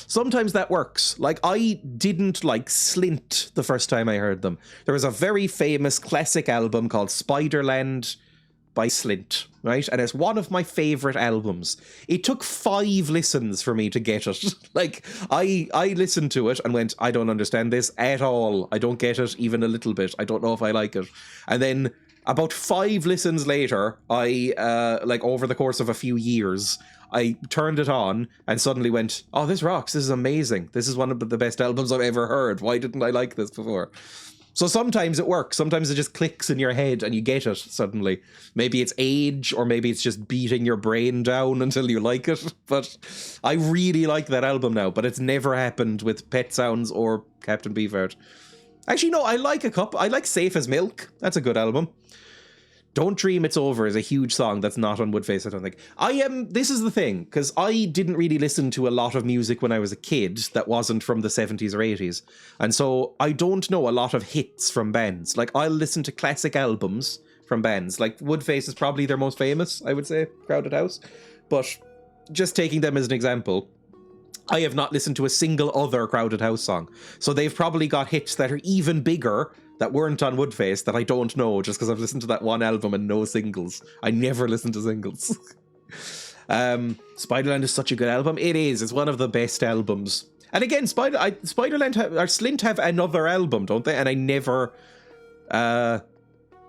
sometimes that works. Like, I didn't like Slint the first time I heard them. There was a very famous classic album called Spiderland by Slint, right? And it's one of my favorite albums. It took 5 listens for me to get it. Like, I listened to it and went, I don't understand this at all. I don't get it even a little bit. I don't know if I like it. And then about 5 listens later, I, like, over the course of a few years, I turned it on and suddenly went, oh, this rocks. This is amazing. This is one of the best albums I've ever heard. Why didn't I like this before? So sometimes it works. Sometimes it just clicks in your head and you get it suddenly. Maybe it's age, or maybe it's just beating your brain down until you like it. But I really like that album now, but it's never happened with Pet Sounds or Captain Beefheart. Actually, no, I like a couple. I like Safe as Milk. That's a good album. Don't Dream It's Over is a huge song that's not on Woodface, I don't think. This is the thing, because I didn't really listen to a lot of music when I was a kid that wasn't from the 70s or 80s. And so I don't know a lot of hits from bands. Like, I'll listen to classic albums from bands. Like, Woodface is probably their most famous, I would say, Crowded House. But just taking them as an example, I have not listened to a single other Crowded House song. So they've probably got hits that are even bigger that weren't on Woodface that I don't know just because I've listened to that one album and no singles. I never listen to singles. Spiderland is such a good album. It is. It's one of the best albums. And again, Spiderland or Slint have another album, don't they? And I never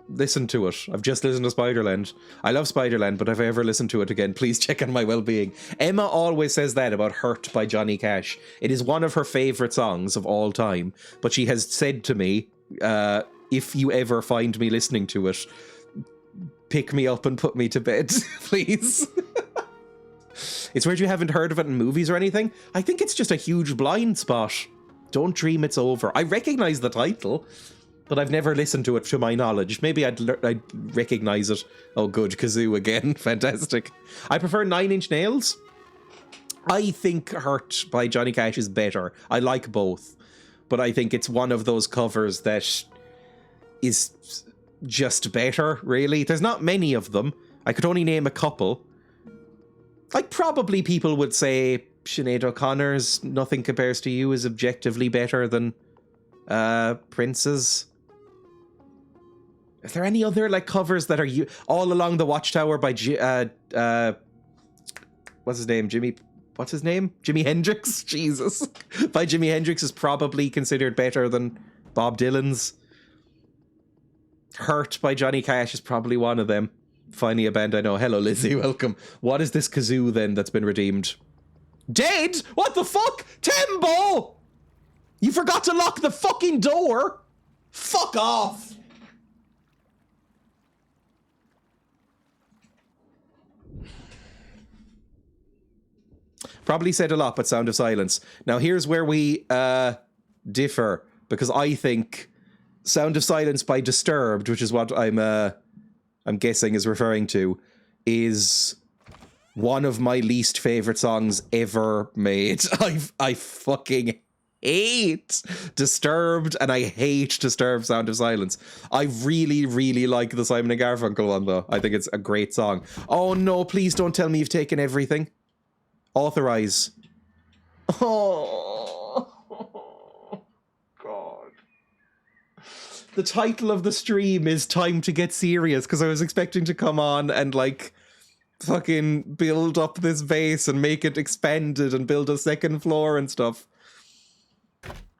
listened to it. I've just listened to Spiderland. I love Spiderland, but if I ever listen to it again, please check on my well-being. Emma always says that about Hurt by Johnny Cash. It is one of her favourite songs of all time, but she has said to me, if you ever find me listening to it, pick me up and put me to bed, please. It's weird you haven't heard of it in movies or anything. I think it's just a huge blind spot. Don't Dream It's Over. I recognise the title, but I've never listened to it to my knowledge. Maybe I'd recognise it. Oh, good. Kazoo again. Fantastic. I prefer 9 Inch Nails. I think Hurt by Johnny Cash is better. I like both. But I think it's one of those covers that is just better, really. There's not many of them. I could only name a couple. Like, probably people would say Sinead O'Connor's Nothing Compares to You is objectively better than Prince's. Is there any other, like, covers that are All Along the Watchtower by what's his name? Jimi Hendrix? Jesus. By Jimi Hendrix is probably considered better than Bob Dylan's. Hurt by Johnny Cash is probably one of them. Finally a band I know. Hello, Lizzie. Welcome. What is this kazoo, then, that's been redeemed? Dead? What the fuck? Tembo! You forgot to lock the fucking door? Fuck off! Probably said a lot, but Sound of Silence. Now, here's where we differ, because I think Sound of Silence by Disturbed, which is what I'm guessing is referring to, is one of my least favorite songs ever made. I fucking hate Disturbed, and I hate Disturbed Sound of Silence. I really, really like the Simon and Garfunkel one, though. I think it's a great song. Oh no, please don't tell me you've taken everything. Authorize. Oh, God. The title of the stream is Time to Get Serious, because I was expecting to come on and, like, fucking build up this base and make it expanded and build a second floor and stuff.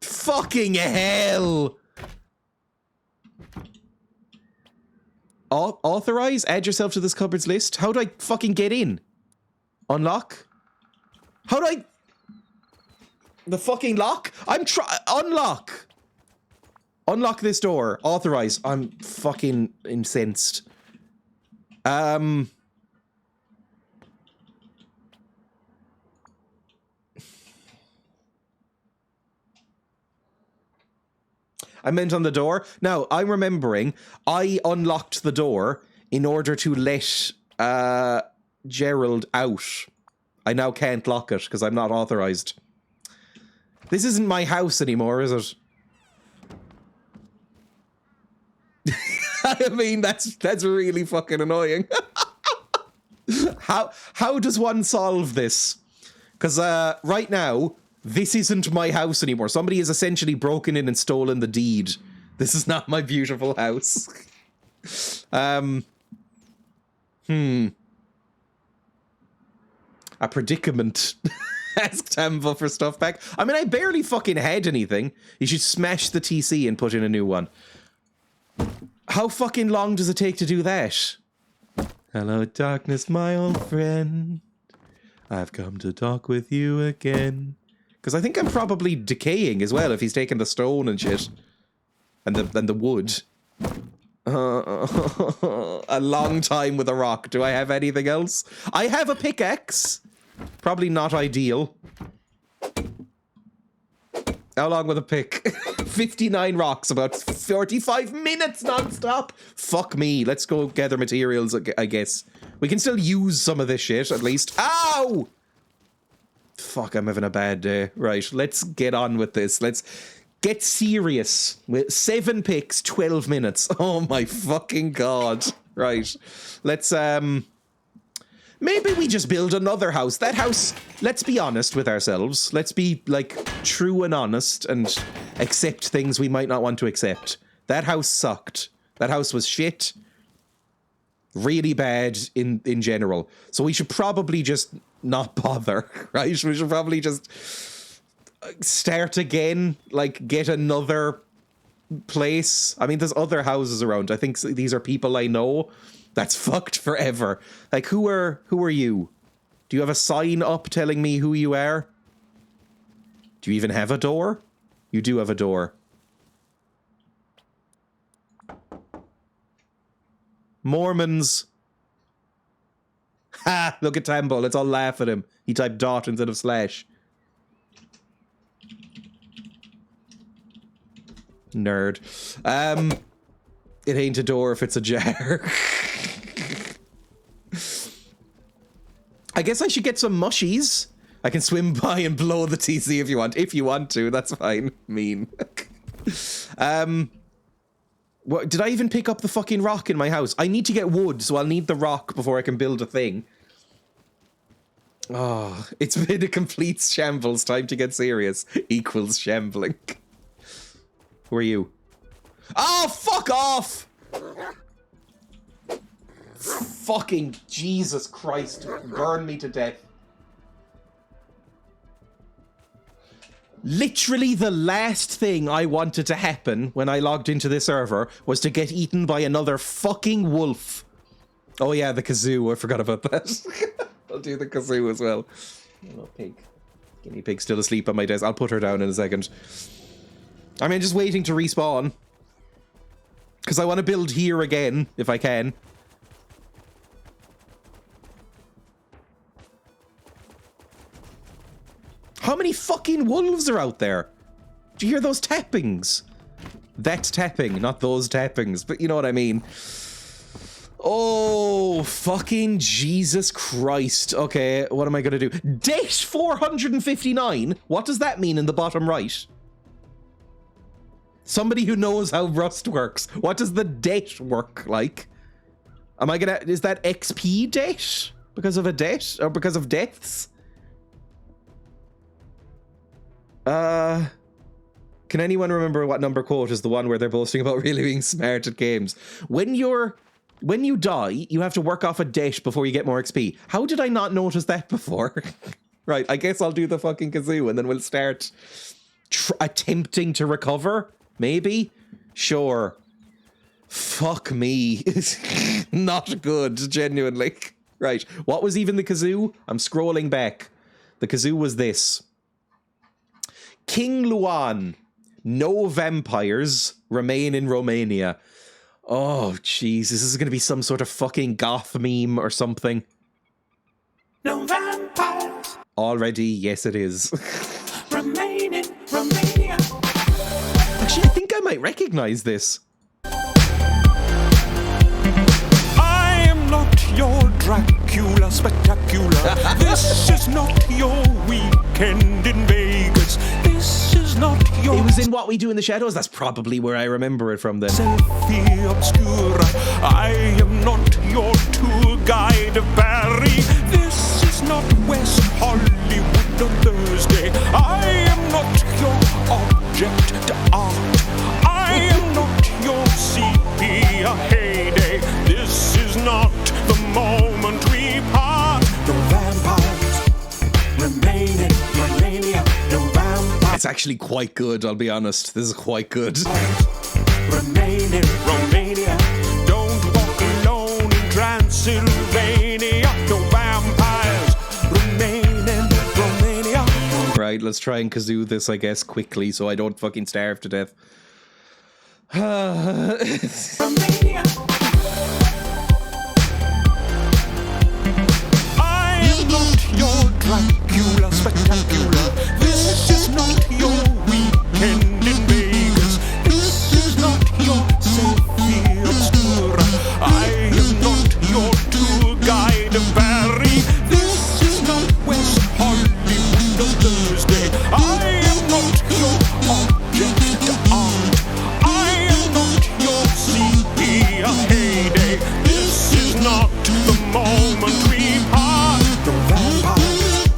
Fucking hell! Authorize? Add yourself to this cupboard's list? How do I fucking get in? Unlock? How do I... The fucking lock? Unlock! Unlock this door. Authorize. I'm fucking incensed. I meant on the door. Now, I'm remembering I unlocked the door in order to let Gerald out. I now can't lock it because I'm not authorized. This isn't my house anymore, is it? I mean, that's really fucking annoying. How does one solve this? Because right now, This isn't my house anymore. Somebody has essentially broken in and stolen the deed. This is not my beautiful house. A predicament. Asked Tambo for stuff back. I mean, I barely fucking had anything. You should smash the TC and put in a new one. How fucking long does it take to do that? Hello, darkness, my old friend. I've come to talk with you again. Because I think I'm probably decaying as well if he's taking the stone and shit. And the wood. A long time with a rock. Do I have anything else? I have a pickaxe. Probably not ideal. How long with a pick? 59 rocks, about 45 minutes non-stop. Fuck me. Let's go gather materials, I guess. We can still use some of this shit, at least. Ow! Fuck, I'm having a bad day. Right, let's get on with this. Let's get serious. With 7 picks, 12 minutes. Oh my fucking god. Right. Let's, maybe we just build another house. That house, let's be honest with ourselves. Let's be, like, true and honest and accept things we might not want to accept. That house sucked. That house was shit. Really bad in general. So we should probably just not bother, right? We should probably just start again, like, get another place. I mean, there's other houses around. I think these are people I know. That's fucked forever. Like, who are you? Do you have a sign up telling me who you are? Do you even have a door? You do have a door. Mormons. Ha! Look at Tambo. Let's all laugh at him. He typed dot instead of slash. Nerd. It ain't a door if it's a jar. I guess I should get some mushies. I can swim by and blow the TC if you want. If you want to, that's fine. Mean. What, did I even pick up the fucking rock in my house? I need to get wood, so I'll need the rock before I can build a thing. Oh, it's been a complete shambles. Time to get serious. Equals shambling. Who are you? Oh, fuck off! Fucking Jesus Christ. Burn me to death. Literally the last thing I wanted to happen when I logged into this server was to get eaten by another fucking wolf. Oh yeah, the kazoo. I forgot about that. I'll do the kazoo as well. Oh, pig. Guinea pig still asleep on my desk. I'll put her down in a second. I mean, just waiting to respawn. Because I want to build here again, if I can. How many fucking wolves are out there? Do you hear those tappings? That's tapping, not those tappings, but you know what I mean. Oh, fucking Jesus Christ. Okay, what am I going to do? Debt 459? What does that mean in the bottom right? Somebody who knows how Rust works. What does the debt work like? Am I going to... Is that XP debt? Because of a debt? Or because of deaths? Can anyone remember what number quote is the one where they're boasting about really being smart at games? When you die, you have to work off a debt before you get more XP. How did I not notice that before? Right, I guess I'll do the fucking kazoo and then we'll start attempting to recover. Maybe? Sure. Fuck me. Not good, genuinely. Right, what was even the kazoo? I'm scrolling back. The kazoo was this. King Luan. No vampires remain in Romania. Oh, jeez. This is going to be some sort of fucking goth meme or something. No vampires. Already, yes it is. Remain in Romania. Actually, I think I might recognize this. I am not your Dracula spectacular. This is not your weekend in Vegas. This is not your... It was in What We Do in the Shadows. That's probably where I remember it from then. Selfie obscura. I am not your tour guide of Barry. This is not West Hollywood on Thursday. I It's actually quite good, I'll be honest. This is quite good. Remain in Romania. Don't walk alone in Transylvania. No vampires. Remain in Romania. Right, let's try and kazoo this, I guess, quickly so I don't fucking starve to death. Romania. I am not your Dracula spectacular. This is not your weekend in Vegas. This is not your Sophia Obscura. I am not your tour guide of Barry. This is not West Hollywood on Thursday. I am not your object art. I am not your sepia heyday. This is not the moment we part. The vampires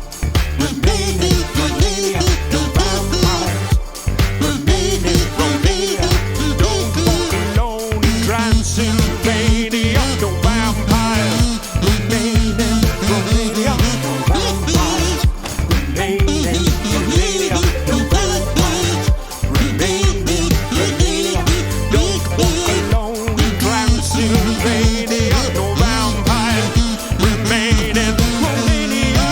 remain in Romania. The vampires remain in Romania. Don't walk alone in Transylvania. The vampires remain in Romania. The vampires remain in Romania. The vampires remain in Romania. Don't walk alone in Transylvania. No vampires remain in Romania.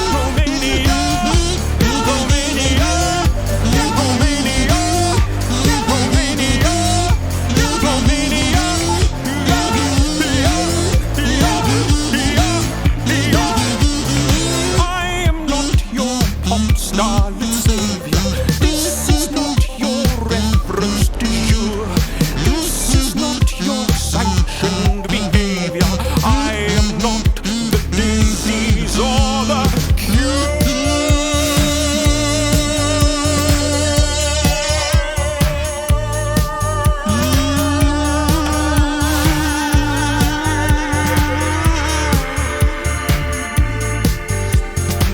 Romania. Romania. Romania. Romania. I am not your pop star savior. This is not your reference to you. This is not your sanctioned behavior. I am not the disease or the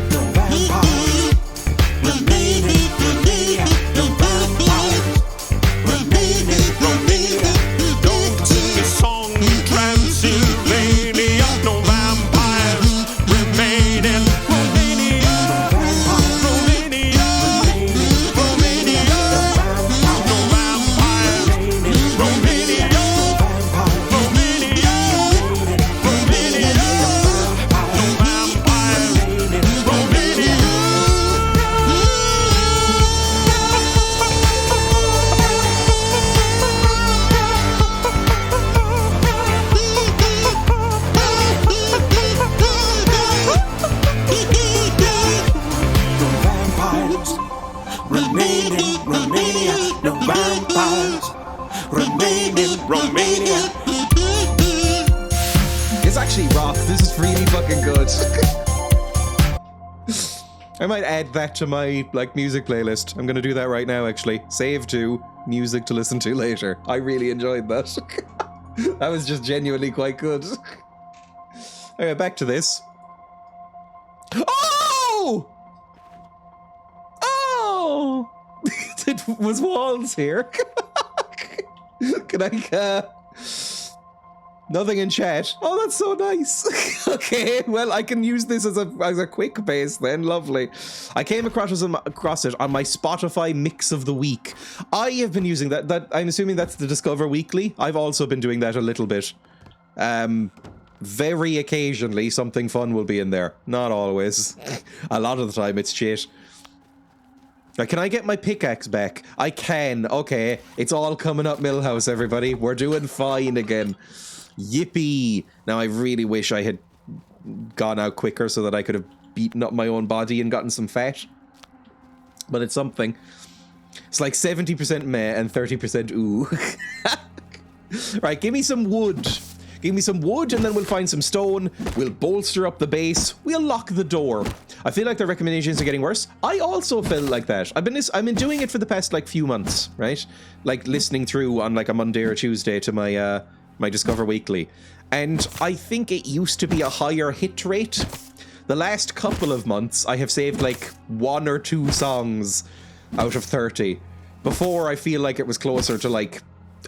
No vampires remain in Romania. No vampires remain in Romania. Don't sing a song in Transylvania. No vampires remain in Romania. Romania. Romania. No vampires in Romania. Romania. Romania. No vampires in Romania. No vampires remain in Romania. No vampires remain in Romania. It's actually rock. This is really fucking good. I might add that to my music playlist. I'm gonna do that right now, actually. Save to music to listen to later. I really enjoyed that. That was just genuinely quite good. Alright, back to this. Oh! Oh! It was walls here. Can I, nothing in chat. Oh, that's so nice. Okay, well, I can use this as a quick base then. Lovely. I came across it on my Spotify mix of the week. I have been using that. I'm assuming that's the Discover Weekly. I've also been doing that a little bit. Very occasionally, something fun will be in there. Not always. A lot of the time, it's shit. Can I get my pickaxe back? I can. Okay. It's all coming up Millhouse, everybody. We're doing fine again. Yippee. Now, I really wish I had gone out quicker so that I could have beaten up my own body and gotten some fat. But it's something. It's like 70% meh and 30% ooh. Right, give me some wood. Give me some wood and then we'll find some stone. We'll bolster up the base. We'll lock the door. I feel like the recommendations are getting worse. I also feel like that. I've been doing it for the past few months, right? Like listening through on a Monday or Tuesday to my my Discover Weekly. And I think it used to be a higher hit rate. The last couple of months I have saved 1 or 2 songs out of 30. Before I feel like it was closer to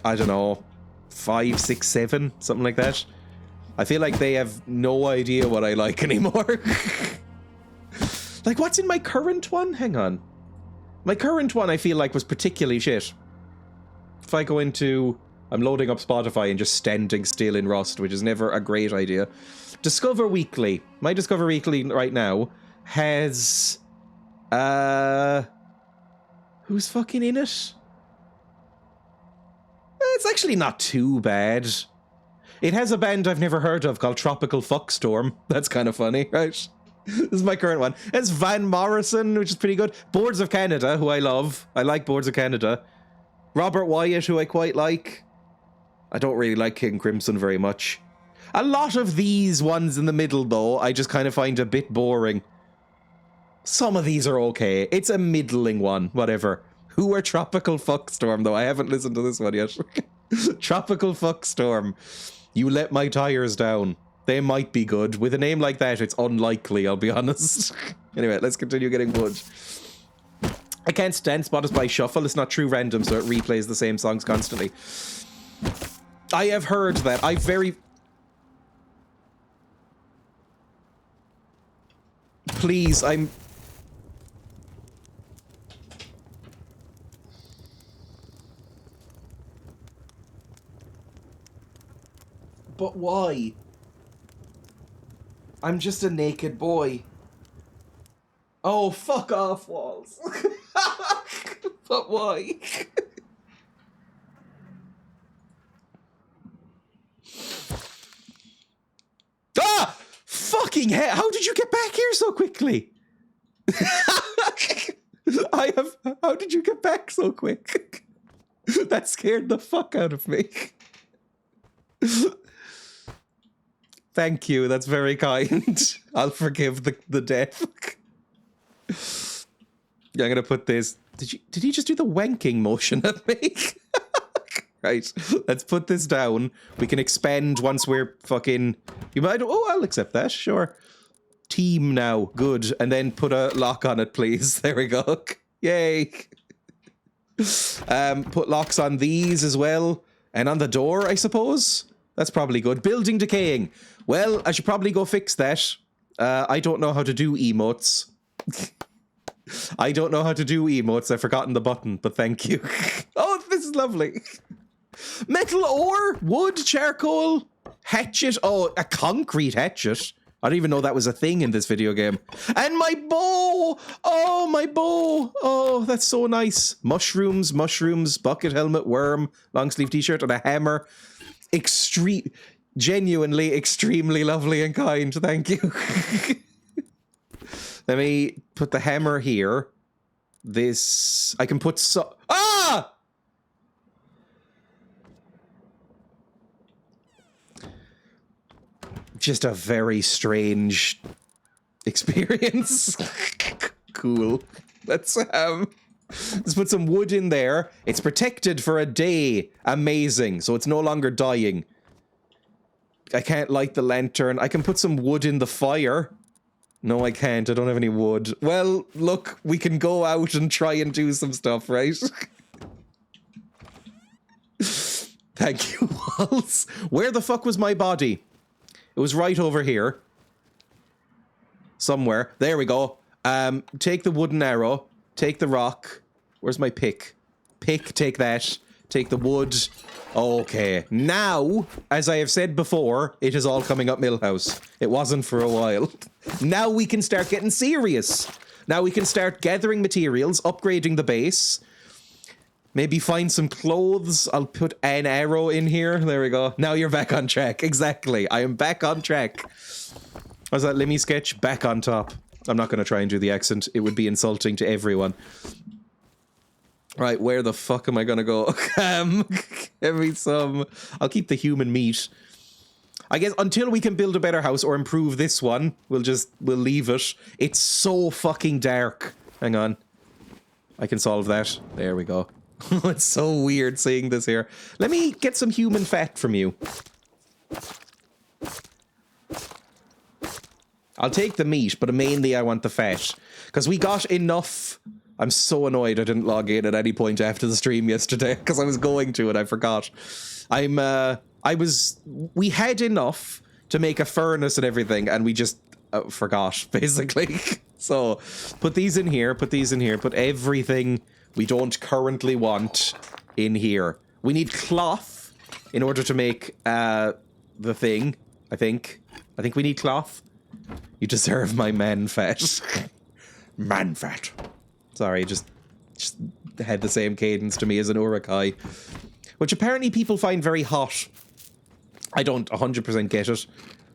I don't know, 5, 6, 7, something like that. I feel like they have no idea what I like anymore. What's in my current one? Hang on. My current one I feel like was particularly shit. If I go into... I'm loading up Spotify and just standing still in Rust, which is never a great idea. Discover Weekly. My Discover Weekly right now has... Who's fucking in it? It's actually not too bad. It has a band I've never heard of called Tropical Fuckstorm. That's kind of funny, right? This is my current one. It's Van Morrison, which is pretty good. Boards of Canada, who I love. I like Boards of Canada. Robert Wyatt, who I quite like. I don't really like King Crimson very much. A lot of these ones in the middle, though, I just kind of find a bit boring. Some of these are okay. It's a middling one, whatever. Who are Tropical Fuckstorm, though? I haven't listened to this one yet. Tropical Fuckstorm. You Let My Tires Down. They might be good. With a name like that, it's unlikely, I'll be honest. Anyway, let's continue getting wood. I can't stand Spotify Shuffle. It's not true random, so it replays the same songs constantly. I have heard that. Please, I'm... But why? I'm just a naked boy. Oh, fuck off, Walls. But why? Ah! Fucking hell! How did you get back here so quickly? How did you get back so quick? That scared the fuck out of me. Thank you, that's very kind. I'll forgive the death. Yeah, I'm gonna put this... Did he just do the wanking motion at me? Right, let's put this down. We can expand once we're fucking... You might... Oh, I'll accept that, sure. Team now, good. And then put a lock on it, please. There we go. Yay. Put locks on these as well. And on the door, I suppose? That's probably good. Building decaying. Well, I should probably go fix that. I don't know how to do emotes. I don't know how to do emotes. I've forgotten the button, but thank you. Oh, this is lovely. Metal ore, wood, charcoal, hatchet. Oh, a concrete hatchet. I don't even know that was a thing in this video game. And my bow! Oh, my bow! Oh, that's so nice. Mushrooms, bucket helmet, worm, long sleeve t-shirt, and a hammer. Genuinely extremely lovely and kind. Thank you. Let me put the hammer here. This... I can put Ah! Just a very strange experience. Cool. Let's put some wood in there. It's protected for a day. Amazing. So it's no longer dying. I can't light the lantern. I can put some wood in the fire. No, I can't. I don't have any wood. Well, look, we can go out and try and do some stuff, right? Thank you, Walls. Where the fuck was my body? It was right over here. Somewhere. There we go. Take the wooden arrow. Take the rock. Where's my pick? Pick, take that. Take the wood. Okay. Now, as I have said before, it is all coming up Millhouse. It wasn't for a while. Now we can start getting serious. Now we can start gathering materials, upgrading the base. Maybe find some clothes. I'll put an arrow in here. There we go. Now you're back on track. Exactly. I am back on track. Was that Lemmy sketch? Back on top. I'm not going to try and do the accent. It would be insulting to everyone. Right, where the fuck am I going to go? Give me some... I'll keep the human meat. I guess until we can build a better house or improve this one, we'll leave it. It's so fucking dark. Hang on. I can solve that. There we go. It's so weird seeing this here. Let me get some human fat from you. I'll take the meat, but mainly I want the fat. Because we got enough... I'm so annoyed I didn't log in at any point after the stream yesterday, because I was going to and I forgot. We had enough to make a furnace and everything, and we just forgot, basically. So, put these in here, put these in here, put everything we don't currently want in here. We need cloth in order to make the thing, I think. I think we need cloth. You deserve my man fat. Man fat. Sorry, just had the same cadence to me as an urukai. Which apparently people find very hot. I don't 100% get it.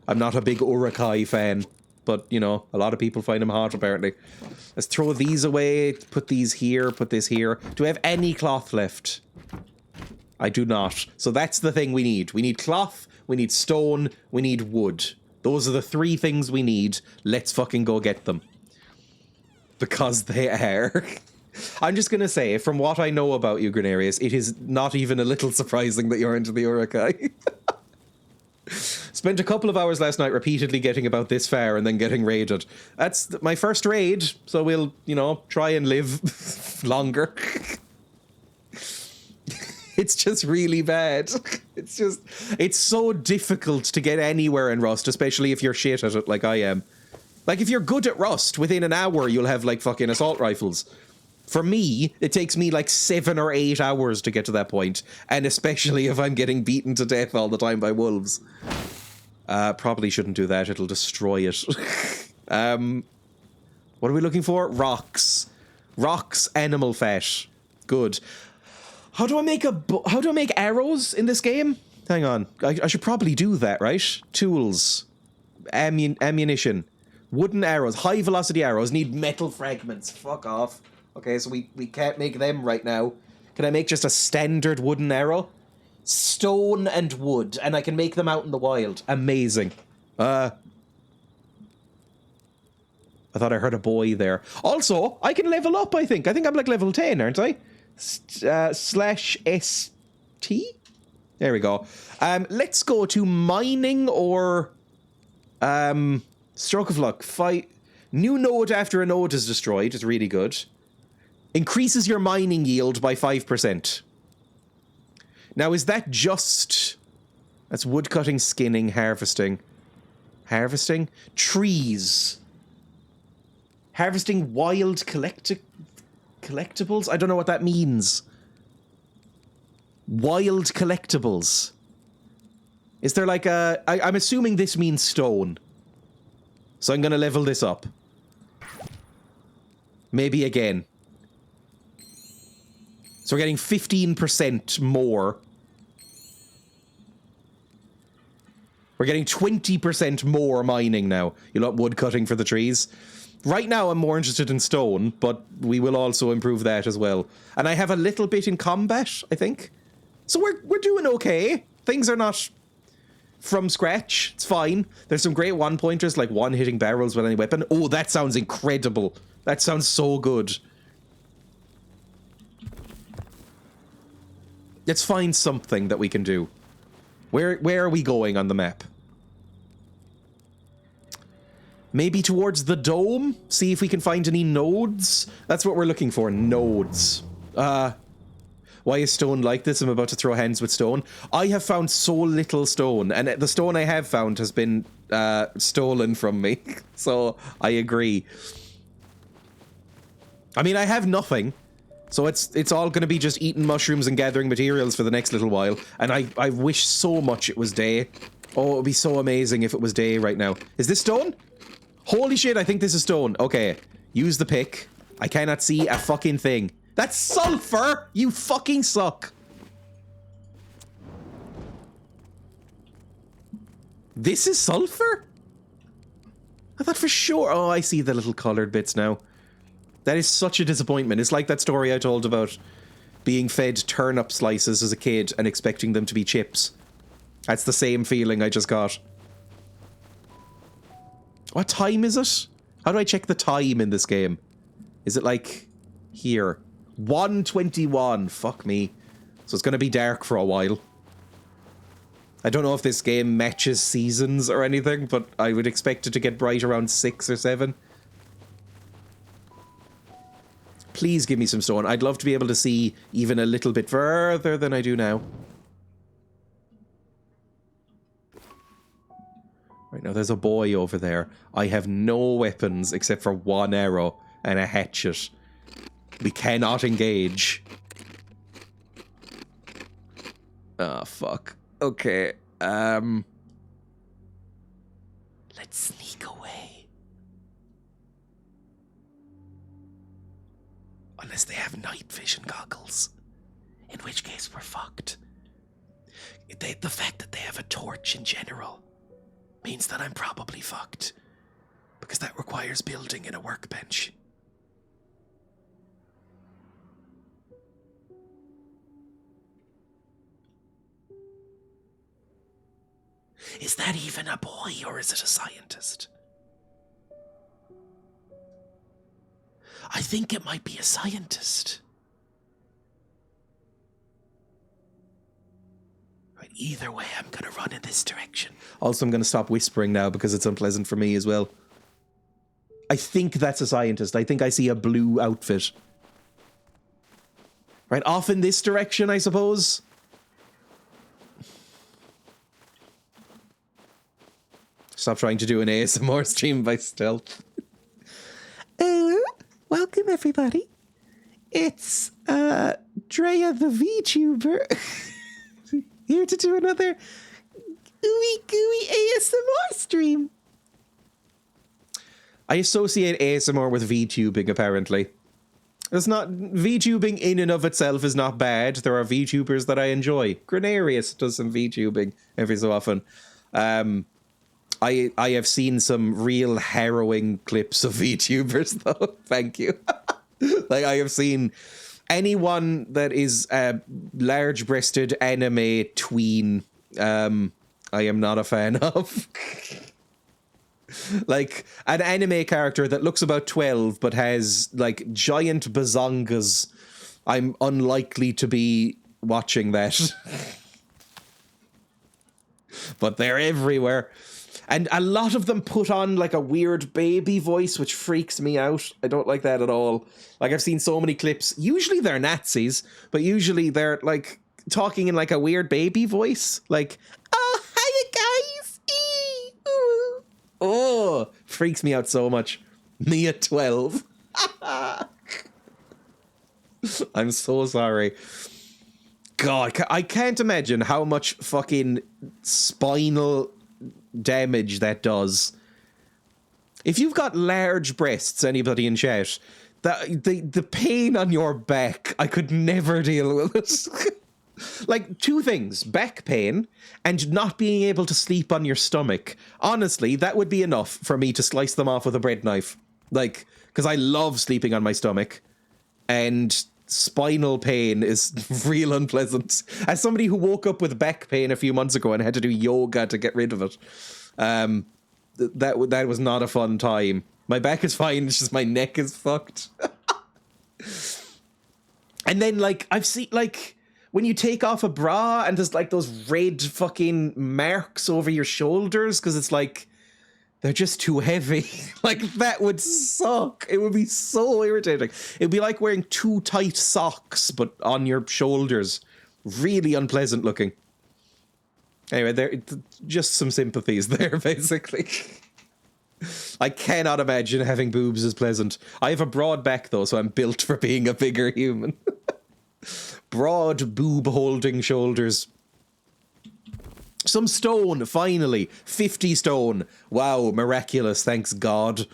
I'm not a big urukai fan. But, you know, a lot of people find them hot, apparently. Let's throw these away. Put these here. Put this here. Do I have any cloth left? I do not. So that's the thing we need. We need cloth. We need stone. We need wood. Those are the 3 things we need. Let's fucking go get them. Because they are. I'm just going to say, from what I know about you, Grenarius, it is not even a little surprising that you're into the urukai. Spent a couple of hours last night repeatedly getting about this far and then getting raided. That's my first raid, so we'll, you know, try and live longer. It's just really bad. It's so difficult to get anywhere in Rust, especially if you're shit at it like I am. Like, if you're good at Rust, within an hour you'll have, like, fucking assault rifles. For me, it takes me like 7 or 8 hours to get to that point, and especially if I'm getting beaten to death all the time by wolves. Probably shouldn't do that, it'll destroy it. What are we looking for? Rocks. Rocks, animal fat. Good. How do I make arrows in this game? Hang on, I should probably do that, right? Tools. Ammunition. Wooden arrows. High velocity arrows need metal fragments. Fuck off. Okay, so we can't make them right now. Can I make just a standard wooden arrow? Stone and wood, and I can make them out in the wild. Amazing. I thought I heard a boy there. Also, I can level up, I think. I think I'm like level 10, aren't I? /ST? There we go. Let's go to mining or... stroke of luck. New node after a node is destroyed. It's really good. Increases your mining yield by 5%. Now, is that just... That's woodcutting, skinning, harvesting. Harvesting? Trees. Harvesting wild collectibles? I don't know what that means. Wild collectibles. Is there like a... I'm assuming this means stone. So I'm going to level this up. Maybe again. So we're getting 15% more. We're getting 20% more mining now. You know, wood cutting for the trees. Right now I'm more interested in stone, but we will also improve that as well. And I have a little bit in combat, I think. So we're doing okay. Things are not from scratch. It's fine. There's some great one-pointers, like one-hitting barrels with any weapon. Oh, that sounds incredible. That sounds so good. Let's find something that we can do. Where are we going on the map? Maybe towards the dome? See if we can find any nodes? That's what we're looking for, nodes. Why is stone like this? I'm about to throw hands with stone. I have found so little stone, and the stone I have found has been stolen from me. So, I agree. I mean, I have nothing. So it's all going to be just eating mushrooms and gathering materials for the next little while. And I wish so much it was day. Oh, it would be so amazing if it was day right now. Is this stone? Holy shit, I think this is stone. Okay, use the pick. I cannot see a fucking thing. That's sulfur! You fucking suck. This is sulfur? I thought for sure... Oh, I see the little colored bits now. That is such a disappointment. It's like that story I told about being fed turnip slices as a kid and expecting them to be chips. That's the same feeling I just got. What time is it? How do I check the time in this game? Is it like here? 1:21. Fuck me. So it's going to be dark for a while. I don't know if this game matches seasons or anything, but I would expect it to get bright around 6 or 7. Please give me some stone. I'd love to be able to see even a little bit further than I do now. Right, now there's a boy over there. I have no weapons except for one arrow and a hatchet. We cannot engage. Oh, fuck. Okay. Let's sneak away. Unless they have night vision goggles. In which case we're fucked. The fact that they have a torch in general means that I'm probably fucked. Because that requires building in a workbench. Is that even a boy or is it a scientist? I think it might be a scientist. Right, either way, I'm going to run in this direction. Also, I'm going to stop whispering now because it's unpleasant for me as well. I think that's a scientist. I think I see a blue outfit. Right, off in this direction, I suppose. Stop trying to do an ASMR stream by stealth. Welcome everybody. It's Dreya the VTuber here to do another ooey gooey ASMR stream. I associate ASMR with VTubing apparently. It's not VTubing in and of itself is not bad. There are VTubers that I enjoy. Grenarius does some VTubing every so often. I have seen some real harrowing clips of VTubers, though. Thank you. Like, I have seen anyone that is a large-breasted anime tween, I am not a fan of. Like, an anime character that looks about 12 but has, like, giant bazongas. I'm unlikely to be watching that. But they're everywhere. And a lot of them put on like a weird baby voice, which freaks me out. I don't like that at all. Like I've seen so many clips. Usually they're Nazis, but usually they're like talking in like a weird baby voice. Like, oh, hiya guys. Ooh. Oh, freaks me out so much. Me at 12. I'm so sorry. God, I can't imagine how much fucking spinal damage that does. If you've got large breasts, anybody in chat, the pain on your back, I could never deal with it. Like, two things, back pain and not being able to sleep on your stomach. Honestly, that would be enough for me to slice them off with a bread knife. Like, because I love sleeping on my stomach. And spinal pain is real unpleasant. As somebody who woke up with back pain a few months ago and had to do yoga to get rid of it, that was not a fun time. My back is fine, it's just my neck is fucked. And then, like, I've seen, like, when you take off a bra and there's, like, those red fucking marks over your shoulders because it's, like, they're just too heavy. Like, that would suck. It would be so irritating. It'd be like wearing too tight socks, but on your shoulders. Really unpleasant looking. Anyway, there, just some sympathies there, basically. I cannot imagine having boobs is pleasant. I have a broad back, though, so I'm built for being a bigger human. Broad boob-holding shoulders. Some stone, finally. 50 stone. Wow, miraculous, thanks God.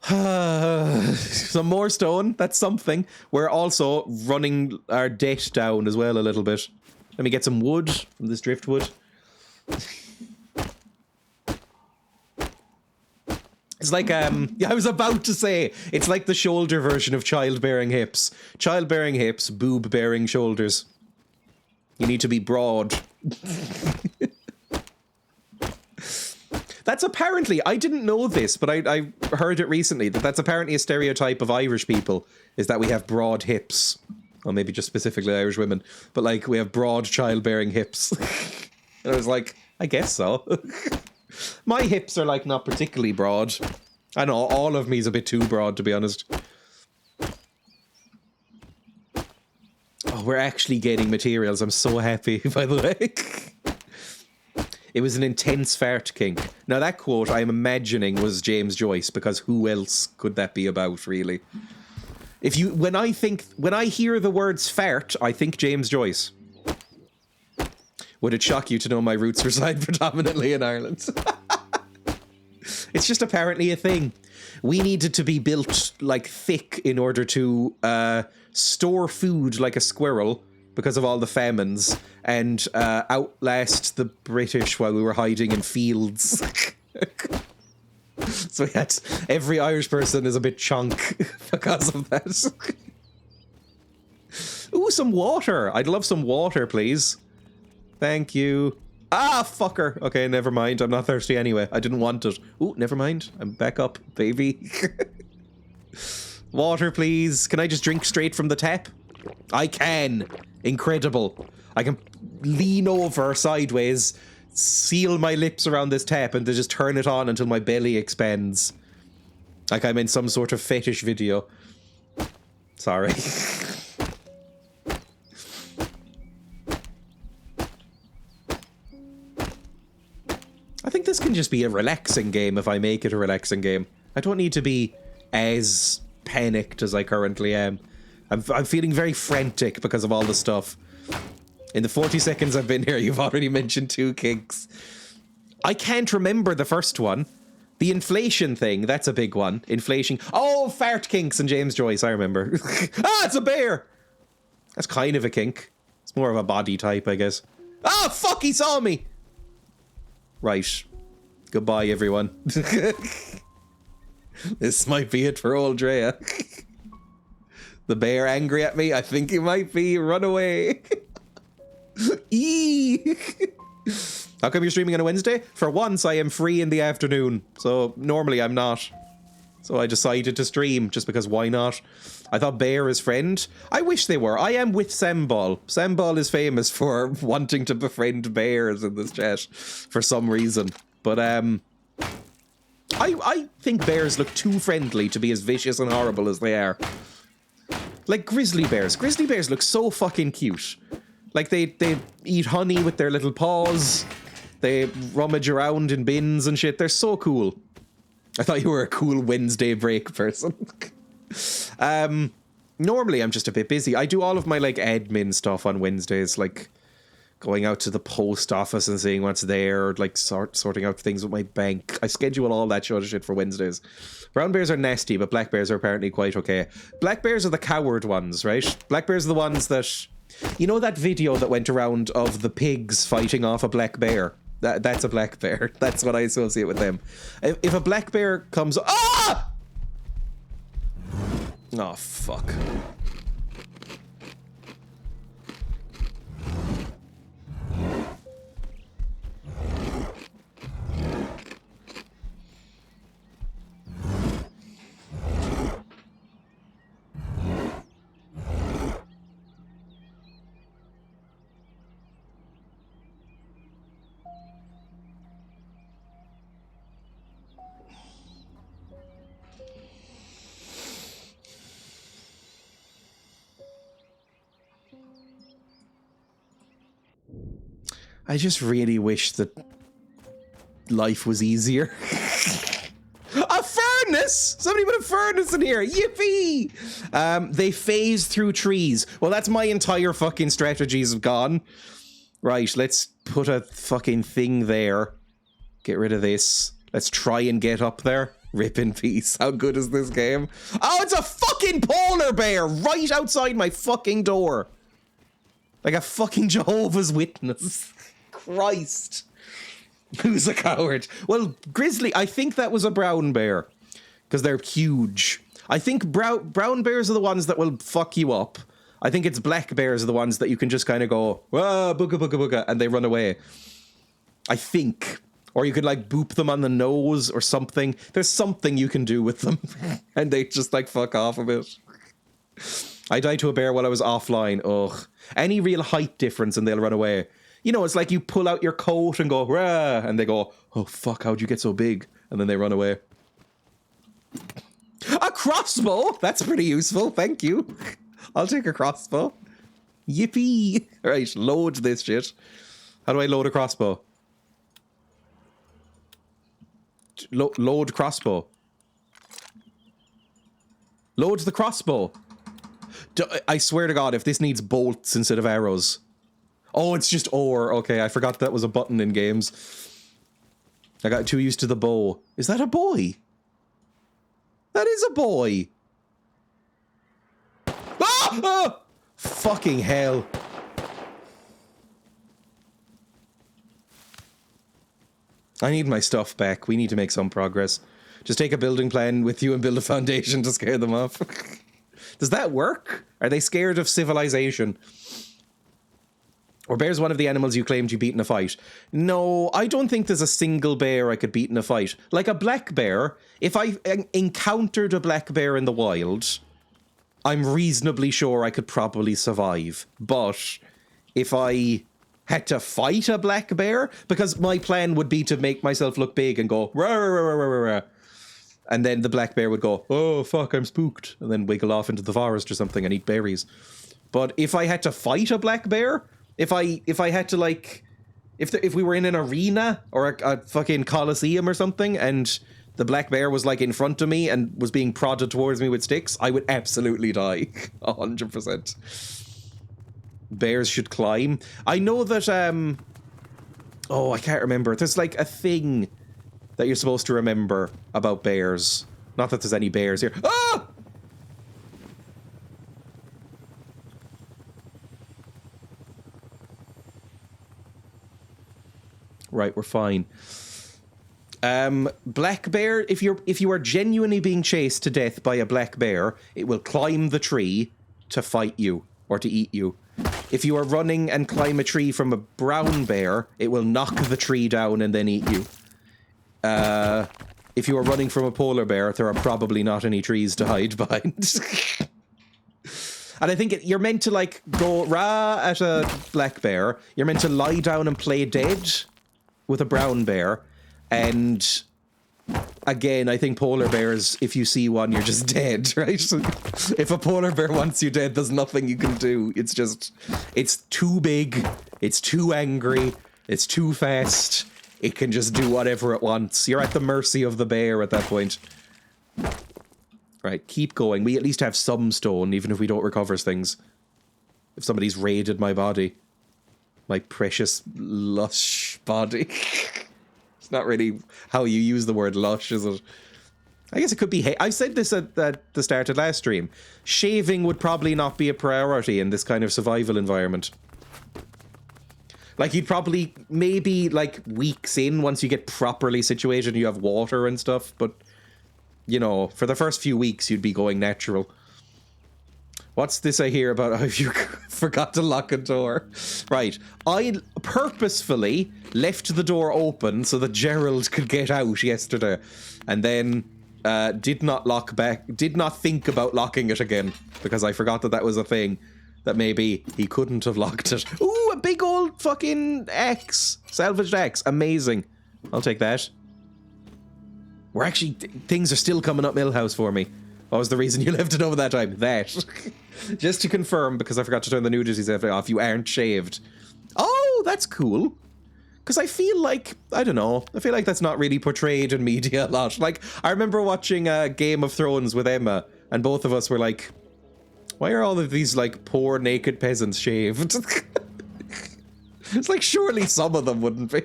Some more stone, that's something. We're also running our debt down as well a little bit. Let me get some wood from this driftwood. It's like, I was about to say, it's like the shoulder version of childbearing hips. Childbearing hips, boob-bearing shoulders. You need to be broad. That's apparently, I didn't know this, but I heard it recently, that's apparently a stereotype of Irish people, is that we have broad hips. Or maybe just specifically Irish women. But, like, we have broad childbearing hips. And I was like, I guess so. My hips are, like, not particularly broad. I know, all of me is a bit too broad, to be honest. Oh, we're actually getting materials. I'm so happy, by the way. It was an intense fart kink. Now that quote I'm imagining was James Joyce, because who else could that be about, really? When I hear the words fart, I think James Joyce. Would it shock you to know my roots reside predominantly in Ireland? It's just apparently a thing. We needed to be built like thick in order to store food like a squirrel because of all the famines, and outlast the British while we were hiding in fields. So we had every Irish person is a bit chunk because of that. Ooh, some water. I'd love some water, please. Thank you. Ah, fucker. Okay, never mind. I'm not thirsty anyway. I didn't want it. Ooh, never mind. I'm back up, baby. Water, please. Can I just drink straight from the tap? I can. Incredible. I can lean over sideways, seal my lips around this tap, and then just turn it on until my belly expands. Like I'm in some sort of fetish video. Sorry. I think this can just be a relaxing game if I make it a relaxing game. I don't need to be as panicked as I currently am. I'm feeling very frantic because of all the stuff. In the 40 seconds I've been here, you've already mentioned 2 kinks. I can't remember the first one. The inflation thing, that's a big one. Inflation. Oh, fart kinks and James Joyce, I remember. Ah, it's a bear! That's kind of a kink. It's more of a body type, I guess. Ah, fuck, he saw me! Right. Goodbye, everyone. This might be it for old Dreya. The bear angry at me? I think he might be. Run away. Eee. How come you're streaming on a Wednesday? For once, I am free in the afternoon. So normally I'm not. So I decided to stream just because why not? I thought Bear is friend. I wish they were. I am with Sambal. Sambal is famous for wanting to befriend bears in this chat for some reason. But I think bears look too friendly to be as vicious and horrible as they are. Like grizzly bears. Grizzly bears look so fucking cute. Like they eat honey with their little paws. They rummage around in bins and shit. They're so cool. I thought you were a cool Wednesday break person. Normally I'm just a bit busy. I do all of my like admin stuff on Wednesdays, like going out to the post office and seeing what's there, or like sorting out things with my bank. I schedule all that sort of shit for Wednesdays. Brown bears are nasty, but black bears are apparently quite okay. Black bears are the coward ones, right? Black bears are the ones that... You know that video that went around of the pigs fighting off a black bear? That's a black bear. That's what I associate with them. If a black bear comes... Ah! Oh, fuck. I just really wish that life was easier. A furnace! Somebody put a furnace in here! Yippee! They phase through trees. Well, that's my entire fucking strategies have gone. Right, let's put a fucking thing there. Get rid of this. Let's try and get up there. Rip in peace. How good is this game? Oh, it's a fucking polar bear right outside my fucking door. Like a fucking Jehovah's Witness. Christ. Who's a coward? Well, grizzly, I think that was a brown bear. Because they're huge. I think brown bears are the ones that will fuck you up. I think it's black bears are the ones that you can just kind of go, ah, booga, booga, booga, and they run away. I think. Or you could like boop them on the nose or something. There's something you can do with them. And they just like fuck off a bit. I died to a bear while I was offline. Ugh. Any real height difference and they'll run away. You know, it's like you pull out your coat and go, rah, and they go, oh fuck, how'd you get so big? And then they run away. A crossbow! That's pretty useful, thank you. I'll take a crossbow. Yippee! Right, load this shit. How do I load a crossbow? Load crossbow. Load the crossbow. I swear to God, if this needs bolts instead of arrows. Oh, it's just ore. Okay, I forgot that was a button in games. I got too used to the bow. Is that a boy? That is a boy. Ah! Ah! Fucking hell. I need my stuff back. We need to make some progress. Just take a building plan with you and build a foundation to scare them off. Does that work? Are they scared of civilization? Or bear's one of the animals you claimed you beat in a fight? No, I don't think there's a single bear I could beat in a fight. Like a black bear, if I encountered a black bear in the wild, I'm reasonably sure I could probably survive. But if I had to fight a black bear, because my plan would be to make myself look big and go, rah, rah, rah, rah, rah, rah. And then the black bear would go, oh, fuck, I'm spooked. And then wiggle off into the forest or something and eat berries. But if I had to fight a black bear, if I had to, like, if we were in an arena or a fucking coliseum or something and the black bear was, like, in front of me and was being prodded towards me with sticks, I would absolutely die. 100%. Bears should climb. I know that, oh, I can't remember. There's, like, a thing that you're supposed to remember about bears. Not that there's any bears here. Ah! Right, we're fine. Black bear, if you are genuinely being chased to death by a black bear, it will climb the tree to fight you or to eat you. If you are running and climb a tree from a brown bear, it will knock the tree down and then eat you. If you are running from a polar bear, there are probably not any trees to hide behind. And I think you're meant to, like, go rah at a black bear. You're meant to lie down and play dead with a brown bear. And again, I think polar bears, if you see one, you're just dead, right? If a polar bear wants you dead, there's nothing you can do. It's just, it's too big. It's too angry. It's too fast. It can just do whatever it wants. You're at the mercy of the bear at that point. Right, keep going. We at least have some stone, even if we don't recover things. If somebody's raided my body. My precious, lush body. It's not really how you use the word lush, is it? I guess it could be... I said this at the start of last stream. Shaving would probably not be a priority in this kind of survival environment. Like, you'd probably, maybe, like, weeks in, once you get properly situated and you have water and stuff, but, you know, for the first few weeks, you'd be going natural. What's this I hear about how you forgot to lock a door? Right, I purposefully left the door open so that Gerald could get out yesterday, and then did not think about locking it again, because I forgot that was a thing. That maybe he couldn't have locked it. Ooh, a big old fucking axe. Salvaged axe. Amazing. I'll take that. We're actually... things are still coming up Millhouse for me. What was the reason you left it over that time? That. Just to confirm, because I forgot to turn the nudities off, you aren't shaved. Oh, that's cool. Because I feel like... I don't know. I feel like that's not really portrayed in media a lot. Like, I remember watching Game of Thrones with Emma, and both of us were like... why are all of these, like, poor naked peasants shaved? It's like, surely some of them wouldn't be.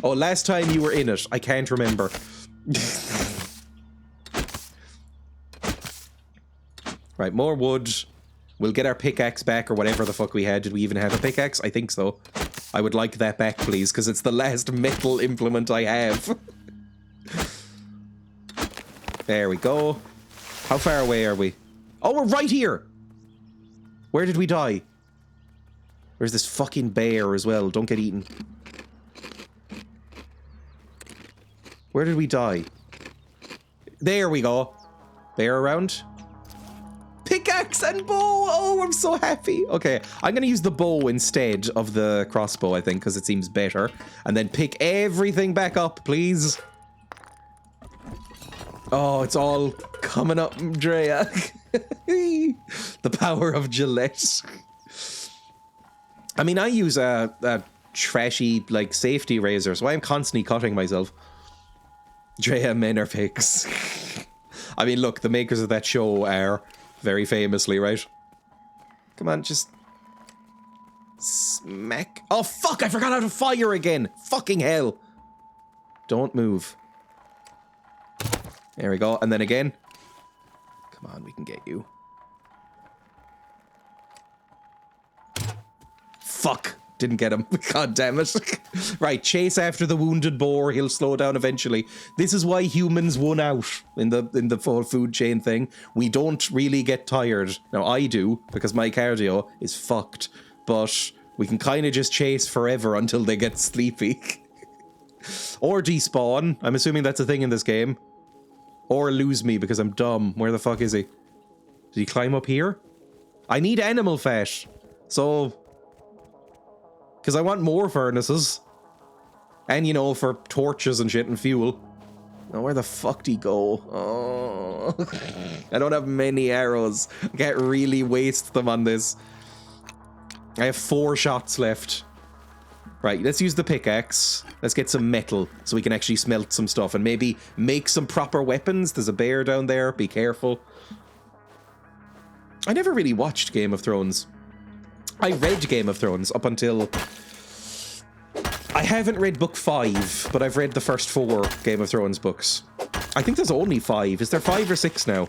Oh, last time you were in it. I can't remember. Right, more wood. We'll get our pickaxe back or whatever the fuck we had. Did we even have a pickaxe? I think so. I would like that back, please, because it's the last metal implement I have. There we go. How far away are we? Oh, we're right here! Where did we die? There's this fucking bear as well. Don't get eaten. Where did we die? There we go. Bear around. Pickaxe and bow! Oh, I'm so happy. Okay, I'm gonna use the bow instead of the crossbow, I think, because it seems better. And then pick everything back up, please. Oh, it's all coming up, Dreya. The power of Gillette. I mean, I use a trashy, like, safety razor, so I'm constantly cutting myself. Dreya, men are pigs. I mean, look, the makers of that show are very famously, right? Come on, just... smack. Oh, fuck, I forgot how to fire again. Fucking hell. Don't move. There we go, and then again. Come on, we can get you. Fuck. Didn't get him. God damn it. Right, chase after the wounded boar. He'll slow down eventually. This is why humans won out in the full food chain thing. We don't really get tired. Now, I do, because my cardio is fucked. But we can kind of just chase forever until they get sleepy. Or despawn. I'm assuming that's a thing in this game. Or lose me because I'm dumb. Where the fuck is he? Did he climb up here? I need animal fat. So... because I want more furnaces. And, you know, for torches and shit and fuel. Oh, where the fuck did he go? Oh. I don't have many arrows. I can't really waste them on this. I have 4 shots left. Right, let's use the pickaxe. Let's get some metal so we can actually smelt some stuff and maybe make some proper weapons. There's a bear down there. Be careful. I never really watched Game of Thrones. I read Game of Thrones up until... I haven't read book 5, but I've read the first 4 Game of Thrones books. I think there's only 5. Is there 5 or 6 now?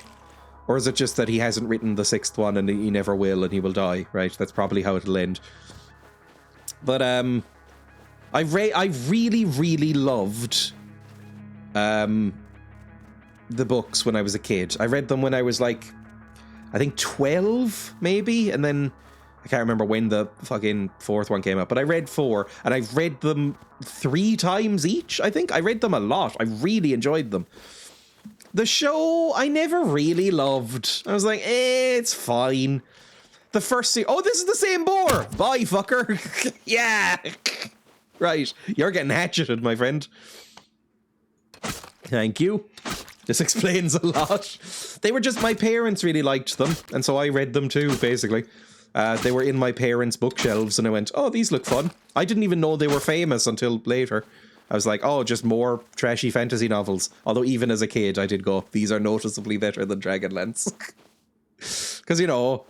Or is it just that he hasn't written the 6th one and he never will and he will die, right? That's probably how it'll end. But, I really, really loved, the books when I was a kid. I read them when I was like, I think 12, maybe? And then... I can't remember when the fucking 4th one came out, but I read 4, and I've read them 3 times each, I think. I read them a lot. I really enjoyed them. The show, I never really loved. I was like, it's fine. The first oh, this is the same boar! Bye, fucker! Yeah! Right, you're getting hatcheted, my friend. Thank you. This explains a lot. They were just, my parents really liked them, and so I read them too, basically. They were in my parents' bookshelves, and I went, oh, these look fun. I didn't even know they were famous until later. I was like, oh, just more trashy fantasy novels. Although even as a kid, I did go, these are noticeably better than Dragonlance. Because, you know,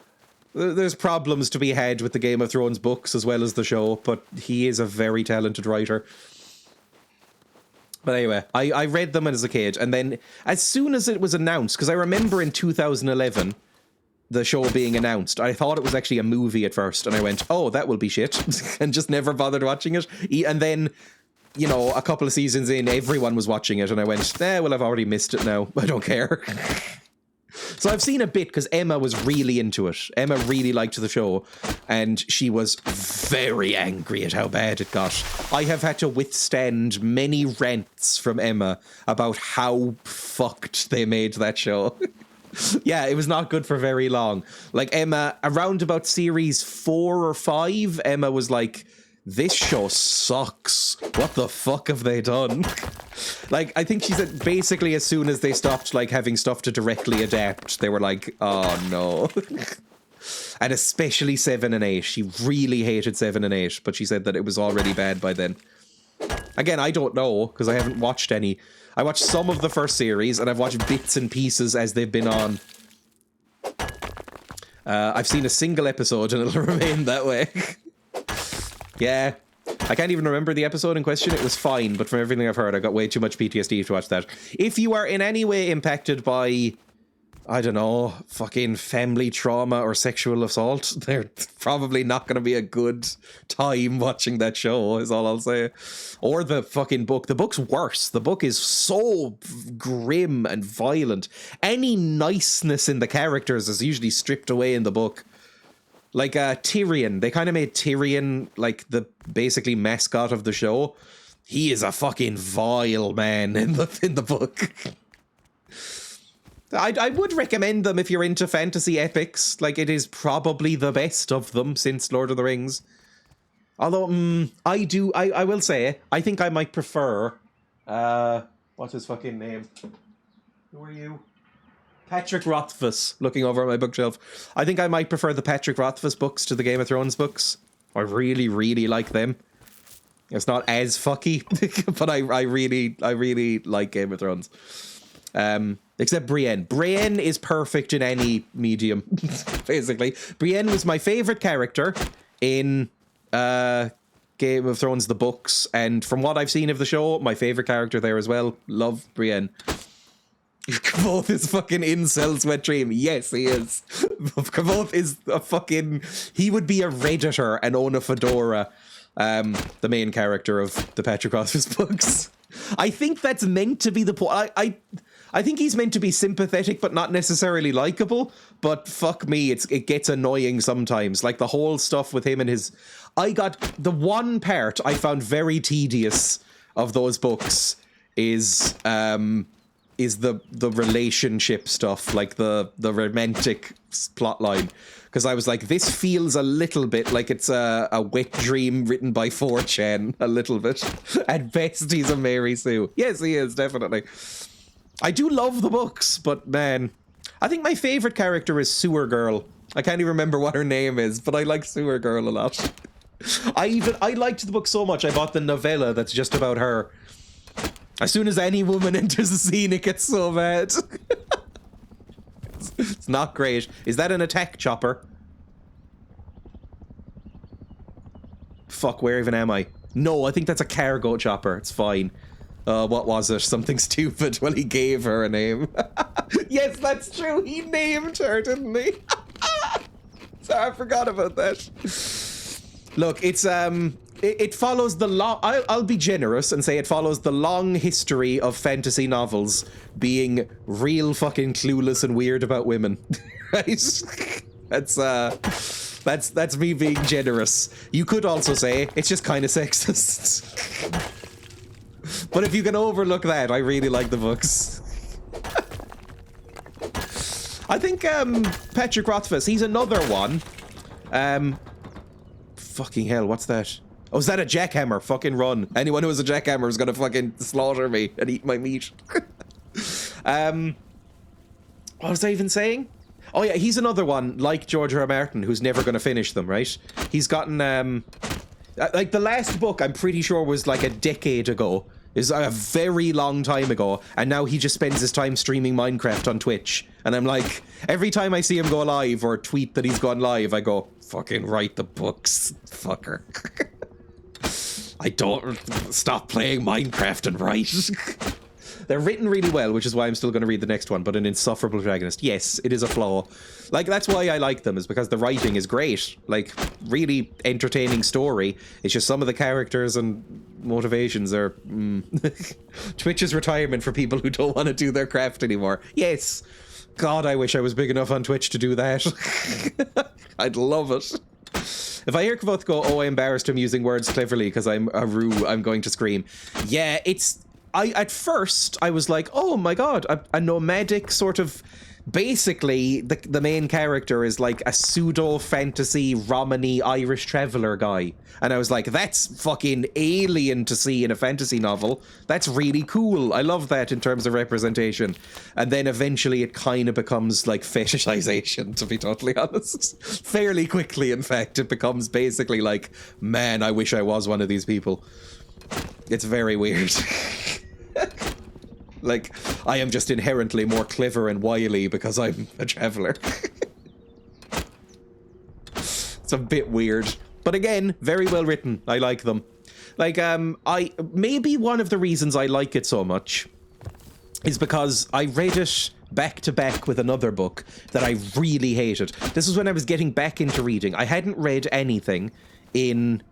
there's problems to be had with the Game of Thrones books as well as the show, but he is a very talented writer. But anyway, I read them as a kid, and then as soon as it was announced, because I remember in 2011... the show being announced, I thought it was actually a movie at first, and I went, oh, that will be shit, and just never bothered watching it. And then, you know, a couple of seasons in, everyone was watching it, and I went, well, I've already missed it now. I don't care. So I've seen a bit, because Emma was really into it. Emma really liked the show, and she was very angry at how bad it got. I have had to withstand many rants from Emma about how fucked they made that show. Yeah, it was not good for very long. Like, Emma, around about series 4 or 5, Emma was like, this show sucks. What the fuck have they done? Like, I think she said basically as soon as they stopped, like, having stuff to directly adapt, they were like, oh no. And especially 7 and 8. She really hated 7 and 8, but she said that it was already bad by then. Again, I don't know, because I haven't watched any. I watched some of the first series, and I've watched bits and pieces as they've been on. I've seen a single episode, and it'll remain that way. Yeah. I can't even remember the episode in question. It was fine, but from everything I've heard, I got way too much PTSD to watch that. If you are in any way impacted by... I don't know, fucking family trauma or sexual assault, they're probably not going to be a good time watching that show, is all I'll say. Or the fucking book. The book's worse. The book is so grim and violent. Any niceness in the characters is usually stripped away in the book. Like Tyrion. They kind of made Tyrion like the basically mascot of the show. He is a fucking vile man in the book. I would recommend them if you're into fantasy epics. Like, it is probably the best of them since Lord of the Rings. Although, I will say, I think I might prefer, what's his fucking name? Who are you? Patrick Rothfuss, looking over at my bookshelf. I think I might prefer the Patrick Rothfuss books to the Game of Thrones books. I really, really like them. It's not as fucky, but I really like Game of Thrones. Except Brienne. Brienne is perfect in any medium, basically. Brienne was my favorite character in Game of Thrones, the books, and from what I've seen of the show, my favorite character there as well. Love Brienne. Kvothe is fucking incel wet dream. Yes, he is. Kvothe is a fucking... He would be a Redditor and own a fedora. The main character of the Patrick Rothfuss books. I think that's meant to be the point. I think he's meant to be sympathetic, but not necessarily likable. But fuck me, it gets annoying sometimes. Like the whole stuff with him and his... I got... The one part I found very tedious of those books is the relationship stuff, like the romantic plotline. Because I was like, this feels a little bit like it's a wet dream written by 4chan, a little bit. At best, he's a Mary Sue. Yes, he is, definitely. I do love the books, but man, I think my favorite character is Sewer Girl. I can't even remember what her name is, but I like Sewer Girl a lot. I liked the book so much, I bought the novella that's just about her. As soon as any woman enters the scene, it gets so bad. It's not great. Is that an attack chopper? Fuck, where even am I? No, I think that's a cargo chopper. It's fine. What was it? Something stupid. Well, he gave her a name. Yes, that's true. He named her, didn't he? Sorry, I forgot about that. Look, it's it follows the long... I'll be generous and say it follows the long history of fantasy novels being real fucking clueless and weird about women. Right? That's me being generous. You could also say it's just kind of sexist. But if you can overlook that, I really like the books. I think Patrick Rothfuss, he's another one. Fucking hell, what's that? Oh, is that a jackhammer? Fucking run. Anyone who has a jackhammer is gonna fucking slaughter me and eat my meat. What was I even saying? Oh yeah, he's another one, like George R. R. Martin, who's never gonna finish them, right? He's gotten, like the last book, I'm pretty sure was like a decade ago. Is a very long time ago, and now he just spends his time streaming Minecraft on Twitch. And I'm like, every time I see him go live or tweet that he's gone live, I go, fucking write the books, fucker. I don't stop playing Minecraft and write. They're written really well, which is why I'm still going to read the next one, but an insufferable protagonist. Yes, it is a flaw. Like, that's why I like them, is because the writing is great. Like, really entertaining story. It's just some of the characters and motivations are... Twitch's retirement for people who don't want to do their craft anymore. Yes. God, I wish I was big enough on Twitch to do that. I'd love it. If I hear Kvothe go, oh, I embarrassed him using words cleverly because I'm a rue, I'm going to scream. Yeah, it's... At first, I was like, oh my god, a nomadic sort of... Basically, the main character is like a pseudo-fantasy Romany Irish traveller guy. And I was like, that's fucking alien to see in a fantasy novel. That's really cool. I love that in terms of representation. And then eventually it kind of becomes like fetishization, to be totally honest. Fairly quickly, in fact, it becomes basically like, man, I wish I was one of these people. It's very weird. Like, I am just inherently more clever and wily because I'm a traveller. It's a bit weird. But again, very well written. I like them. Like, maybe one of the reasons I like it so much is because I read it back to back with another book that I really hated. This was when I was getting back into reading. I hadn't read anything in,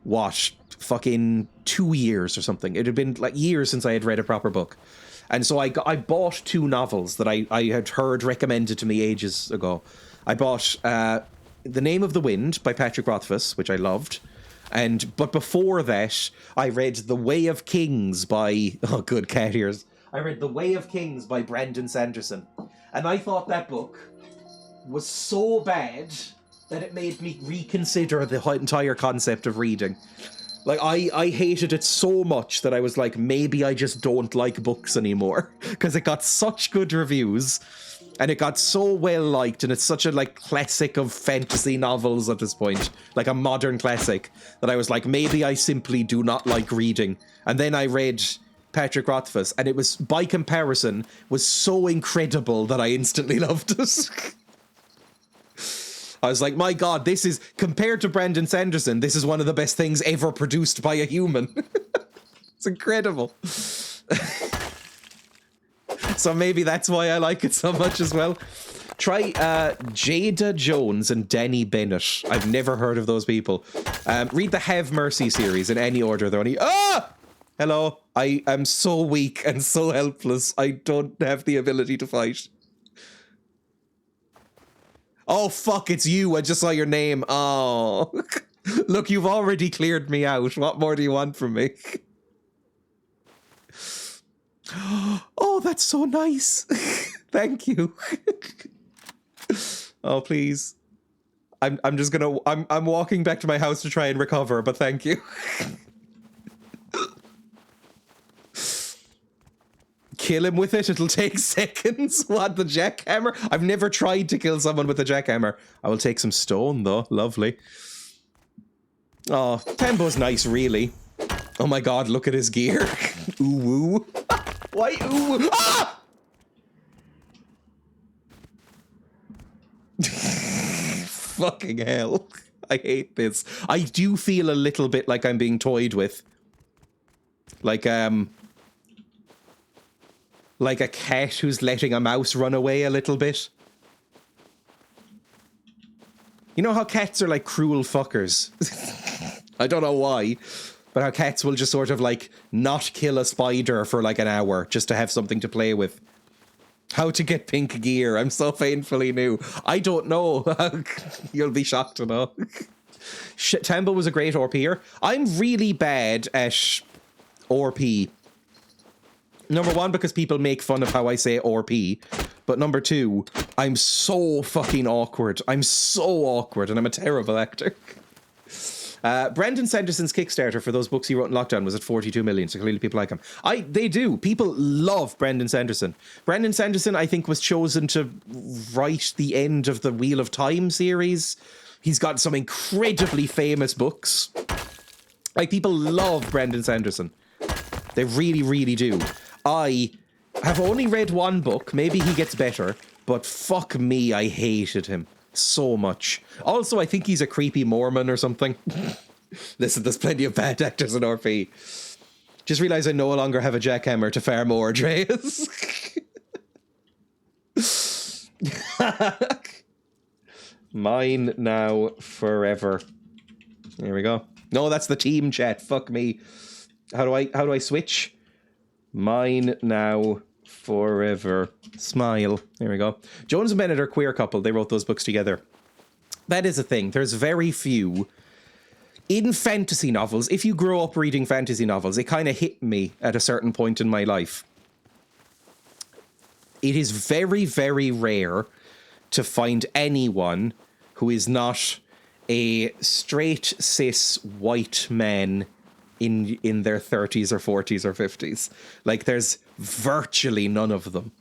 what, fucking 2 years or something. It had been like years since I had read a proper book. And so I bought 2 novels that I had heard recommended to me ages ago. I bought The Name of the Wind by Patrick Rothfuss, which I loved. But before that, I read The Way of Kings by... Oh, good cat ears. I read The Way of Kings by Brandon Sanderson. And I thought that book was so bad that it made me reconsider the entire concept of reading. Like, I hated it so much that I was like, maybe I just don't like books anymore. Because it got such good reviews. And it got so well liked, and it's such a like classic of fantasy novels at this point, like a modern classic, that I was like, maybe I simply do not like reading. And then I read Patrick Rothfuss, and it was, by comparison, was so incredible that I instantly loved it. I was like, my God, this is, compared to Brandon Sanderson, this is one of the best things ever produced by a human. It's incredible. So maybe that's why I like it so much as well. Try Jada Jones and Danny Bennett. I've never heard of those people. Read the Have Mercy series in any order. They're only... Ah! Hello. I am so weak and so helpless. I don't have the ability to fight. Oh, fuck, it's you. I just saw your name. Oh. Look, you've already cleared me out. What more do you want from me? Oh, that's so nice. Thank you. Oh, please. I'm just gonna I'm walking back to my house to try and recover, but thank you. Kill him with it, it'll take seconds. What, the jackhammer? I've never tried to kill someone with a jackhammer. I will take some stone though. Lovely. Oh, Tembo's nice, really. Oh my God, look at his gear. Ooh woo. Why ooh? Ah! Fucking hell. I hate this. I do feel a little bit like I'm being toyed with. Like a cat who's letting a mouse run away a little bit. You know how cats are like cruel fuckers? I don't know why. But how cats will just sort of like not kill a spider for like an hour just to have something to play with. How to get pink gear. I'm so painfully new. I don't know. You'll be shocked to know. Tembo was a great RPer. I'm really bad at RP. Number one, because people make fun of how I say RP. But number two, I'm so fucking awkward. I'm so awkward and I'm a terrible actor. Brandon Sanderson's Kickstarter for those books he wrote in lockdown was at 42 million, so clearly people like him. They do. People love Brandon Sanderson. Brandon Sanderson, I think, was chosen to write the end of the Wheel of Time series. He's got some incredibly famous books. Like, people love Brandon Sanderson. They really, really do. I have only read one book. Maybe he gets better, but fuck me, I hated him so much. Also, I think he's a creepy Mormon or something. Listen, there's plenty of bad actors in RP. Just realised I no longer have a jackhammer to fare more, Dreas. Mine now forever. There we go. No, that's the team chat. Fuck me. How do I switch? Mine now forever. Smile. There we go. Jones and Bennett are a queer couple. They wrote those books together. That is a thing. There's very few in fantasy novels. If you grow up reading fantasy novels, it kind of hit me at a certain point in my life. It is very, very rare to find anyone who is not a straight cis white man in their 30s or 40s or 50s. Like, there's virtually none of them.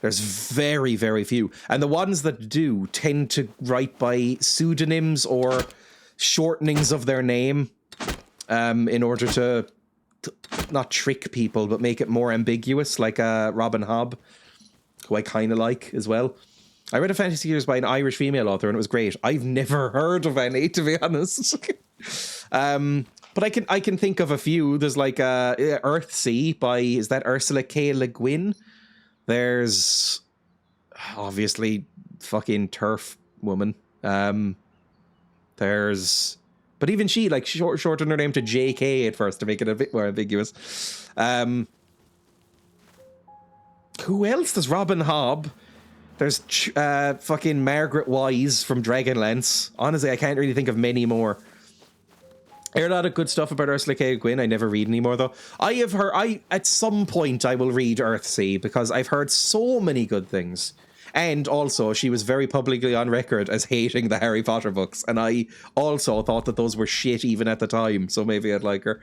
There's very, very few. And the ones that do tend to write by pseudonyms or shortenings of their name in order to not trick people, but make it more ambiguous, like Robin Hobb, who I kind of like as well. I read a fantasy series by an Irish female author, and it was great. I've never heard of any, to be honest. But I can think of a few. There's like Earthsea by, is that Ursula K. Le Guin? There's obviously fucking Turf Woman. There's, but even she like shortened her name to JK at first to make it a bit more ambiguous. Who else? There's Robin Hobb. There's fucking Margaret Wise from Dragonlance. Honestly, I can't really think of many more. I heard a lot of good stuff about Ursula K. Le Guin. I never read anymore, though. I have heard... at some point, I will read Earthsea, because I've heard so many good things. And also, she was very publicly on record as hating the Harry Potter books. And I also thought that those were shit even at the time, so maybe I'd like her.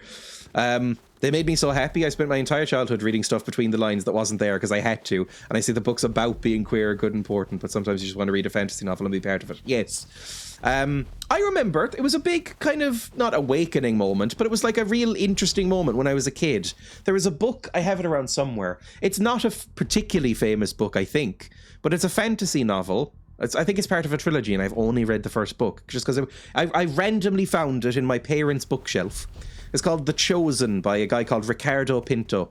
They made me so happy. I spent my entire childhood reading stuff between the lines that wasn't there because I had to. And I see the books about being queer are good and important, but sometimes you just want to read a fantasy novel and be part of it. Yes. I remember it was a big kind of, not awakening moment, but it was like a real interesting moment when I was a kid. There was a book, I have it around somewhere. It's not a particularly famous book, I think, but it's a fantasy novel. I think it's part of a trilogy, and I've only read the first book just because I randomly found it in my parents' bookshelf. It's called The Chosen by a guy called Ricardo Pinto.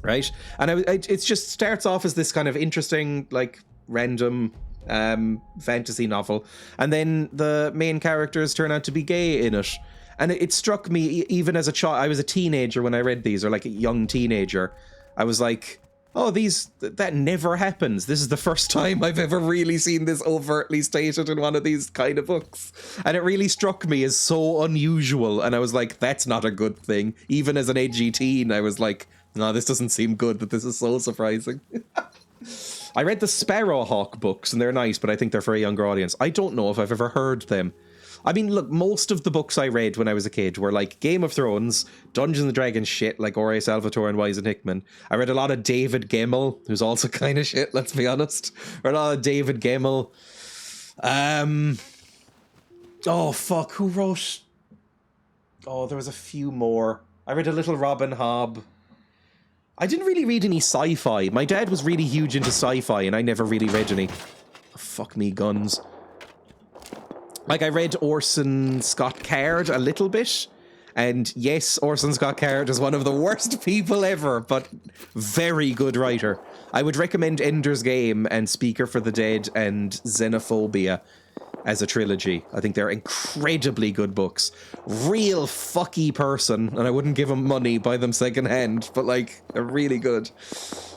Right? And it just starts off as this kind of interesting, like, random fantasy novel. And then the main characters turn out to be gay in it. And it struck me, even as a child, I was a teenager when I read these, or like a young teenager. I was like, oh, that never happens. This is the first time I've ever really seen this overtly stated in one of these kind of books. And it really struck me as so unusual. And I was like, that's not a good thing. Even as an edgy teen, I was like, no, this doesn't seem good, that this is so surprising. I read the Sparrowhawk books, and they're nice, but I think they're for a younger audience. I don't know if I've ever heard them. I mean, look, most of the books I read when I was a kid were like Game of Thrones, Dungeons and Dragons shit, like Ore Salvatore and Wise and Hickman. I read a lot of David Gemmell, who's also kind of shit, let's be honest. I read a lot of David Gemmell. Oh, fuck, who wrote... Oh, there was a few more. I read a little Robin Hobb. I didn't really read any sci-fi. My dad was really huge into sci-fi, and I never really read any. Fuck me, guns. Like, I read Orson Scott Card a little bit, and yes, Orson Scott Card is one of the worst people ever, but very good writer. I would recommend Ender's Game and Speaker for the Dead and Xenophobia as a trilogy. I think they're incredibly good books. Real fucky person, and I wouldn't give them money, buy them secondhand, but like, they're really good.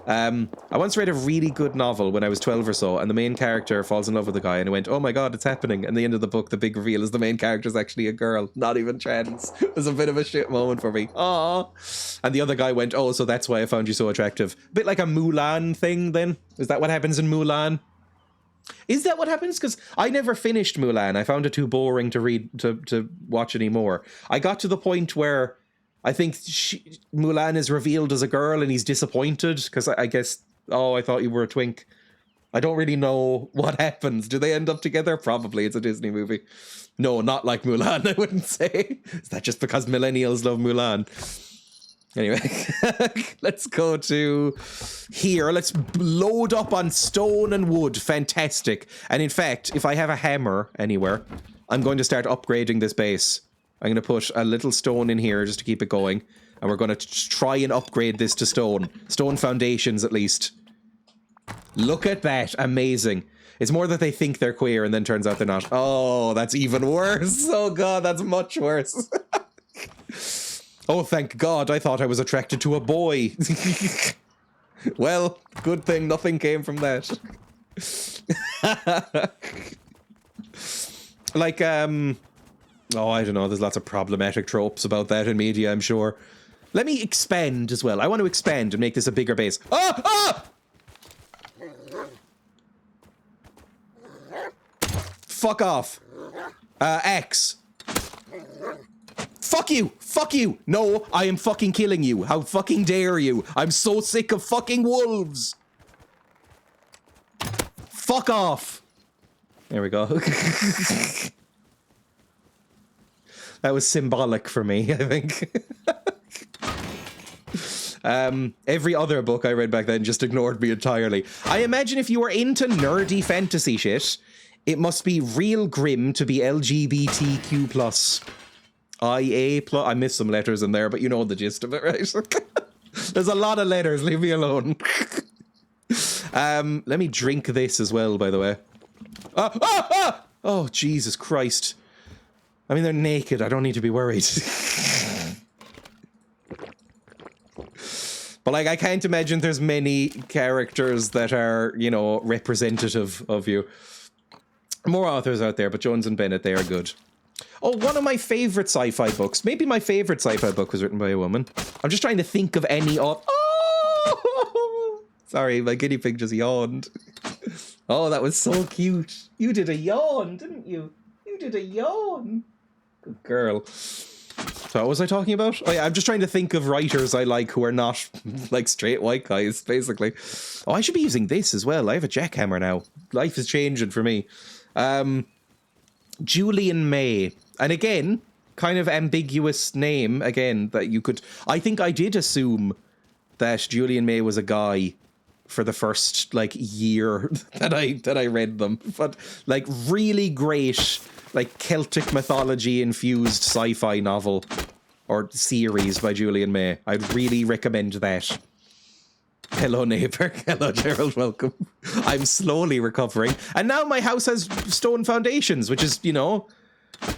I once read a really good novel when I was 12 or so, and the main character falls in love with a guy, and I went, oh my god, it's happening. And the end of the book, the big reveal is the main character is actually a girl, not even trans. It was a bit of a shit moment for me. Aww. And the other guy went, oh, so that's why I found you so attractive. A bit like a Mulan thing, then? Is that what happens in Mulan? Is that what happens? Because I never finished Mulan. I found it too boring to read, to watch anymore. I got to the point where I think Mulan is revealed as a girl and he's disappointed because I guess, oh, I thought you were a twink. I don't really know what happens. Do they end up together? Probably. It's a Disney movie. No, not like Mulan, I wouldn't say. Is that just because millennials love Mulan? Anyway, let's go to here. Let's load up on stone and wood. Fantastic. And in fact, if I have a hammer anywhere, I'm going to start upgrading this base. I'm going to put a little stone in here just to keep it going. And we're going to try and upgrade this to stone. Stone foundations, at least. Look at that. Amazing. It's more that they think they're queer and then turns out they're not. Oh, that's even worse. Oh, God, that's much worse. Oh, thank God, I thought I was attracted to a boy. Well, good thing nothing came from that. Like, oh, I don't know, there's lots of problematic tropes about that in media, I'm sure. Let me expand as well. I want to expand and make this a bigger base. Ah! Ah! Fuck off. X. Fuck you! Fuck you! No, I am fucking killing you. How fucking dare you? I'm so sick of fucking wolves! Fuck off! There we go. That was symbolic for me, I think. Every other book I read back then just ignored me entirely. I imagine if you were into nerdy fantasy shit, it must be real grim to be LGBTQ+. IA+. I missed some letters in there, but you know the gist of it, right? There's a lot of letters, leave me alone. Let me drink this as well, by the way. Oh, Jesus Christ. I mean, they're naked, I don't need to be worried. But, like, I can't imagine there's many characters that are, you know, representative of you. More authors out there, but Jones and Bennett, they are good. Oh, one of my favorite sci-fi books. Maybe my favorite sci-fi book was written by a woman. I'm just trying to think of any of... Oh! Sorry, my guinea pig just yawned. Oh, that was so cute. You did a yawn, didn't you? You did a yawn. Good girl. So what was I talking about? Oh yeah, I'm just trying to think of writers I like who are not like straight white guys, basically. Oh, I should be using this as well. I have a jackhammer now. Life is changing for me. Julian May. And again, kind of ambiguous name, again, that you could... I think I did assume that Julian May was a guy for the first, like, year that I read them. But, like, really great, like, Celtic mythology-infused sci-fi novel or series by Julian May. I'd really recommend that. Hello, neighbour. Hello, Gerald. Welcome. I'm slowly recovering. And now my house has stone foundations, which is, you know,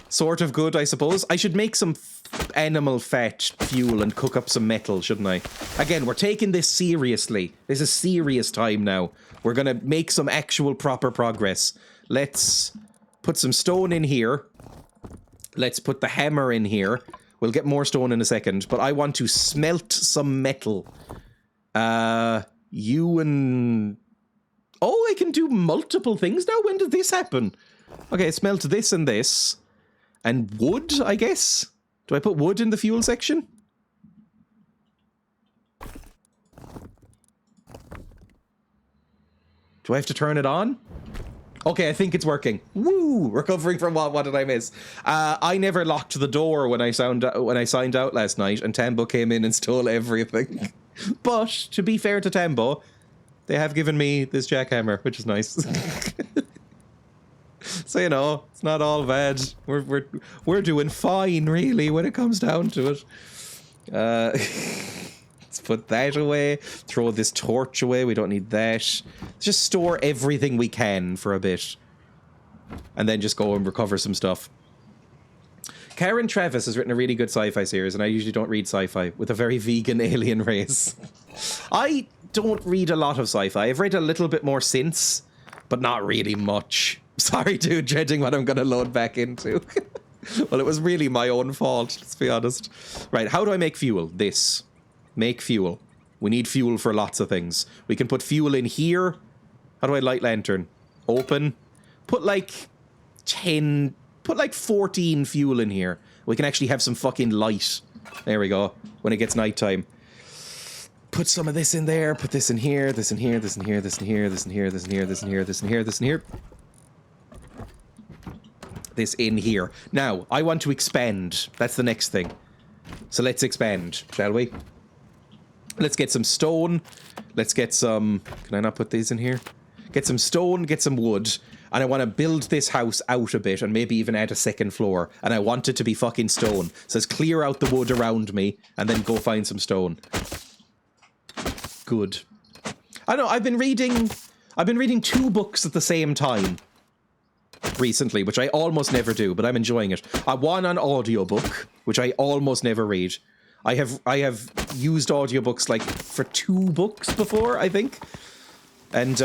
sort of good, I suppose. I should make some animal fat fuel and cook up some metal, shouldn't I? Again, we're taking this seriously. This is serious time now. We're going to make some actual proper progress. Let's put some stone in here. Let's put the hammer in here. We'll get more stone in a second, but I want to smelt some metal. You and... Oh, I can do multiple things now? When did this happen? Okay, smelt this and this. And wood, I guess? Do I put wood in the fuel section? Do I have to turn it on? Okay, I think it's working. Woo! Recovering from what? What did I miss? I never locked the door when I signed out last night, and Tambo came in and stole everything. But to be fair to Tambo, they have given me this jackhammer, which is nice. So, you know, it's not all bad. We're doing fine, really, when it comes down to it. Let's put that away. Throw this torch away. We don't need that. Let's just store everything we can for a bit. And then just go and recover some stuff. Karen Travis has written a really good sci-fi series, and I usually don't read sci-fi, with a very vegan alien race. I don't read a lot of sci-fi. I've read a little bit more since, but not really much. Sorry, dude, dreading what I'm going to load back into. Well, it was really my own fault, let's be honest. Right, how do I make fuel? This. Make fuel. We need fuel for lots of things. We can put fuel in here. How do I light lantern? Open. Put like 10... Put like 14 fuel in here. We can actually have some fucking light. There we go. When it gets nighttime. Put some of this in there. Put this in here. This in here. This in here. This in here. This in here. This in here. This in here. This in here. This in here. This in here. Now, I want to expand. That's the next thing. So let's expand, shall we? Let's get some stone. Let's get some... Can I not put these in here? Get some stone, get some wood. And I want to build this house out a bit and maybe even add a second floor. And I want it to be fucking stone. So let's clear out the wood around me and then go find some stone. Good. I know, I've been reading 2 books at the same time recently, which I almost never do, but I'm enjoying it. One on audiobook, which I almost never read. I have used audiobooks like for 2 books before, I think. And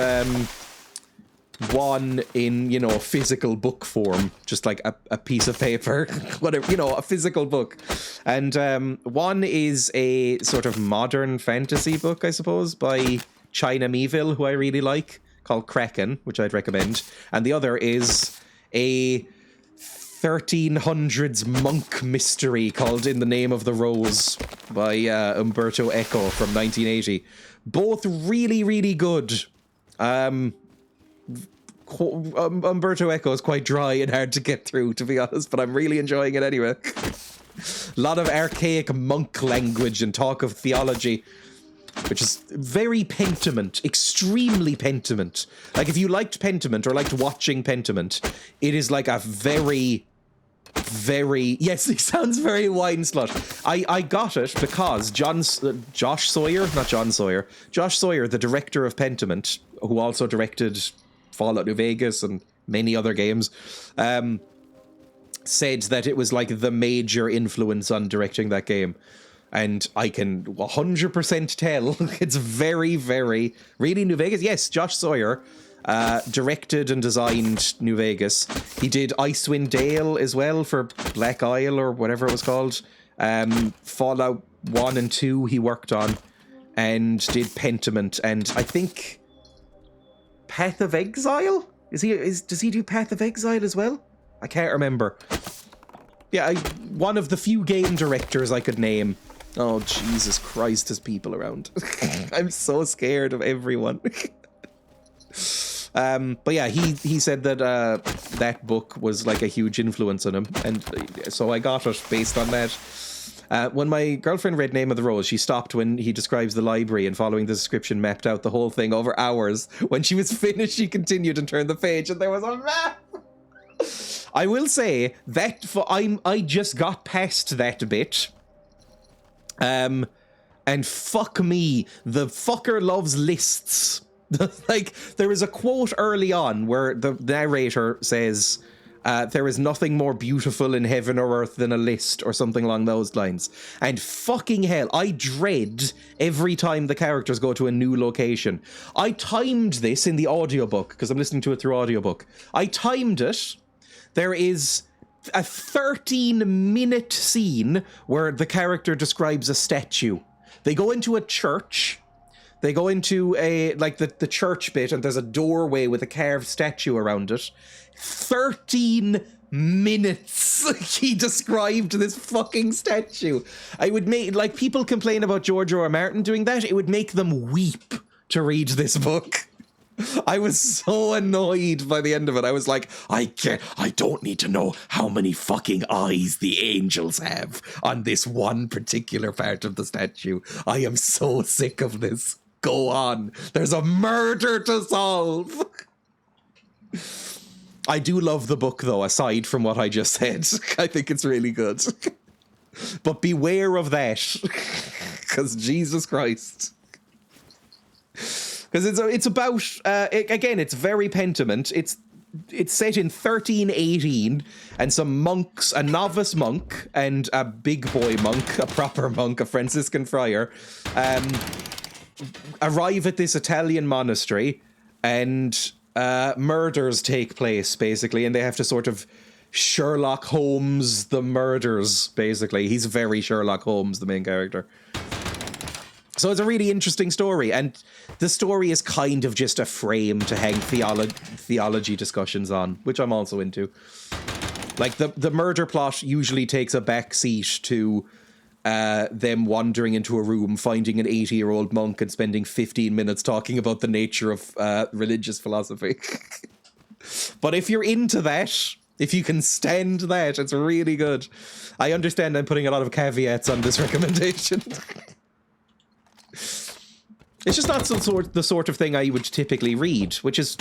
one in, you know, physical book form, just like a piece of paper, whatever, you know, a physical book. And one is a sort of modern fantasy book, I suppose, by China Meeville, who I really like, called Kraken, which I'd recommend. And the other is a 1300s monk mystery called In the Name of the Rose by Umberto Eco from 1980. Both really, really good. Umberto Eco is quite dry and hard to get through, to be honest, but I'm really enjoying it anyway. A lot of archaic monk language and talk of theology, which is very Pentiment, extremely Pentiment. Like, if you liked Pentiment or liked watching Pentiment, it is like a very... yes, it sounds very wine slut. I got it because Josh Sawyer, the director of Pentiment, who also directed Fallout New Vegas and many other games, said that it was like the major influence on directing that game. And I can 100% tell it's very, very, really New Vegas. Yes, Josh Sawyer directed and designed New Vegas. He did Icewind Dale as well for Black Isle or whatever it was called. Fallout 1 and 2 he worked on, and did Pentiment, and I think Path of Exile? Does he do Path of Exile as well? I can't remember. Yeah, one of the few game directors I could name. Oh, Jesus Christ, there's people around. I'm so scared of everyone. But yeah, he said that that book was like a huge influence on him, and so I got it based on that. When my girlfriend read Name of the Rose, she stopped when he describes the library and following the description mapped out the whole thing over hours. When she was finished, she continued and turned the page and there was a map. I will say that I just got past that bit. And fuck me, the fucker loves lists. Like, there is a quote early on where the narrator says, there is nothing more beautiful in heaven or earth than a list, or something along those lines. And fucking hell, I dread every time the characters go to a new location. I timed this in the audiobook, because I'm listening to it through audiobook. I timed it. There is a 13-minute scene where the character describes a statue. They go into a church. They go into the church bit, and there's a doorway with a carved statue around it. 13 minutes he described this fucking statue. I would make, like, people complain about George R. R. Martin doing that. It would make them weep to read this book. I was so annoyed by the end of it. I was like, I don't need to know how many fucking eyes the angels have on this one particular part of the statue. I am so sick of this. Go on. There's a murder to solve. I do love the book, though, aside from what I just said. I think it's really good. But beware of that. Because Jesus Christ. Because it's about, again, it's very Pentiment. It's set in 1318, and some monks, a novice monk and a big boy monk, a proper monk, a Franciscan friar, arrive at this Italian monastery, and murders take place, basically, and they have to sort of Sherlock Holmes the murders, basically. He's very Sherlock Holmes, the main character. So it's a really interesting story, and the story is kind of just a frame to hang theology discussions on, which I'm also into. Like, the murder plot usually takes a backseat to them wandering into a room, finding an 80-year-old monk and spending 15 minutes talking about the nature of religious philosophy. But if you're into that, if you can stand that, it's really good. I understand I'm putting a lot of caveats on this recommendation. It's just not the sort of thing I would typically read, which is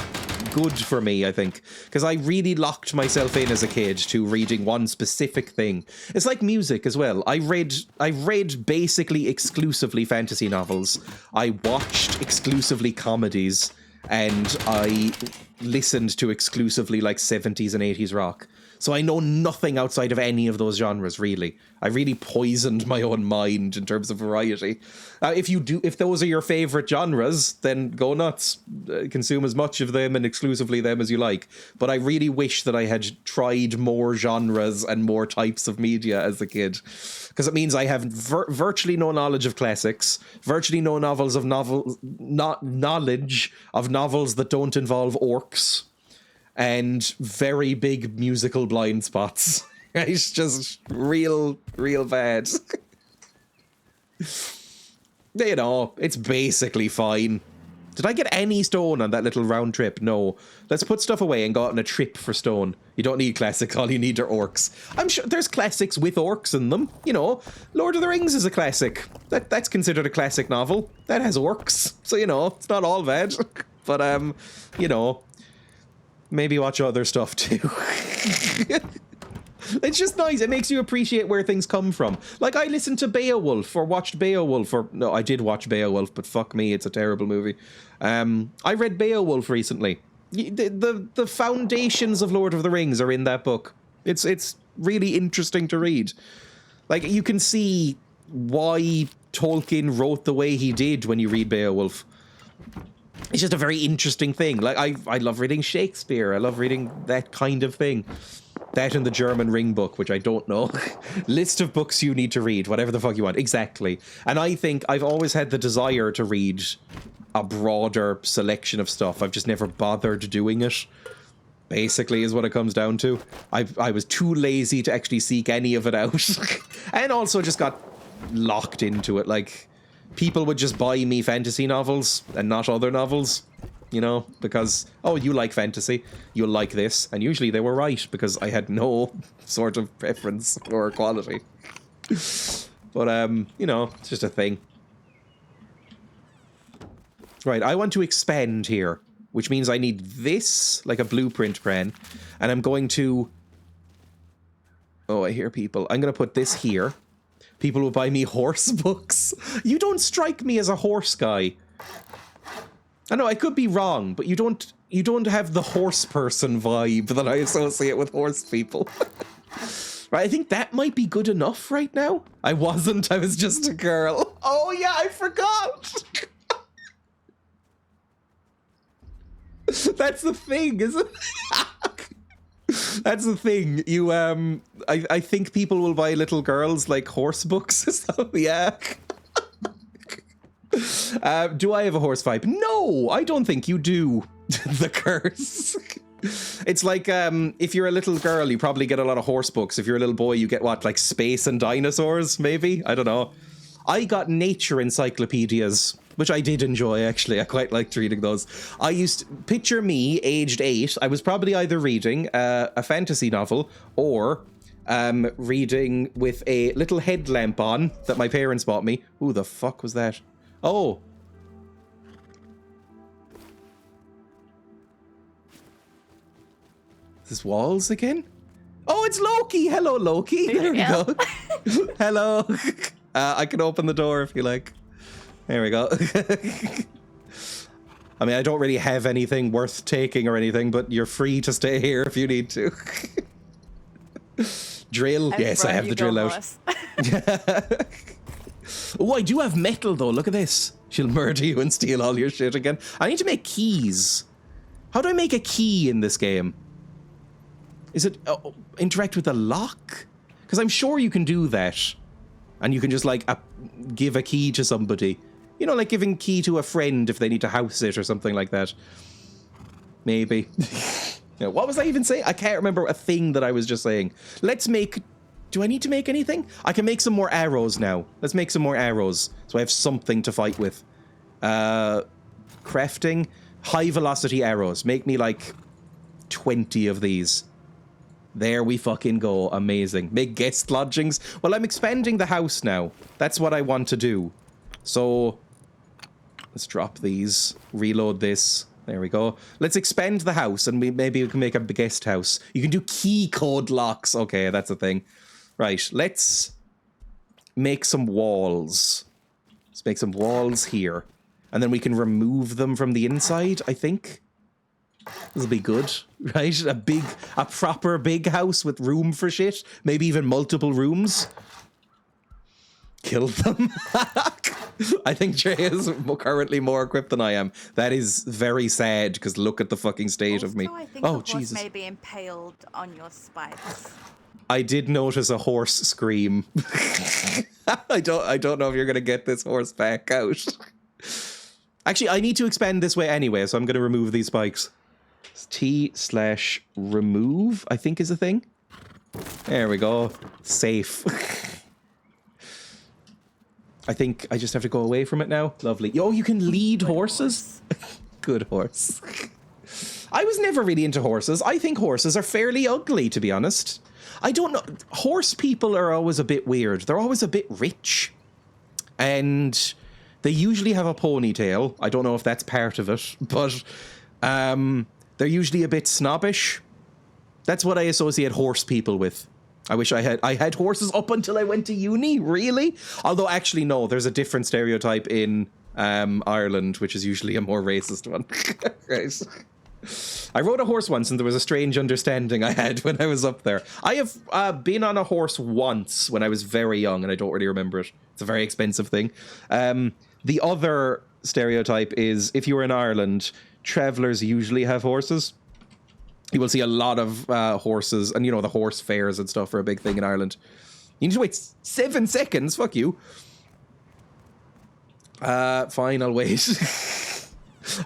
good for me, I think, because I really locked myself in as a kid to reading one specific thing. It's like music as well. I read basically exclusively fantasy novels. I watched exclusively comedies, and I listened to exclusively like 70s and 80s rock. So I know nothing outside of any of those genres, really. I really poisoned my own mind in terms of variety. If those are your favorite genres, then go nuts. Consume as much of them and exclusively them as you like. But I really wish that I had tried more genres and more types of media as a kid. Because it means I have virtually no knowledge of classics, virtually no knowledge of novels that don't involve orcs, and very big musical blind spots. It's just real bad. You know, it's basically fine. Did I get any stone on that little round trip? No. Let's put stuff away and go out on a trip for stone. You don't need classics, all you need are orcs. I'm sure there's classics with orcs in them. You know, Lord of the Rings is a classic. That's considered a classic novel. That has orcs. So, you know, it's not all bad. But, you know, maybe watch other stuff too. It's just nice. It makes you appreciate where things come from. Like, I listened to Beowulf, or watched Beowulf, or no, I did watch Beowulf, but fuck me, it's a terrible movie. I read Beowulf recently. The foundations of Lord of the Rings are in that book. It's really interesting to read. Like, you can see why Tolkien wrote the way he did when you read Beowulf. It's just a very interesting thing. Like, I love reading Shakespeare. I love reading that kind of thing. That and the German Ring book, which I don't know. List of books you need to read, whatever the fuck you want. Exactly. And I think I've always had the desire to read a broader selection of stuff. I've just never bothered doing it. basically, is what it comes down to. I was too lazy to actually seek any of it out. And also just got locked into it. Like, people would just buy me fantasy novels and not other novels, you know, because, oh, you like fantasy, you'll like this. And usually they were right, because I had no sort of preference or quality. But, you know, it's just a thing. Right, I want to expand here, which means I need this, like a blueprint pen, and I'm going to... Oh, I hear people. I'm going to put this here. People will buy me horse books. You don't strike me as a horse guy. I know, I could be wrong, but you don't have the horse person vibe that I associate with horse people. Right, I think that might be good enough right now. I wasn't, I was just a girl. Oh yeah, I forgot! That's the thing, isn't it? That's the thing. You, I think people will buy little girls like horse books. So, yeah. Do I have a horse vibe? No, I don't think you do. The curse. It's like, if you're a little girl, you probably get a lot of horse books. If you're a little boy, you get what, like space and dinosaurs, maybe? I don't know. I got nature encyclopedias, which I did enjoy, actually. I quite liked reading those. I used to picture me, aged 8. I was probably either reading a fantasy novel or reading with a little headlamp on that my parents bought me. Who the fuck was that? Oh. Is this walls again? Oh, it's Loki! Hello, Loki! There we go. Hello. I can open the door if you like. There we go. I mean, I don't really have anything worth taking or anything, but you're free to stay here if you need to. Drill? Yes, I have the drill out. Oh, I do have metal, though. Look at this. She'll murder you and steal all your shit again. I need to make keys. How do I make a key in this game? Is it interact with a lock? Because I'm sure you can do that. And you can just, like, give a key to somebody. You know, like giving key to a friend if they need to house it or something like that. Maybe. Yeah, what was I even saying? I can't remember a thing that I was just saying. Let's make... Do I need to make anything? I can make some more arrows now. Let's make some more arrows. So I have something to fight with. Crafting. High velocity arrows. Make me, like, 20 of these. There we fucking go. Amazing. Make guest lodgings. Well, I'm expanding the house now. That's what I want to do. So, let's drop these. Reload this. There we go. Let's expand the house and maybe we can make a guest house. You can do key code locks. Okay, that's a thing. Right, let's make some walls. Let's make some walls here. And then we can remove them from the inside, I think. This'll be good, right? A proper big house with room for shit. Maybe even multiple rooms. Kill them. I think Dreya is currently more equipped than I am. That is very sad, because look at the fucking state of me. I think oh, the horse Jesus. may be impaled on your spikes. I did notice a horse scream. I don't know if you're going to get this horse back out. Actually, I need to expand this way anyway, so I'm going to remove these spikes. T/remove, I think is a thing. There we go. Safe. I think I just have to go away from it now. Lovely. Oh, you can lead horses? Good horse. I was never really into horses. I think horses are fairly ugly, to be honest. I don't know. Horse people are always a bit weird. They're always a bit rich. And they usually have a ponytail. I don't know if that's part of it. But they're usually a bit snobbish. That's what I associate horse people with. I wish I had horses up until I went to uni, really? Although, actually, no, there's a different stereotype in Ireland, which is usually a more racist one. Right. I rode a horse once, and there was a strange understanding I had when I was up there. I have been on a horse once when I was very young, and I don't really remember it. It's a very expensive thing. The other stereotype is, if you were in Ireland, travellers usually have horses. You will see a lot of horses, and you know, the horse fairs and stuff are a big thing in Ireland. You need to wait 7 seconds, fuck you. Fine, I'll wait.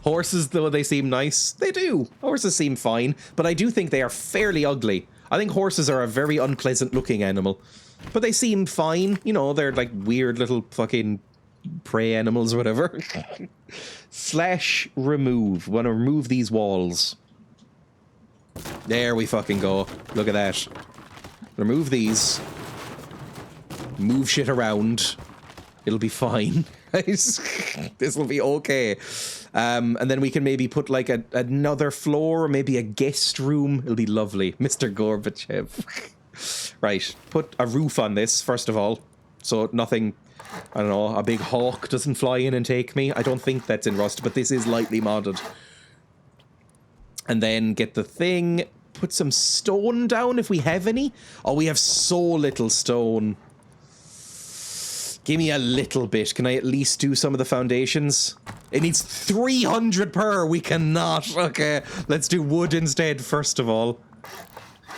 Horses, though they seem nice, they do. Horses seem fine, but I do think they are fairly ugly. I think horses are a very unpleasant looking animal, but they seem fine. You know, they're like weird little fucking prey animals or whatever. Slash remove. We want to remove these walls. There we fucking go. Look at that. Remove these. Move shit around. It'll be fine. This will be okay. And then we can maybe put like another floor, or maybe a guest room. It'll be lovely. Mr. Gorbachev. Right. Put a roof on this, first of all. So nothing, I don't know, a big hawk doesn't fly in and take me. I don't think that's in Rust, but this is lightly modded. And then get the thing. Put some stone down if we have any. Oh, we have so little stone. Give me a little bit. Can I at least do some of the foundations? It needs 300 per. We cannot. Okay, let's do wood instead, first of all.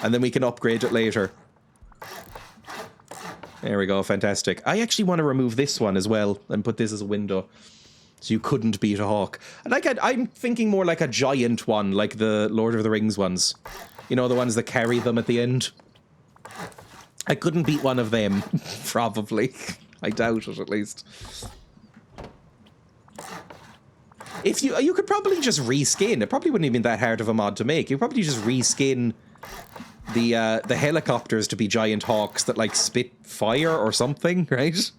And then we can upgrade it later. There we go, fantastic. I actually want to remove this one as well and put this as a window. So you couldn't beat a hawk. Like I'm thinking more like a giant one, like the Lord of the Rings ones. You know, the ones that carry them at the end. I couldn't beat one of them, probably. I doubt it, at least. If you could probably just reskin. It probably wouldn't have been that hard of a mod to make. You could probably just reskin the helicopters to be giant hawks that like spit fire or something, right?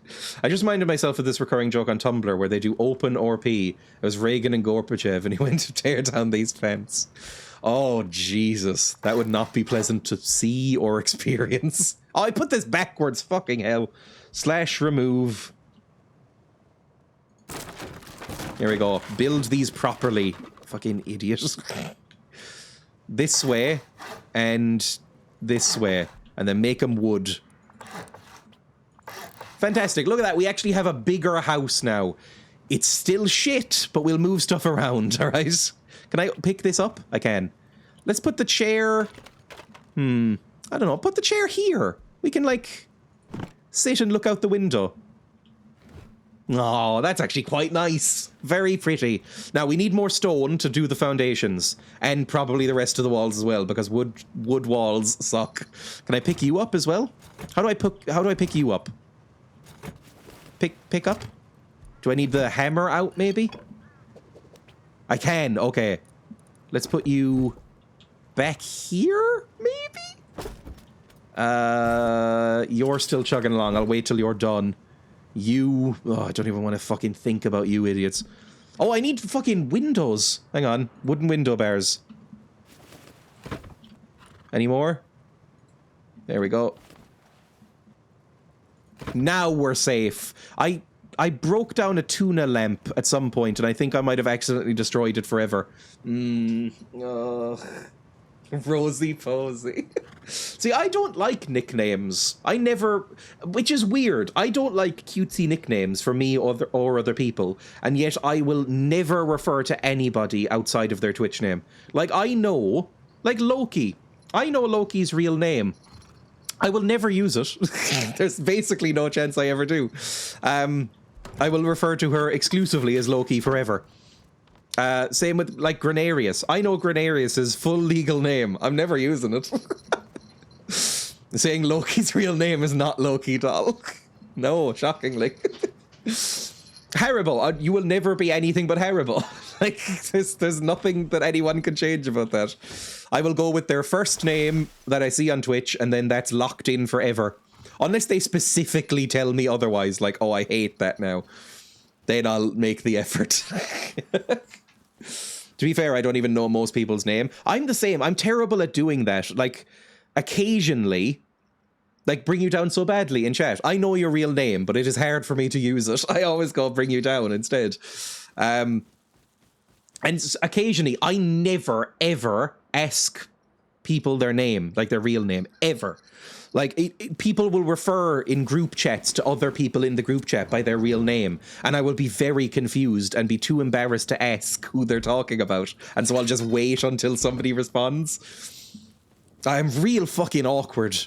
I just reminded myself of this recurring joke on Tumblr where they do open RP. It was Reagan and Gorbachev, and he went to tear down these fence. Oh Jesus, that would not be pleasant to see or experience. Oh, I put this backwards. Fucking hell. Slash remove. Here we go. Build these properly. Fucking idiot. This way and this way, and then make them wood. Fantastic. Look at that. We actually have a bigger house now. It's still shit, but we'll move stuff around, all right? Can I pick this up? I can. Let's put the chair... I don't know. Put the chair here. We can, like, sit and look out the window. Oh, that's actually quite nice. Very pretty. Now, we need more stone to do the foundations. And probably the rest of the walls as well, because wood walls suck. Can I pick you up as well? How do I pick you up? Pick up? Do I need the hammer out, maybe? I can, okay. Let's put you back here, maybe? You're still chugging along. I'll wait till you're done. You... Oh, I don't even want to fucking think about you idiots. Oh, I need fucking windows. Hang on. Wooden window bars. Any more? There we go. Now we're safe. I broke down a tuna lamp at some point, and I think I might have accidentally destroyed it forever. Rosie Posey. See, I don't like nicknames. I never... Which is weird. I don't like cutesy nicknames for me or other people, and yet I will never refer to anybody outside of their Twitch name. Like, I know... Like Loki. I know Loki's real name. I will never use it. There's basically no chance I ever do. I will refer to her exclusively as Loki forever. Same with, like, Grenarius. I know Grenarius' full legal name. I'm never using it. Saying Loki's real name is not Loki doll. No, shockingly. Horrible. You will never be anything but horrible. Like, there's nothing that anyone can change about that. I will go with their first name that I see on Twitch, and then that's locked in forever. Unless they specifically tell me otherwise, like, oh, I hate that now. Then I'll make the effort. To be fair, I don't even know most people's name. I'm the same. I'm terrible at doing that. Like, occasionally, like, bring you down so badly in chat. I know your real name, but it is hard for me to use it. I always go bring you down instead. And occasionally, I never, ever ask people their name, like their real name, ever. Like, people will refer in group chats to other people in the group chat by their real name, and I will be very confused and be too embarrassed to ask who they're talking about, and so I'll just wait until somebody responds. I'm real fucking awkward.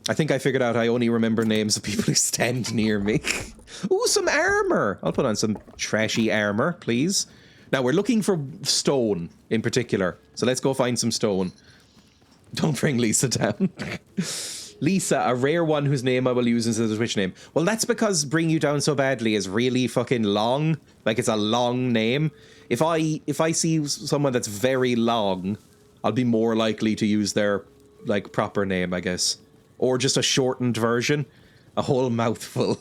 I think I figured out I only remember names of people who stand near me. Ooh, some armor. I'll put on some trashy armor, please. Now, we're looking for stone in particular. So let's go find some stone. Don't bring Lisa down. Lisa, a rare one whose name I will use instead of the Twitch name. Well, that's because Bring You Down So Badly is really fucking long. Like, it's a long name. If I see someone that's very long, I'll be more likely to use their, like, proper name, I guess. Or just a shortened version. A whole mouthful.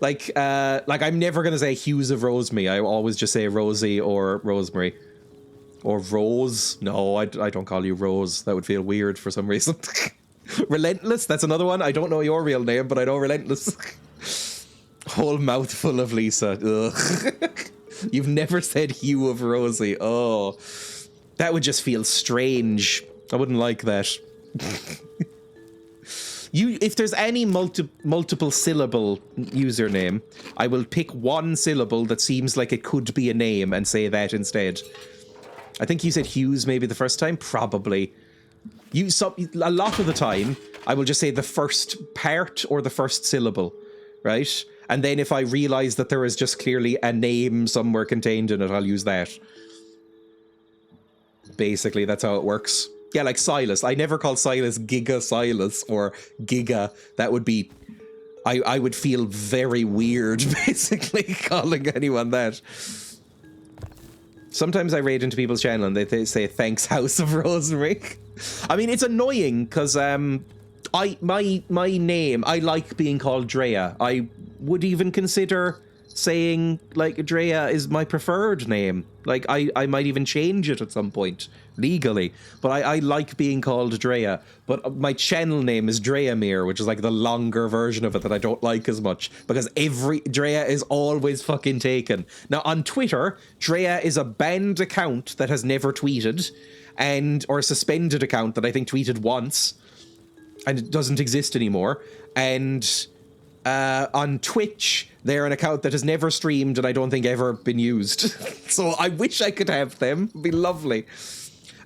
Like, I'm never going to say Hughes of Rosemary. I always just say Rosie or Rosemary. Or Rose. No, I don't call you Rose. That would feel weird for some reason. Relentless, that's another one. I don't know your real name, but I know Relentless. Whole mouthful of Lisa. Ugh. You've never said Hugh of Rosie. Oh, that would just feel strange. I wouldn't like that. If there's any multiple syllable username, I will pick one syllable that seems like it could be a name and say that instead. I think you said Hughes maybe the first time? Probably. A lot of the time, I will just say the first part or the first syllable, right? And then if I realize that there is just clearly a name somewhere contained in it, I'll use that. Basically, that's how it works. Yeah, like Silas. I never call Silas Giga Silas or Giga. That would be... I would feel very weird, basically, calling anyone that. Sometimes I raid into people's channel and they say, thanks, House of Rosemary. I mean, it's annoying because my name, I like being called Dreya. I would even consider saying, like, Dreya is my preferred name. Like, I might even change it at some point, legally. But I like being called Dreya. But my channel name is Dreyamir, which is like the longer version of it that I don't like as much. Because Dreya is always fucking taken. Now, on Twitter, Dreya is a banned account that has never tweeted. Or a suspended account that I think tweeted once. And it doesn't exist anymore. And on Twitch, they're an account that has never streamed and I don't think ever been used. So I wish I could have them. It'd be lovely.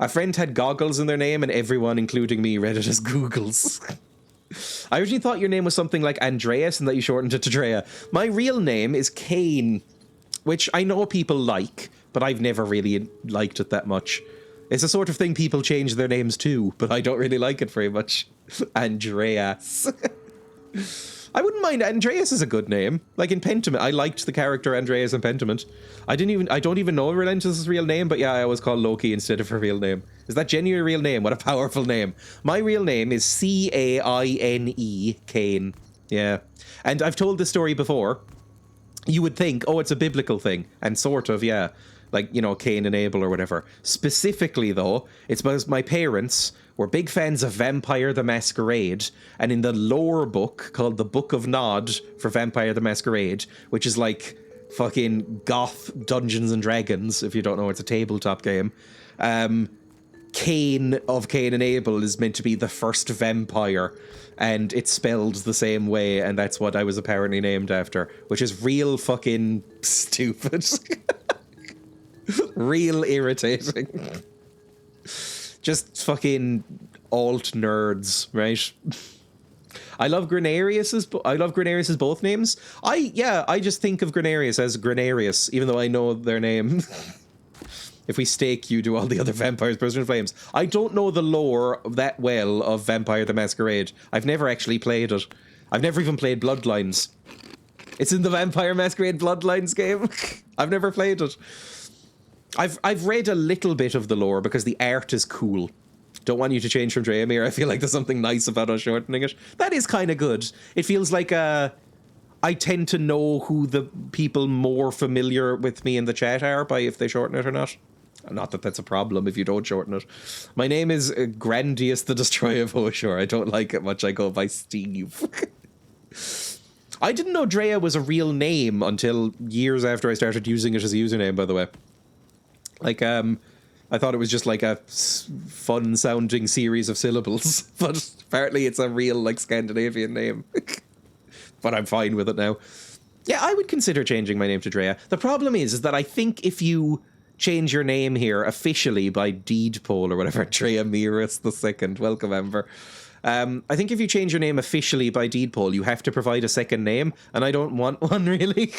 A friend had Goggles in their name and everyone, including me, read it as Googles. I originally thought your name was something like Andreas and that you shortened it to Dreya. My real name is Kane, which I know people like, but I've never really liked it that much. It's the sort of thing people change their names to, but I don't really like it very much. Andreas. I wouldn't mind. Andreas is a good name. Like in Pentiment, I liked the character Andreas in Pentiment. I don't even know Relentless's real name, but yeah, I always call Loki instead of her real name. Is that genuine real name? What a powerful name. My real name is C-A-I-N-E, Kane. Yeah. And I've told this story before. You would think, oh, it's a biblical thing. And sort of, yeah. Like, you know, Cain and Abel or whatever. Specifically, though, it's because my parents were big fans of Vampire the Masquerade, and in the lore book called the Book of Nod for Vampire the Masquerade, which is like fucking goth Dungeons and Dragons, if you don't know, it's a tabletop game, Cain of Cain and Abel is meant to be the first vampire, and it's spelled the same way, and that's what I was apparently named after, which is real fucking stupid. Real irritating. Just fucking alt nerds, right? I love Grenarius's both names. I just think of Grenarius as Grenarius, even though I know their name. If we stake you, do all the other vampires burst into flames. I don't know the lore that well of Vampire the Masquerade. I've never actually played it. I've never even played Bloodlines. It's in the Vampire Masquerade Bloodlines game. I've never played it. I've read a little bit of the lore because the art is cool. Don't want you to change from Dreyamir. I feel like there's something nice about us shortening it. That is kind of good. It feels like I tend to know who the people more familiar with me in the chat are by if they shorten it or not. Not that that's a problem if you don't shorten it. My name is Grandius the Destroyer of Hoshore. I don't like it much. I go by Steve. I didn't know Dreya was a real name until years after I started using it as a username, by the way. Like, I thought it was just like a fun-sounding series of syllables, but apparently it's a real, like, Scandinavian name. But I'm fine with it now. Yeah, I would consider changing my name to Dreya. The problem is that I think if you change your name here officially by deed poll or whatever, Dreya Miras II, welcome, Amber. I think if you change your name officially by deed poll, you have to provide a second name, and I don't want one, really.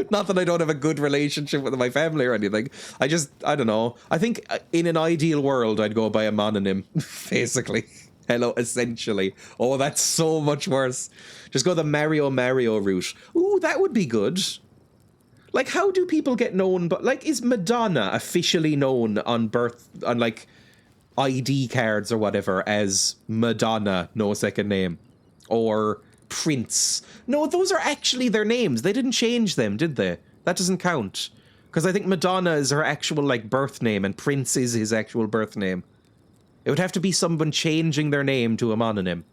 Not that I don't have a good relationship with my family or anything. I don't know. I think in an ideal world, I'd go by a mononym, basically. Hello, essentially. Oh, that's so much worse. Just go the Mario route. Ooh, that would be good. Like, how do people get known? But like, is Madonna officially known on like ID cards or whatever as Madonna, no second name, or Prince? No, those are actually their names. They didn't change them, did they? That doesn't count, because I think Madonna is her actual like birth name, and Prince is his actual birth name. It would have to be someone changing their name to a mononym,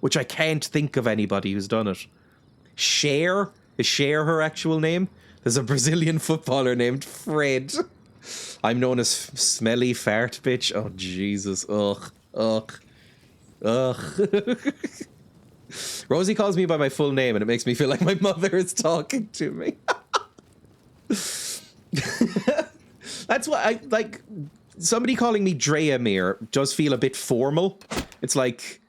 which I can't think of anybody who's done it. Cher? Is Cher her actual name? There's a Brazilian footballer named Fred. I'm known as Smelly Fart Bitch. Oh, Jesus. Ugh. Rosie calls me by my full name, and it makes me feel like my mother is talking to me. That's what I like. Somebody calling me Dreya does feel a bit formal. It's like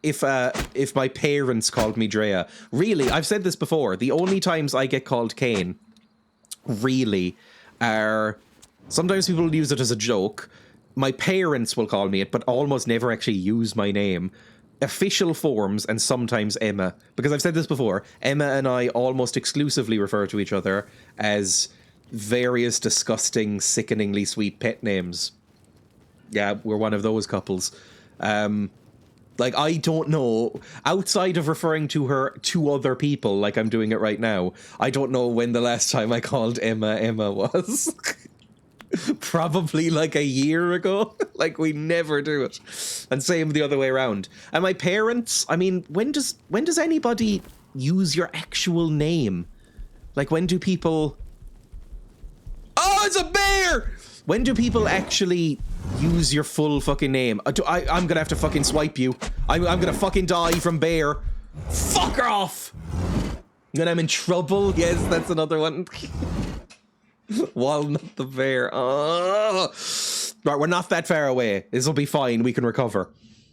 if my parents called me Dreya. Really, I've said this before. The only times I get called Kane, really, are sometimes people use it as a joke. My parents will call me it, but almost never actually use my name. Official forms, and sometimes Emma. Because I've said this before, Emma and I almost exclusively refer to each other as various disgusting, sickeningly sweet pet names. Yeah, we're one of those couples. Like, I don't know, outside of referring to her to other people like I'm doing it right now, I don't know when the last time I called Emma was. Probably like a year ago. Like, we never do it. And same the other way around. And my parents, I mean, when does anybody use your actual name? Like, when do people... Oh, it's a bear! When do people actually use your full fucking name? I'm gonna have to fucking swipe you. I'm gonna fucking die from bear. Fuck off! Then I'm in trouble. Yes, that's another one. Walnut the bear. Oh. Right, we're not that far away. This will be fine. We can recover.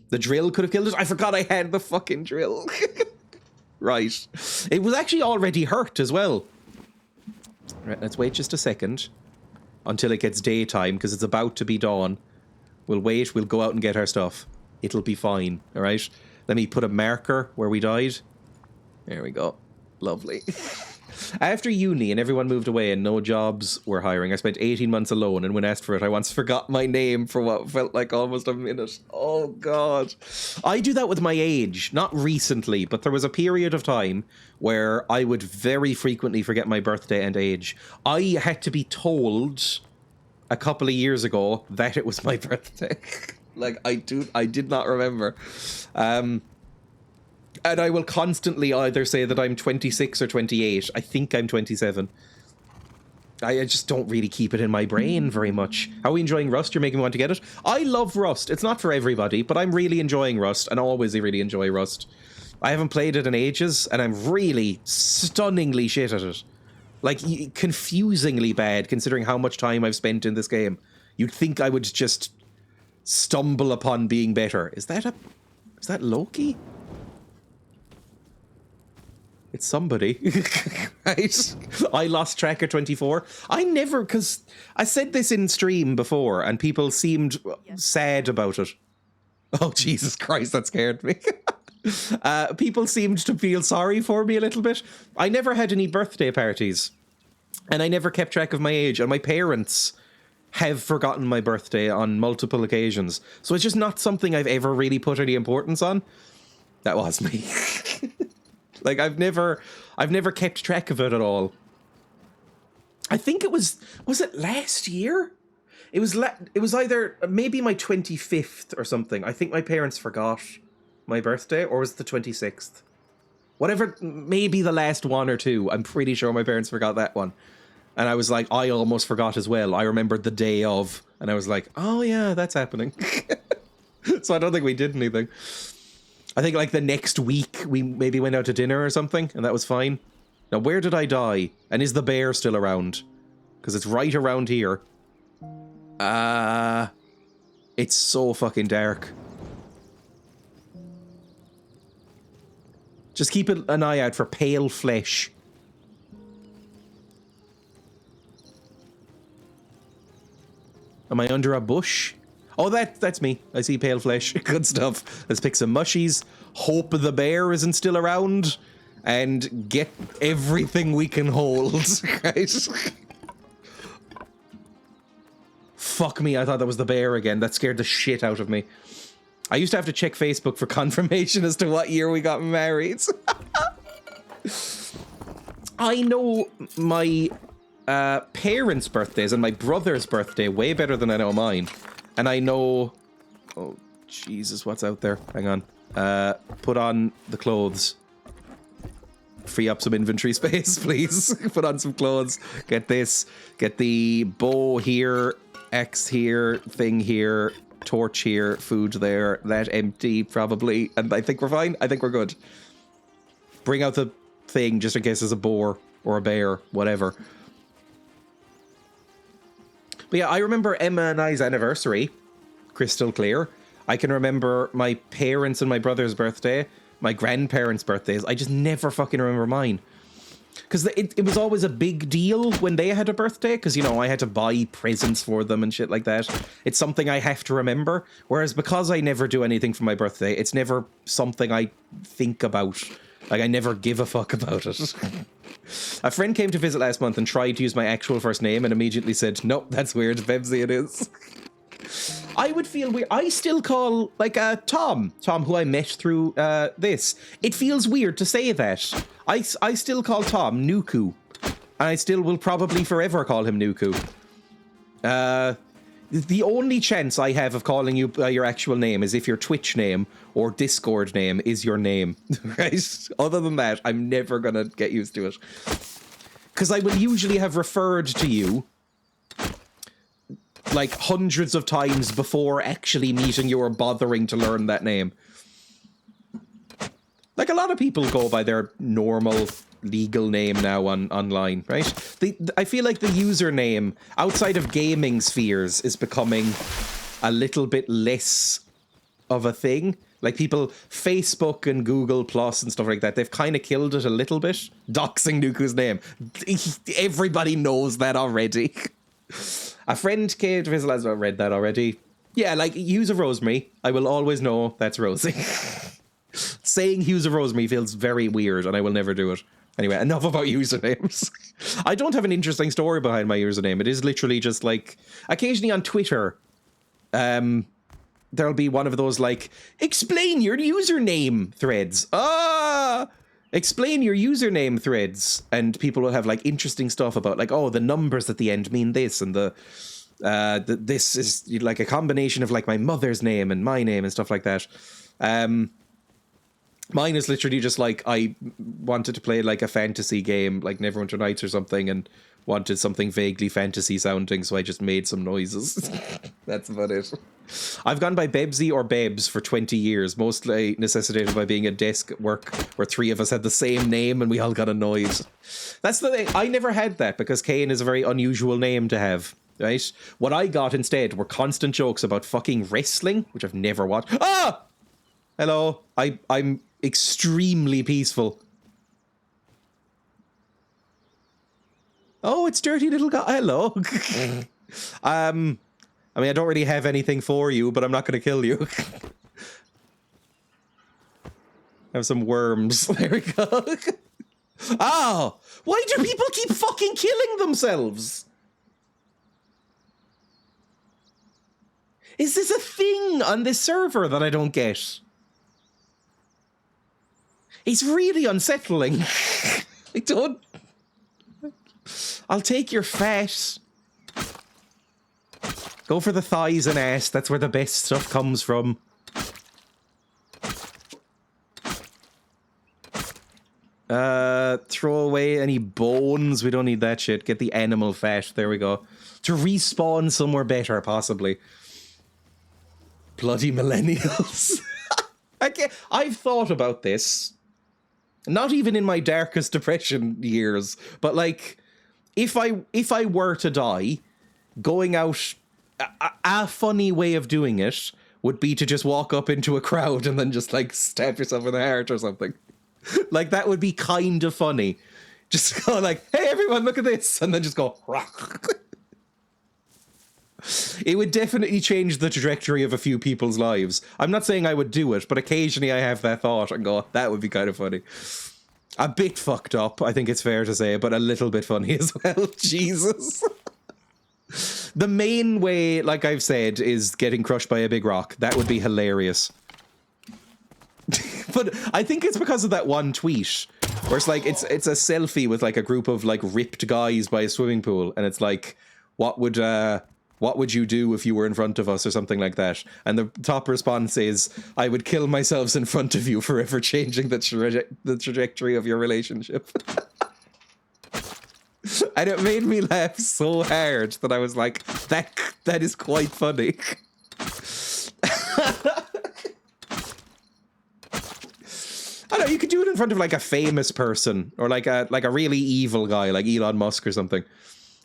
The drill could have killed it. I forgot I had the fucking drill. Right. It was actually already hurt as well. Right, let's wait just a second until it gets daytime, because it's about to be dawn. We'll wait. We'll go out and get our stuff. It'll be fine. All right. Let me put a marker where we died. There we go. Lovely. After uni and everyone moved away and no jobs were hiring, I spent 18 months alone, and when asked for it, I once forgot my name for what felt like almost a minute. Oh, God. I do that with my age. Not recently, but there was a period of time where I would very frequently forget my birthday and age. I had to be told a couple of years ago that it was my birthday. Like, I did not remember. And I will constantly either say that I'm 26 or 28. I think I'm 27. I just don't really keep it in my brain very much. How are we enjoying Rust? You're making me want to get it. I love Rust. It's not for everybody, but I'm really enjoying Rust, and always really enjoy Rust. I haven't played it in ages, and I'm really stunningly shit at it. Like, confusingly bad, considering how much time I've spent in this game. You'd think I would just stumble upon being better. Is that Loki? It's somebody. Right? I lost track of 24. I never, because I said this in stream before and people seemed sad about it. Oh, Jesus Christ, that scared me. People seemed to feel sorry for me a little bit. I never had any birthday parties, and I never kept track of my age, and my parents have forgotten my birthday on multiple occasions. So it's just not something I've ever really put any importance on. That was me. Like, I've never kept track of it at all. I think it was it last year? It was either maybe my 25th or something. I think my parents forgot my birthday, or was it the 26th? Whatever, maybe the last one or two. I'm pretty sure my parents forgot that one. And I was like, I almost forgot as well. I remembered the day of, and I was like, oh yeah, that's happening. So I don't think we did anything. I think like the next week we maybe went out to dinner or something, and that was fine. Now, where did I die? And is the bear still around? Because it's right around here. It's so fucking dark. Just keep an eye out for pale flesh. Am I under a bush? Oh, that's me. I see pale flesh. Good stuff. Let's pick some mushies. Hope the bear isn't still around. And get everything we can hold. Right? Fuck me, I thought that was the bear again. That scared the shit out of me. I used to have to check Facebook for confirmation as to what year we got married. I know my parents' birthdays and my brother's birthday way better than I know mine. And I know... Oh, Jesus, what's out there? Hang on. Put on the clothes. Free up some inventory space, please. Put on some clothes. Get this. Get the bow here, axe here, thing here, torch here, food there, that empty, probably. And I think we're fine. I think we're good. Bring out the thing just in case there's a boar or a bear, whatever. But yeah, I remember Emma and I's anniversary, crystal clear. I can remember my parents' and my brother's birthday, my grandparents' birthdays. I just never fucking remember mine. Because it was always a big deal when they had a birthday, because, you know, I had to buy presents for them and shit like that. It's something I have to remember. Whereas because I never do anything for my birthday, it's never something I think about. Like, I never give a fuck about it. A friend came to visit last month and tried to use my actual first name and immediately said, nope, that's weird, Bebsy it is. I would feel weird. I still call, like, Tom, who I met through this. It feels weird to say that. I still call Tom Nuku. And I still will probably forever call him Nuku. The only chance I have of calling you by your actual name is if your Twitch name or Discord name is your name, right? Other than that, I'm never gonna get used to it. Because I will usually have referred to you like hundreds of times before actually meeting you or bothering to learn that name. Like, a lot of people go by their normal legal name now online, right? I feel like the username outside of gaming spheres is becoming a little bit less of a thing. Like, people, Facebook and Google Plus and stuff like that, they've kind of killed it a little bit. Doxing Nuku's name. Everybody knows that already. A friend came to visit, I read that already. Yeah, like, Hughes of Rosemary, I will always know that's Rosie. Saying Hughes of Rosemary feels very weird, and I will never do it. Anyway, enough about usernames. I don't have an interesting story behind my username. It is literally just, like, occasionally on Twitter, there'll be one of those, like, explain your username threads. Explain your username threads. And people will have, like, interesting stuff about, like, oh, the numbers at the end mean this, and this is, like, a combination of, like, my mother's name and my name and stuff like that. Mine is literally just, like, I wanted to play, like, a fantasy game, like Neverwinter Nights or something, and wanted something vaguely fantasy sounding, so I just made some noises. That's about it. I've gone by Bebsy or Bebs for 20 years, mostly necessitated by being at desk work where three of us had the same name and we all got annoyed. That's the thing. I never had that because Kane is a very unusual name to have, right? What I got instead were constant jokes about fucking wrestling, which I've never watched. Ah! Hello. I'm extremely peaceful. Oh, it's dirty little guy. Hello. I mean, I don't really have anything for you, but I'm not going to kill you. Have some worms. There we go. Oh, why do people keep fucking killing themselves? Is this a thing on this server that I don't get? It's really unsettling. I don't... I'll take your fat. Go for the thighs and ass. That's where the best stuff comes from. Throw away any bones. We don't need that shit. Get the animal fat. There we go. To respawn somewhere better, possibly. Bloody millennials. I've thought about this. Not even in my darkest depression years, but like, if I were to die, going out, a funny way of doing it would be to just walk up into a crowd and then just like stab yourself in the heart or something. Like, that would be kind of funny. Just go like, hey, everyone, look at this. And then just go, rock. It would definitely change the trajectory of a few people's lives. I'm not saying I would do it, but occasionally I have that thought and go, that would be kind of funny. A bit fucked up, I think it's fair to say, but a little bit funny as well. Jesus. The main way, like I've said, is getting crushed by a big rock. That would be hilarious. But I think it's because of that one tweet where it's like, it's a selfie with like a group of like ripped guys by a swimming pool. And it's like, what would you do if you were in front of us or something like that? And the top response is, I would kill myself in front of you, forever changing the trajectory of your relationship. And it made me laugh so hard that I was like, that is quite funny. I don't know, you could do it in front of like a famous person or like a really evil guy like Elon Musk or something.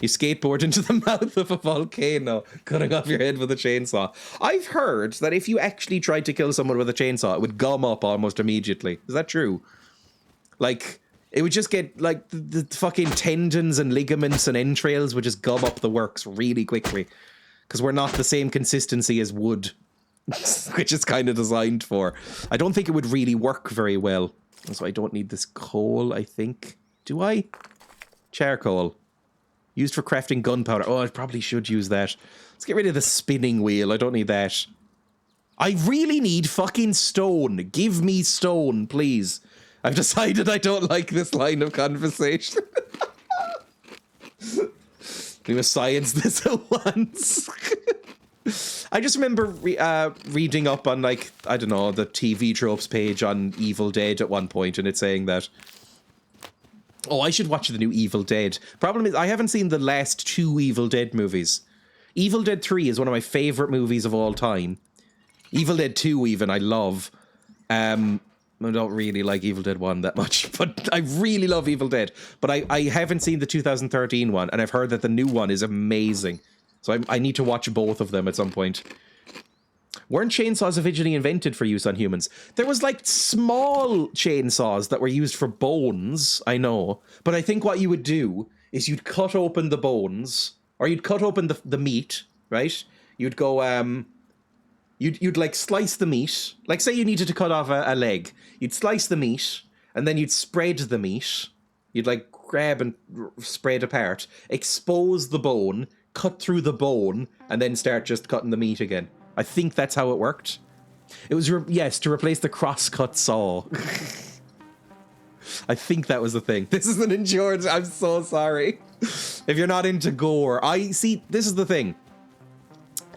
You skateboard into the mouth of a volcano, cutting off your head with a chainsaw. I've heard that if you actually tried to kill someone with a chainsaw, it would gum up almost immediately. Is that true? Like, it would just get, like, the fucking tendons and ligaments and entrails would just gum up the works really quickly. Because we're not the same consistency as wood, which it's kind of designed for. I don't think it would really work very well. So I don't need this coal, I think. Do I? Charcoal. Used for crafting gunpowder. Oh, I probably should use that. Let's get rid of the spinning wheel. I don't need that. I really need fucking stone. Give me stone, please. I've decided I don't like this line of conversation. We must science this at once. I just remember reading up on, like, I don't know, the TV tropes page on Evil Dead at one point, and it's saying that, oh, I should watch the new Evil Dead. Problem is, I haven't seen the last 2 Evil Dead movies. Evil Dead 3 is one of my favorite movies of all time. Evil Dead 2 even, I love. I don't really like Evil Dead 1 that much, but I really love Evil Dead. But I haven't seen the 2013 one, and I've heard that the new one is amazing. So I need to watch both of them at some point. Weren't chainsaws originally invented for use on humans? There was, like, small chainsaws that were used for bones, I know. But I think what you would do is you'd cut open the bones, or you'd cut open the meat, right? You'd go, You'd like slice the meat. Like, say you needed to cut off a leg. You'd slice the meat, and then you'd spread the meat. You'd like grab and spread apart, expose the bone, cut through the bone, and then start just cutting the meat again. I think that's how it worked. It was, yes, to replace the cross-cut saw. I think that was the thing. This is an endurance. I'm so sorry. If you're not into gore, see, this is the thing.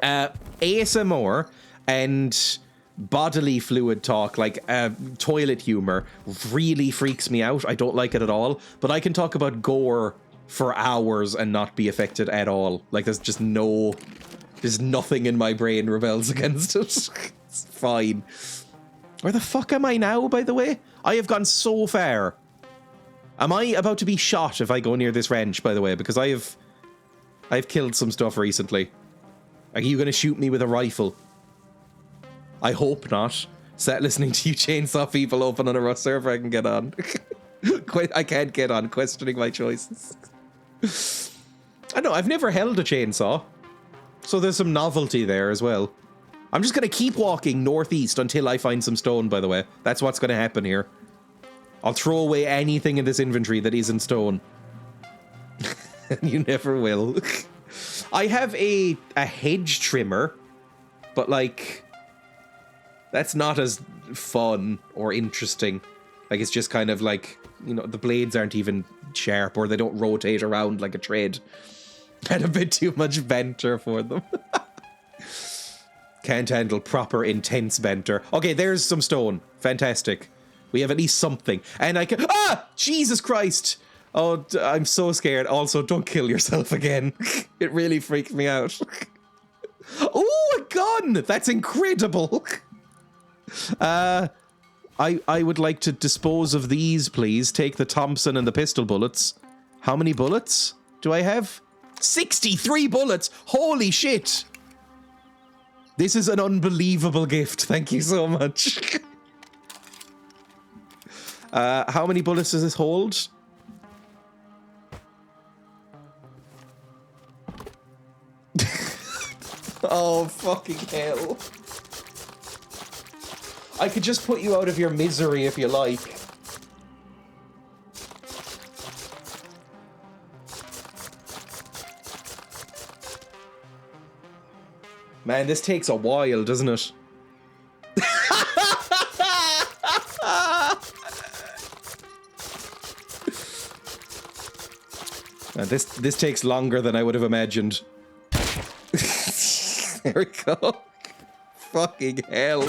ASMR and bodily fluid talk, like toilet humor, really freaks me out. I don't like it at all. But I can talk about gore for hours and not be affected at all. Like, there's nothing in my brain rebels against it. It's fine. Where the fuck am I now, by the way? I have gone so far. Am I about to be shot if I go near this ranch, by the way? Because I've killed some stuff recently. Are you going to shoot me with a rifle? I hope not. Start listening to you chainsaw people open on a Rust server I can get on. I can't get on, questioning my choices. I know, I've never held a chainsaw. So there's some novelty there as well. I'm just going to keep walking northeast until I find some stone, by the way. That's what's going to happen here. I'll throw away anything in this inventory that isn't stone. You never will. I have a hedge trimmer, but, like, that's not as fun or interesting. Like, it's just kind of like, you know, the blades aren't even sharp, or they don't rotate around like a trade. Had a bit too much banter for them. Can't handle proper intense banter. Okay, there's some stone. Fantastic. We have at least something. And I can... Ah! Jesus Christ! Oh, I'm so scared. Also, don't kill yourself again. It really freaked me out. Oh, a gun! That's incredible! I would like to dispose of these, please. Take the Thompson and the pistol bullets. How many bullets do I have? 63 bullets! Holy shit! This is an unbelievable gift. Thank you so much. How many bullets does this hold? Oh, fucking hell. I could just put you out of your misery if you like. Man, this takes a while, doesn't it? This takes longer than I would have imagined. There we go. Fucking hell.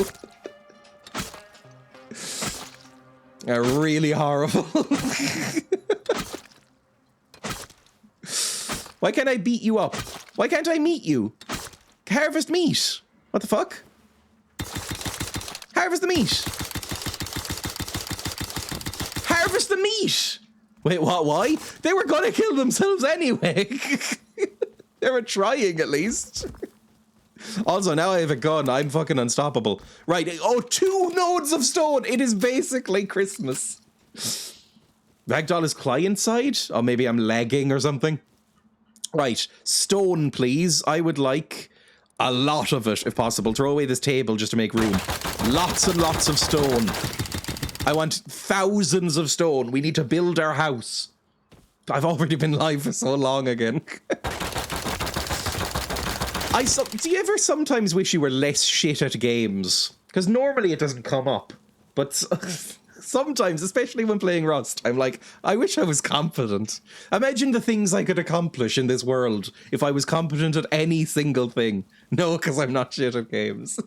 Really horrible. Why can't I beat you up? Why can't I meet you? Harvest meat. What the fuck? Harvest the meat. Harvest the meat. Wait, what? Why? They were gonna kill themselves anyway. They were trying at least. Also, now I have a gun. I'm fucking unstoppable. Right. Oh, 2 nodes of stone. It is basically Christmas. Ragdoll is client side? Oh, maybe I'm lagging or something. Right. Stone, please. I would like a lot of it, if possible. Throw away this table just to make room. Lots and lots of stone. I want thousands of stone. We need to build our house. I've already been live for so long again. Do you ever sometimes wish you were less shit at games? Because normally it doesn't come up. But sometimes, especially when playing Rust, I'm like, I wish I was competent. Imagine the things I could accomplish in this world if I was competent at any single thing. No, because I'm not shit at games.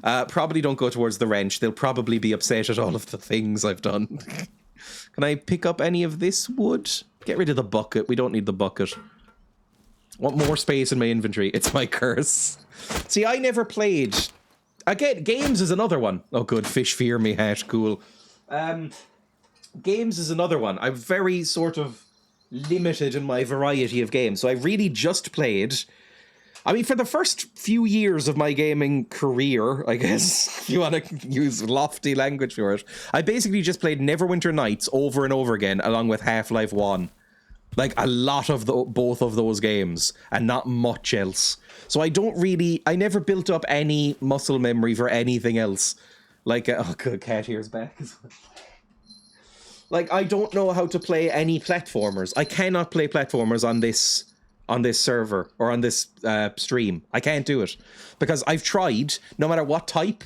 Probably don't go towards the wrench. They'll probably be upset at all of the things I've done. Can I pick up any of this wood? Get rid of the bucket. We don't need the bucket. Want more space in my inventory. It's my curse. See, I never played. Again, games is another one. Oh, good. Fish fear me hat. Cool. Games is another one. I'm very sort of limited in my variety of games. So I really just played... I mean, for the first few years of my gaming career, I guess, if you want to use lofty language for it, I basically just played Neverwinter Nights over and over again, along with Half-Life 1. Like, a lot of both of those games, and not much else. So I never built up any muscle memory for anything else. Like, oh, good, Cat here's back as well. Like, I don't know how to play any platformers. I cannot play platformers on this server or on this stream. I can't do it because I've tried, no matter what type,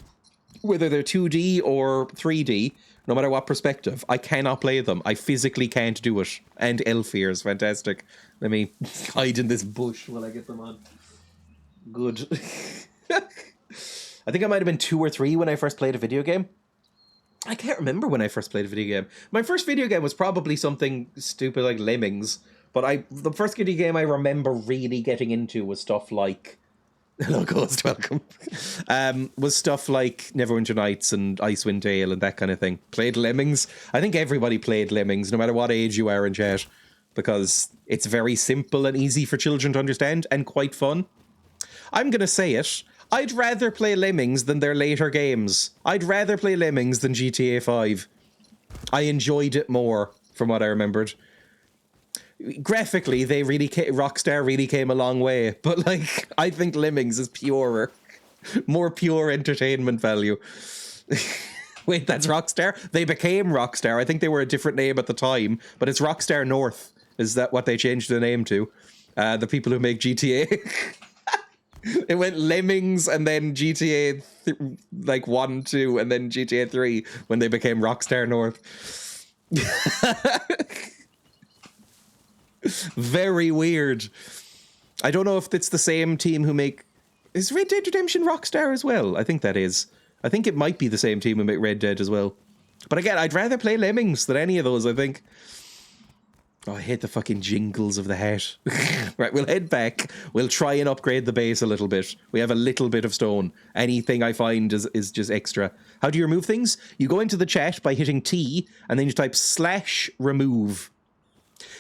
whether they're 2D or 3D, no matter what perspective, I cannot play them. I physically can't do it. And Elfir is fantastic. Let me hide in this bush while I get them on. Good. I think I might have been 2 or 3 when I first played a video game. I can't remember when I first played a video game. My first video game was probably something stupid like Lemmings. But the first video game I remember really getting into was stuff like... Hello, Ghost, welcome. Was stuff like Neverwinter Nights and Icewind Dale and that kind of thing. Played Lemmings. I think everybody played Lemmings, no matter what age you are in chat. Because it's very simple and easy for children to understand and quite fun. I'm going to say it. I'd rather play Lemmings than their later games. I'd rather play Lemmings than GTA 5. I enjoyed it more, from what I remembered. Graphically, Rockstar really came a long way, but like, I think Lemmings is purer, more pure entertainment value. Wait, that's Rockstar? They became Rockstar. I think they were a different name at the time, but it's Rockstar North. Is that what they changed the name to? The people who make GTA. It went Lemmings and then GTA 1, 2, and then GTA 3 when they became Rockstar North. Very weird. I don't know if it's the same team who make... Is Red Dead Redemption Rockstar as well? I think that is. I think it might be the same team who make Red Dead as well. But again, I'd rather play Lemmings than any of those, I think. Oh, I hate the fucking jingles of the hat. Right, we'll head back. We'll try and upgrade the base a little bit. We have a little bit of stone. Anything I find is just extra. How do you remove things? You go into the chat by hitting T, and then you type /remove.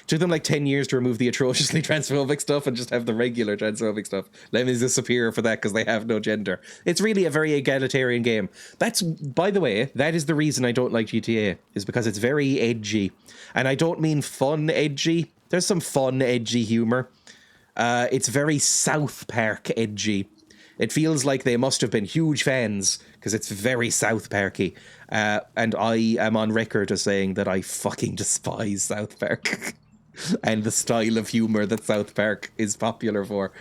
Took them like 10 years to remove the atrociously transphobic stuff and just have the regular transphobic stuff. Lemmings is superior for that because they have no gender. It's really a very egalitarian game. That's, by the way, that is the reason I don't like GTA, is because it's very edgy. And I don't mean fun edgy. There's some fun edgy humor. It's very South Park edgy. It feels like they must have been huge fans because it's very South Parky. And I am on record as saying that I fucking despise South Park and the style of humor that South Park is popular for.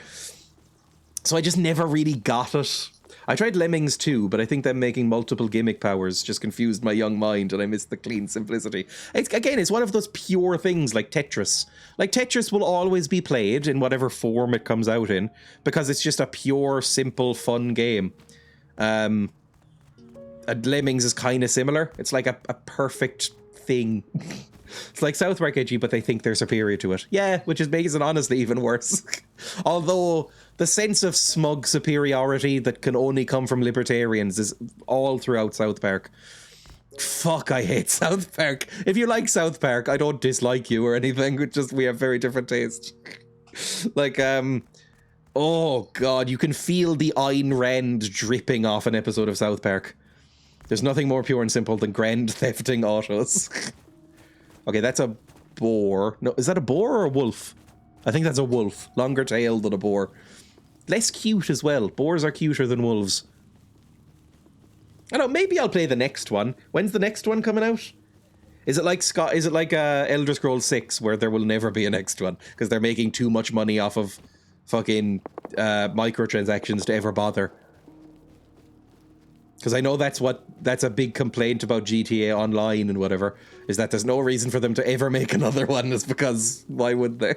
So I just never really got it. I tried Lemmings too, but I think them making multiple gimmick powers just confused my young mind and I missed the clean simplicity. It's one of those pure things like Tetris. Like Tetris will always be played in whatever form it comes out in because it's just a pure, simple, fun game. And Lemmings is kind of similar. It's like a perfect thing. It's like South Park edgy, but they think they're superior to it. Yeah, which makes it honestly even worse. Although the sense of smug superiority that can only come from libertarians is all throughout South Park. Fuck, I hate South Park. If you like South Park, I don't dislike you or anything. It's just we have very different tastes. Like, oh god, you can feel the Ayn Rand dripping off an episode of South Park. There's nothing more pure and simple than grand thefting autos. Okay, that's a boar. No, is that a boar or a wolf? I think that's a wolf. Longer tail than a boar. Less cute as well. Boars are cuter than wolves. I don't know, maybe I'll play the next one. When's the next one coming out? Is it like Elder Scrolls 6 where there will never be a next one because they're making too much money off of fucking microtransactions to ever bother? Because I know that's a big complaint about GTA Online and whatever, is that there's no reason for them to ever make another one, is because why would they?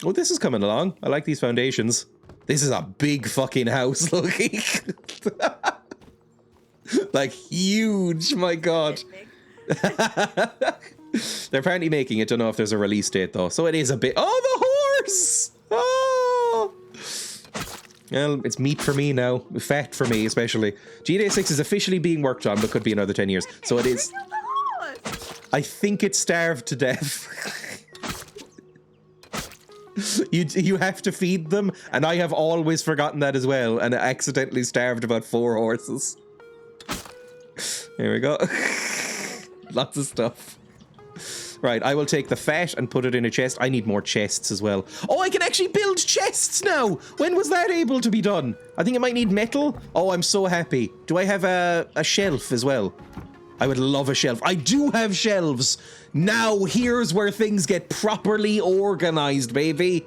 Oh, this is coming along. I like these foundations. This is a big fucking house looking. Like huge, my god. They're apparently making it. Don't know if there's a release date though. So it is a bit. Oh, the horse! Oh! Well, it's meat for me now. Fat for me, especially. GTA 6 is officially being worked on, but could be another 10 years. So it is. I think it's starved to death. You have to feed them, and I have always forgotten that as well, and I accidentally starved about 4 horses. There we go. Lots of stuff. Right, I will take the fat and put it in a chest. I need more chests as well. Oh, I can actually build chests now! When was that able to be done? I think it might need metal. Oh, I'm so happy. Do I have a shelf as well? I would love a shelf. I do have shelves! Now, here's where things get properly organized, baby.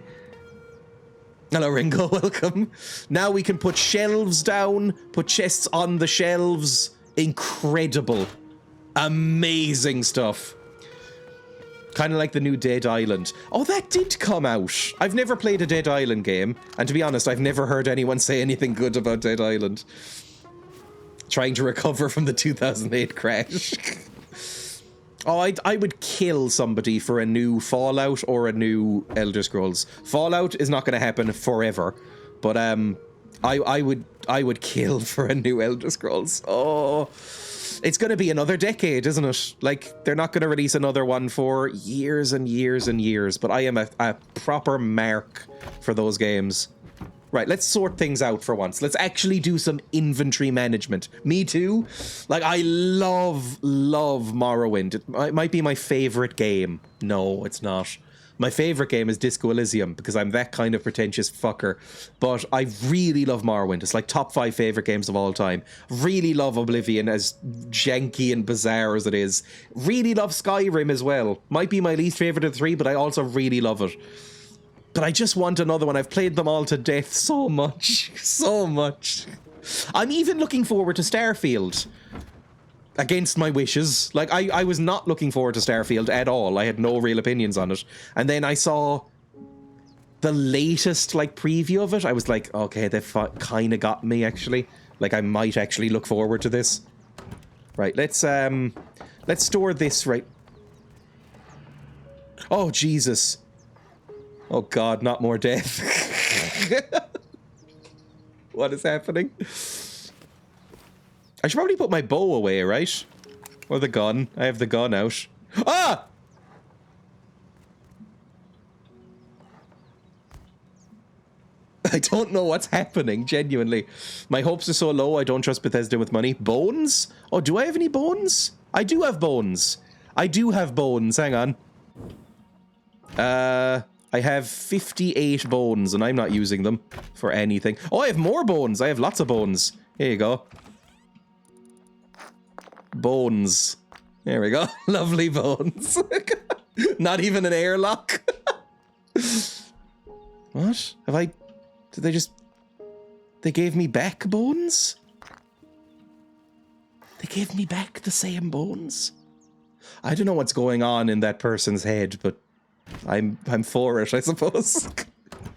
Hello, Ringo. Welcome. Now we can put shelves down, put chests on the shelves. Incredible. Amazing stuff. Kind of like the new Dead Island. Oh, that did come out. I've never played a Dead Island game. And to be honest, I've never heard anyone say anything good about Dead Island. Trying to recover from the 2008 crash. Oh, I would kill somebody for a new Fallout or a new Elder Scrolls. Fallout is not going to happen forever. But I would kill for a new Elder Scrolls. Oh... It's going to be another decade, isn't it? Like, they're not going to release another one for years and years and years, but I am a proper mark for those games. Right, let's sort things out for once. Let's actually do some inventory management. Me too. Like, I love Morrowind. It might be my favorite game. No, it's not. My favorite game is Disco Elysium because I'm that kind of pretentious fucker. But I really love Morrowind. It's like top 5 favorite games of all time. Really love Oblivion, as janky and bizarre as it is. Really love Skyrim as well. Might be my least favorite of the 3, but I also really love it. But I just want another one. I've played them all to death so much. So much. I'm even looking forward to Starfield. Against my wishes. Like, I was not looking forward to Starfield at all. I had no real opinions on it. And then I saw the latest, like, preview of it. I was like, okay, they've kind of got me, actually. Like, I might actually look forward to this. Right, let's store this, right. Oh, Jesus. Oh, God, not more death. What is happening? I should probably put my bow away, right? Or the gun. I have the gun out. Ah! I don't know what's happening, genuinely. My hopes are so low, I don't trust Bethesda with money. Bones? Oh, do I have any bones? I do have bones. I do have bones, hang on. I have 58 bones, and I'm not using them for anything. Oh, I have more bones. I have lots of bones. Here you go. Bones. There we go. Lovely bones. Not even an airlock. What? Have I... Did they just... They gave me back bones? They gave me back the same bones? I don't know what's going on in that person's head, but I'm for it, I suppose.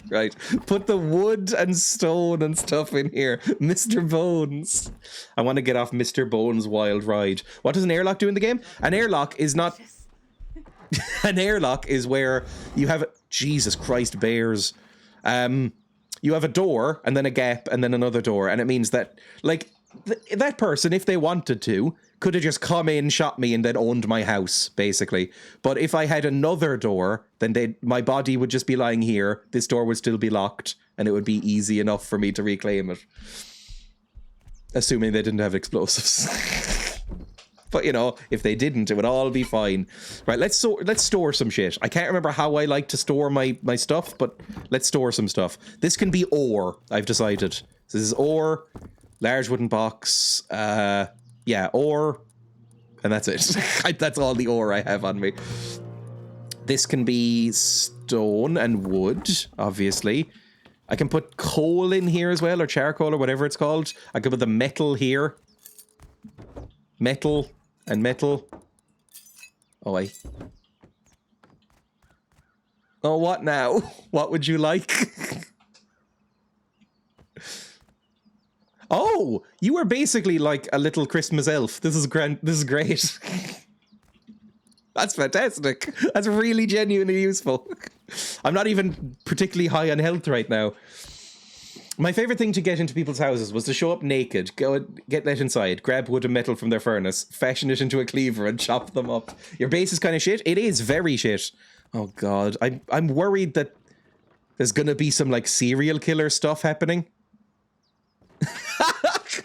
Right. Put the wood and stone and stuff in here. Mr. Bones. I want to get off Mr. Bones' wild ride. What does an airlock do in the game? An airlock is not... An airlock is where you have... Jesus Christ, bears. You have a door, and then a gap, and then another door, and it means that, like, that person, if they wanted to, could have just come in, shot me, and then owned my house, basically. But if I had another door, then my body would just be lying here, this door would still be locked, and it would be easy enough for me to reclaim it. Assuming they didn't have explosives. But, you know, if they didn't, it would all be fine. Right, let's store some shit. I can't remember how I like to store my stuff, but let's store some stuff. This can be ore, I've decided. So this is ore, large wooden box, yeah, ore, and that's it. That's all the ore I have on me. This can be stone and wood, obviously. I can put coal in here as well, or charcoal, or whatever it's called. I could put the metal here. Metal and metal. Oh, Oh, what now? What would you like? Oh, you are basically like a little Christmas elf. This is grand. This is great. That's fantastic. That's really genuinely useful. I'm not even particularly high on health right now. My favorite thing to get into people's houses was to show up naked, go and get let inside, grab wood and metal from their furnace, fashion it into a cleaver and chop them up. Your base is kind of shit. It is very shit. Oh god, I'm worried that there's gonna be some like serial killer stuff happening.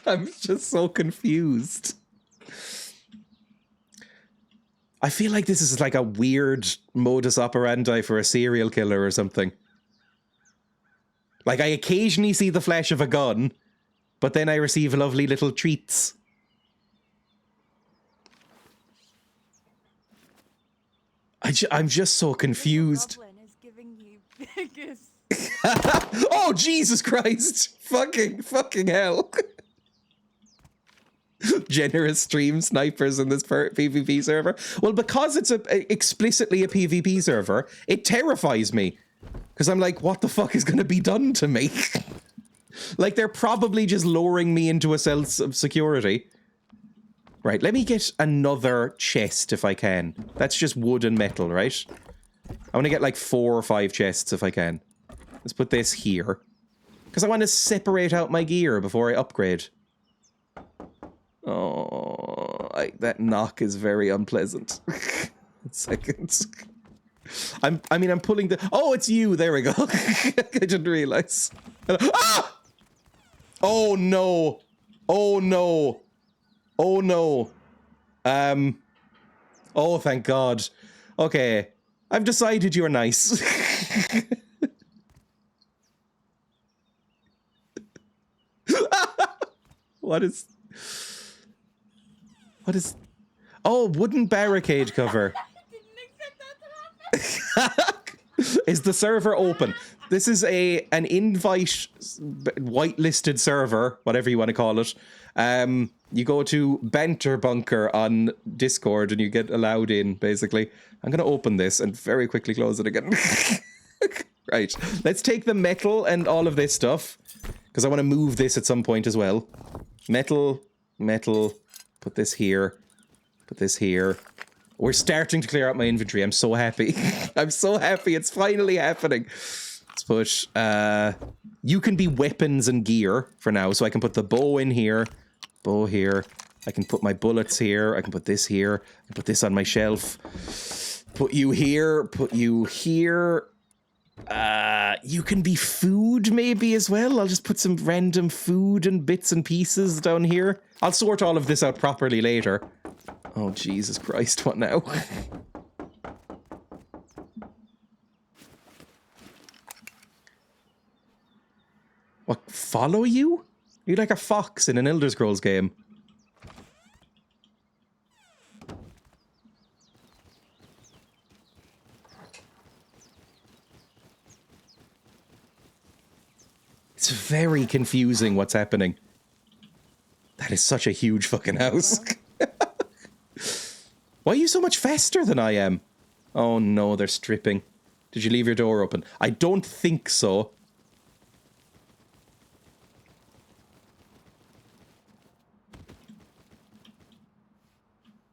I'm just so confused. I feel like this is like a weird modus operandi for a serial killer or something. Like, I occasionally see the flash of a gun, but then I receive lovely little treats. I'm just so confused. Is giving you biggest. Oh, Jesus Christ! Fucking hell. Generous stream snipers in this PvP server. Well, because it's explicitly a PvP server, it terrifies me. Because I'm like, what the fuck is going to be done to me? Like, they're probably just lowering me into a sense of security. Right, let me get another chest if I can. That's just wood and metal, right? I want to get like 4 or 5 chests if I can. Let's put this here. Because I want to separate out my gear before I upgrade. Oh, that knock is very unpleasant. 1 second. I'm pulling the... Oh, it's you. There we go. I didn't realize. Ah! Oh, no. Oh, no. Oh, no. Oh, thank God. Okay. I've decided you're nice. What is... Oh, wooden barricade cover. Is the server open? This is an invite whitelisted server, whatever you want to call it. You go to Banter Bunker on Discord and you get allowed in, basically. I'm going to open this and very quickly close it again. Right. Let's take the metal and all of this stuff, because I want to move this at some point as well. Metal. Put this here. Put this here. We're starting to clear out my inventory. I'm so happy. I'm so happy. It's finally happening. Let's put... you can be weapons and gear for now. So I can put the bow in here. Bow here. I can put my bullets here. I can put this here. I can put this on my shelf. Put you here. Put you here. You can be food maybe as well. I'll just put some random food and bits and pieces down here. I'll sort all of this out properly later. Oh, Jesus Christ, what now? What, follow you? You're like a fox in an Elder Scrolls game. It's very confusing what's happening. That is such a huge fucking house. Why are you so much faster than I am? Oh no, they're stripping. Did you leave your door open? I don't think so.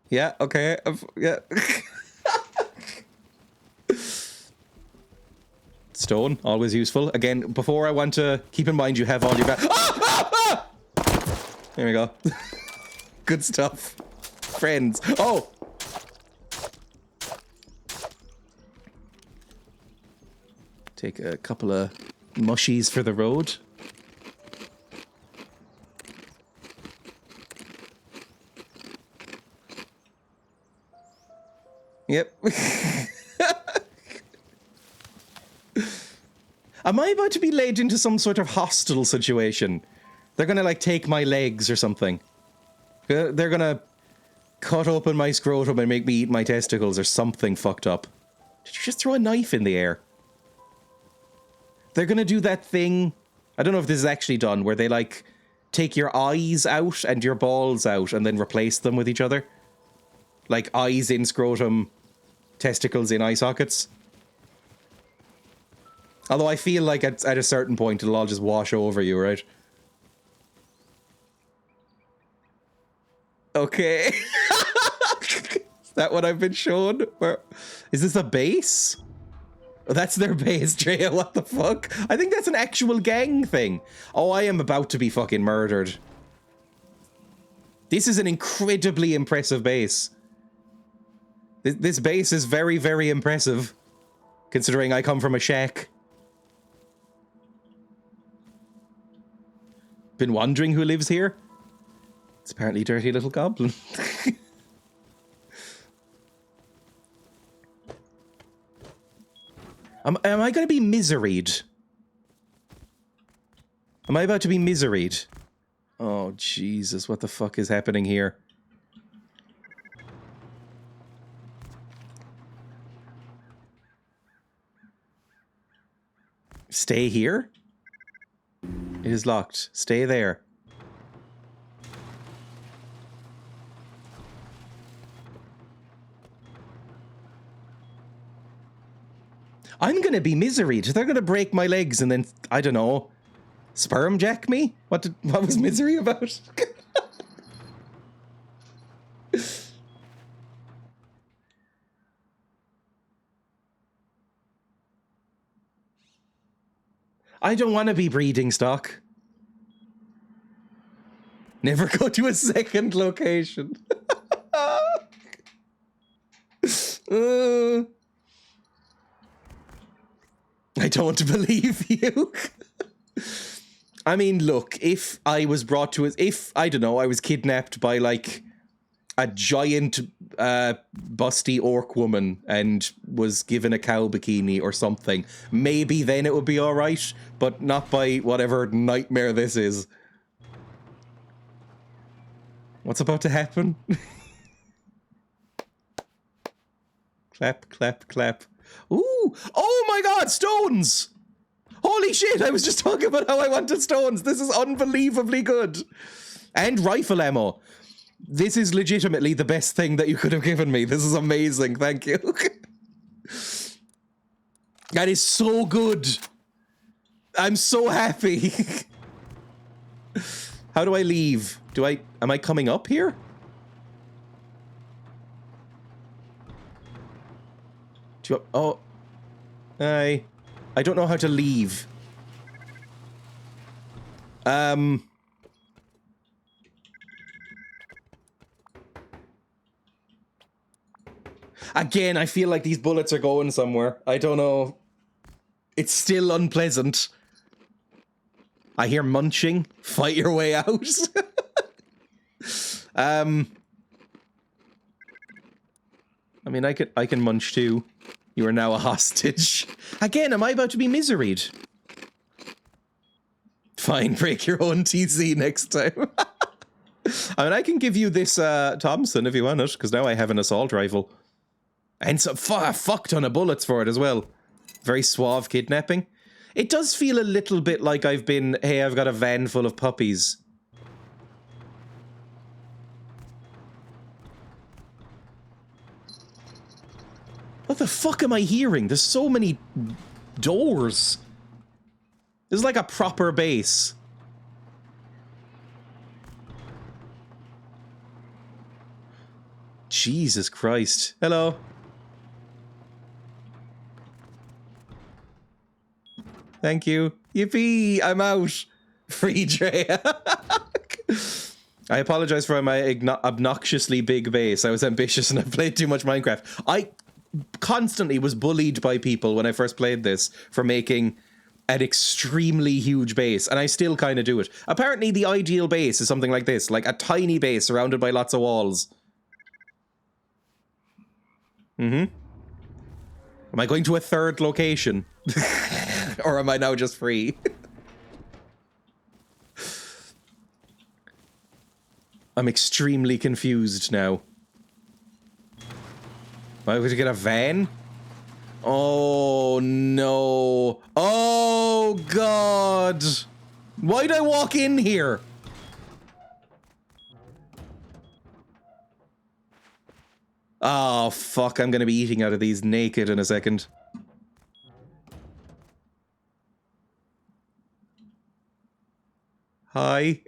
Yeah, okay. Yeah. Stone, always useful. Again, before I want to... Keep in mind you have all your... There we go. Good stuff. Friends. Oh! Take a couple of mushies for the road. Yep. Am I about to be led into some sort of hostile situation? They're gonna, like, take my legs or something. They're gonna cut open my scrotum and make me eat my testicles or something fucked up. Did you just throw a knife in the air? They're gonna do that thing, I don't know if this is actually done, where they, like, take your eyes out and your balls out and then replace them with each other. Like, eyes in scrotum, testicles in eye sockets. Although I feel like at a certain point it'll all just wash over you, right? Okay. Is that what I've been shown? Where, is this a base? Oh, that's their base, Dreya, what the fuck? I think that's an actual gang thing. Oh, I am about to be fucking murdered. This is an incredibly impressive base. This base is very, very impressive. Considering I come from a shack. Been wondering who lives here? It's apparently Dirty Little Goblin. Am I going to be miseried? Am I about to be miseried? Oh, Jesus, what the fuck is happening here? Stay here? It is locked. Stay there. I'm gonna be miseried. They're gonna break my legs and then, I don't know, sperm jack me? What was misery about? I don't want to be breeding stock. Never go to a second location. I don't believe you. I mean, look, if I was brought to I don't know, I was kidnapped by, like, a giant, busty orc woman and was given a cow bikini or something, maybe then it would be alright, but not by whatever nightmare this is. What's about to happen? Clap, clap, clap. Ooh! Oh my god, stones! Holy shit, I was just talking about how I wanted stones. This is unbelievably good. And rifle ammo. This is legitimately the best thing that you could have given me. This is amazing, thank you. That is so good. I'm so happy. How do I leave? Am I coming up here? Oh. I don't know how to leave. Again, I feel like these bullets are going somewhere. I don't know. It's still unpleasant. I hear munching. Fight your way out. I mean, I can munch too. You are now a hostage. Again, am I about to be miseried? Fine, break your own TC next time. I mean, I can give you this Thompson if you want it, because now I have an assault rifle. And a fuck ton of bullets for it as well. Very suave kidnapping. It does feel a little bit like I've been, hey, I've got a van full of puppies. What the fuck am I hearing? There's so many doors. This is like a proper base. Jesus Christ. Hello. Thank you. Yippee! I'm out. Free Dreya. I apologize for my obnoxiously big base. I was ambitious and I played too much Minecraft. I constantly was bullied by people when I first played this for making an extremely huge base, and I still kind of do it. Apparently the ideal base is something like this, like a tiny base surrounded by lots of walls. Am I going to a third location? Or am I now just free? I'm extremely confused now. Am I going to get a van? Oh no. Oh god. Why'd I walk in here? Oh fuck, I'm gonna be eating out of these naked in a second. Hi.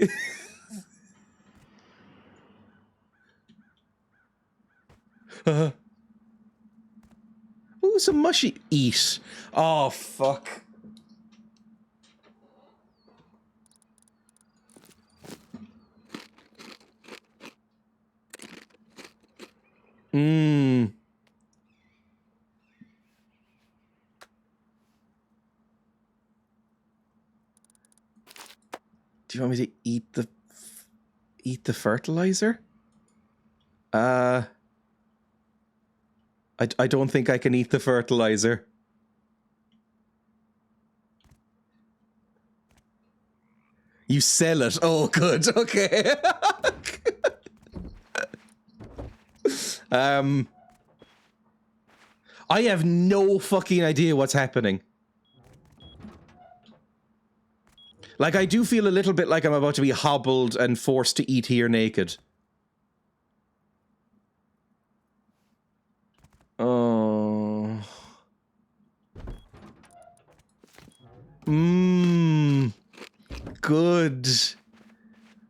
Ooh, some mushy eat. Oh fuck. Mmm. Do you want me to eat the fertilizer? I don't think I can eat the fertilizer. You sell it. Oh, good. Okay. I have no fucking idea what's happening. Like, I do feel a little bit like I'm about to be hobbled and forced to eat here naked. Oh. Mmm. Good.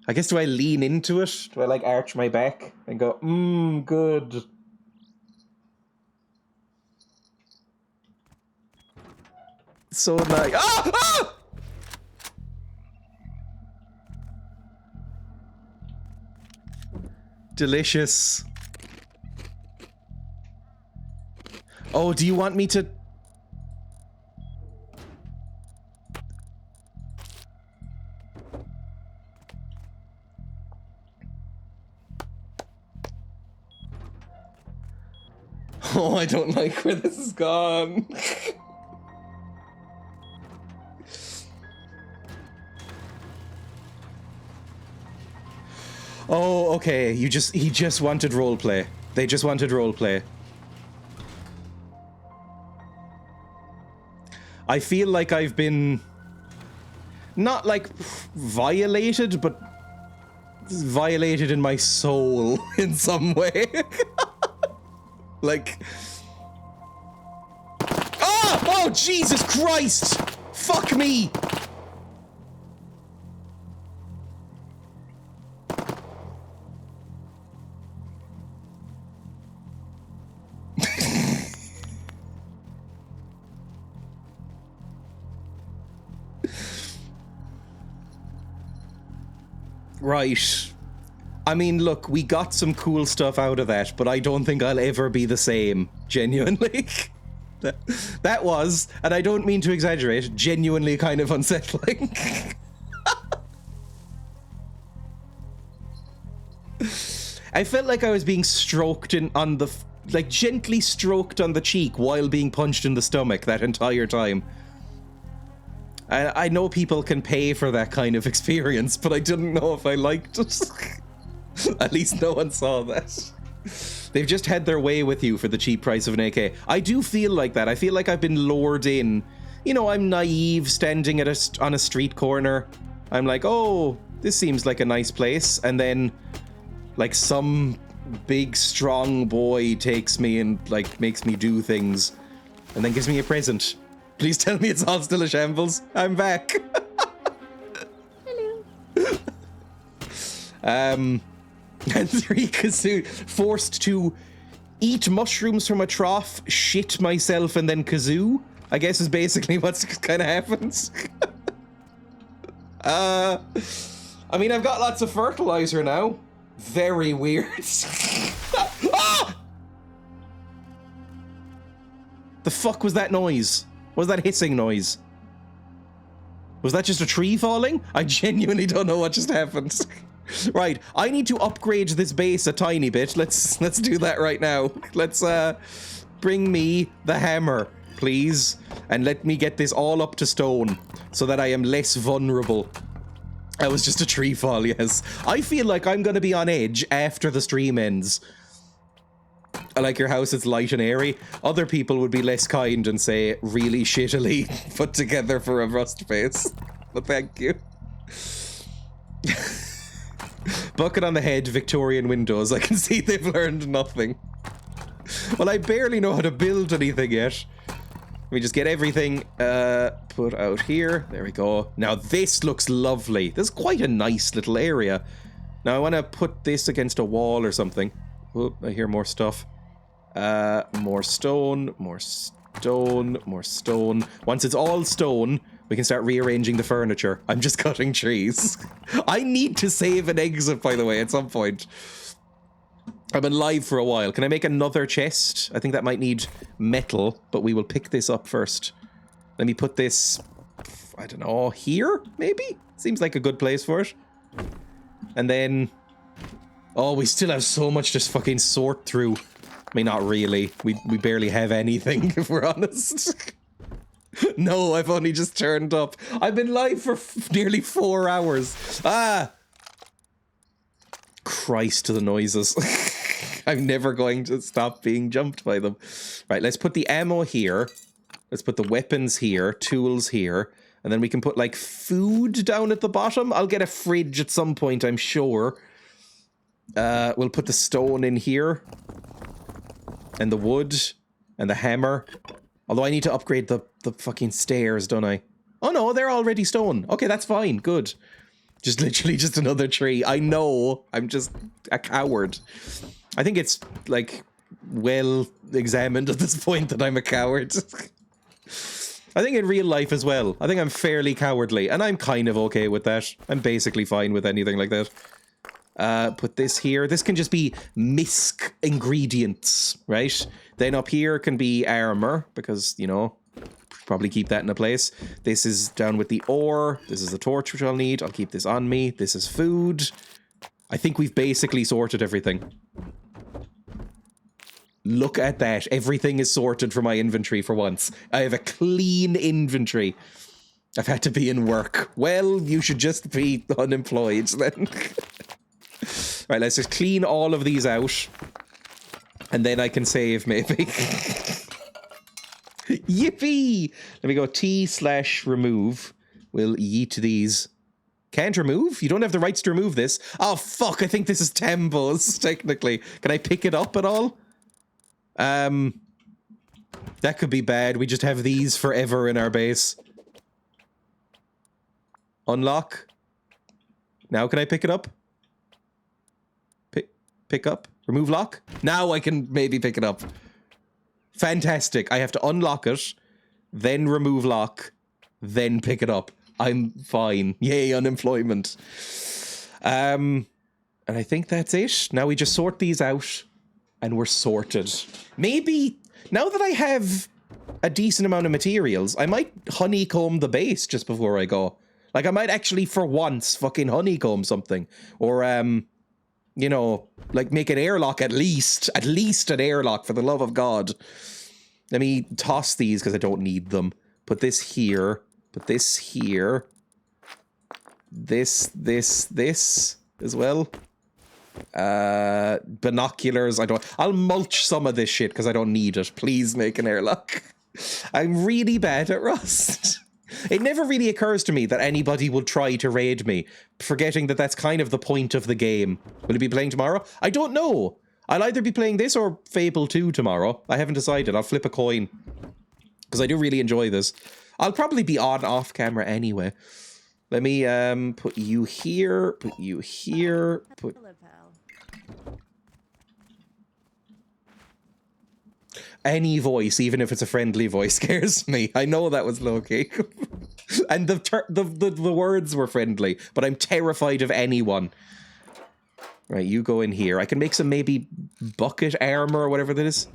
I guess, do I lean into it? Do I, like, arch my back and go, mmm, good. So nice. Ah! Ah! Delicious. Oh, do you want me to... Oh, I don't like where this has gone. Oh, okay. He just wanted roleplay. They just wanted roleplay. I feel like I've been not like violated, but violated in my soul in some way. Like, oh Jesus Christ! Fuck me! Right. I mean, look, we got some cool stuff out of that, but I don't think I'll ever be the same. Genuinely. That was, and I don't mean to exaggerate, genuinely kind of unsettling. I felt like I was being stroked on the, like gently stroked on the cheek while being punched in the stomach that entire time. I know people can pay for that kind of experience, but I didn't know if I liked it. At least no one saw that. They've just had their way with you for the cheap price of an AK. I do feel like that. I feel like I've been lured in. You know, I'm naive, standing at on a street corner. I'm like, oh, this seems like a nice place. And then, like, some big, strong boy takes me and, like, makes me do things. And then gives me a present. Please tell me it's all still a shambles. I'm back. Hello. And 3 kazoo, forced to eat mushrooms from a trough, shit myself, and then kazoo, I guess is basically what's kind of happens. I mean, I've got lots of fertilizer now. Very weird. Ah! The fuck was that noise? What was that hissing noise? Was that just a tree falling? I genuinely don't know what just happened. Right, I need to upgrade this base a tiny bit. Let's do that right now. Let's bring me the hammer, please, and let me get this all up to stone so that I am less vulnerable. That was just a tree fall, yes. I feel like I'm gonna be on edge after the stream ends. I like your house, it's light and airy. Other people would be less kind and say really shittily put together for a rust base. But thank you. Bucket on the head, Victorian windows. I can see they've learned nothing. Well, I barely know how to build anything yet. Let me just get everything put out here. There we go. Now this looks lovely. This is quite a nice little area. Now I want to put this against a wall or something. Oh, I hear more stuff. More stone, more stone, more stone. Once it's all stone, we can start rearranging the furniture. I'm just cutting trees. I need to save an exit, by the way, at some point. I've been live for a while. Can I make another chest? I think that might need metal, but we will pick this up first. Let me put this, I don't know, here, maybe? Seems like a good place for it. And then, oh, we still have so much to fucking sort through. I mean, not really. We barely have anything, if we're honest. No, I've only just turned up. I've been live for nearly 4 hours. Ah! Christ to the noises. I'm never going to stop being jumped by them. Right, let's put the ammo here. Let's put the weapons here, tools here. And then we can put, like, food down at the bottom. I'll get a fridge at some point, I'm sure. We'll put the stone in here. And the wood. And the hammer. Although I need to upgrade the fucking stairs, don't I? Oh no, they're already stone. Okay, that's fine. Good. Just literally just another tree. I know. I'm just a coward. I think it's, like, well examined at this point that I'm a coward. I think in real life as well. I think I'm fairly cowardly. And I'm kind of okay with that. I'm basically fine with anything like that. Put this here. This can just be misc ingredients, right? Then up here can be armor, because, you know, probably keep that in a place. This is down with the ore. This is the torch, which I'll need. I'll keep this on me. This is food. I think we've basically sorted everything. Look at that. Everything is sorted for my inventory for once. I have a clean inventory. I've had to be in work. Well, you should just be unemployed then. Right, let's just clean all of these out. And then I can save, maybe. Yippee! Let me go T/remove. We'll yeet these. Can't remove? You don't have the rights to remove this. Oh, fuck, I think this is Tembo's, technically. Can I pick it up at all? That could be bad. We just have these forever in our base. Unlock. Now can I pick it up? Pick up? Remove lock? Now I can maybe pick it up. Fantastic. I have to unlock it, then remove lock, then pick it up. I'm fine. Yay, unemployment. And I think that's it. Now we just sort these out, and we're sorted. Maybe, now that I have a decent amount of materials, I might honeycomb the base just before I go. Like, I might actually, for once, fucking honeycomb something. Or, you know, like, make an airlock at least. At least an airlock, for the love of God. Let me toss these, because I don't need them. Put this here. Put this here. This as well. Binoculars. I'll mulch some of this shit because I don't need it. Please make an airlock. I'm really bad at Rust. It never really occurs to me that anybody will try to raid me, forgetting that that's kind of the point of the game. Will it be playing tomorrow? I don't know. I'll either be playing this or Fable 2 tomorrow. I haven't decided. I'll flip a coin because I do really enjoy this. I'll probably be on off camera anyway. Let me put you here, put you here, put... Hello, pal. Any voice, even if it's a friendly voice, scares me. I know that was low-key. And the words were friendly, but I'm terrified of anyone. Right, you go in here. I can make some maybe bucket armor or whatever that is.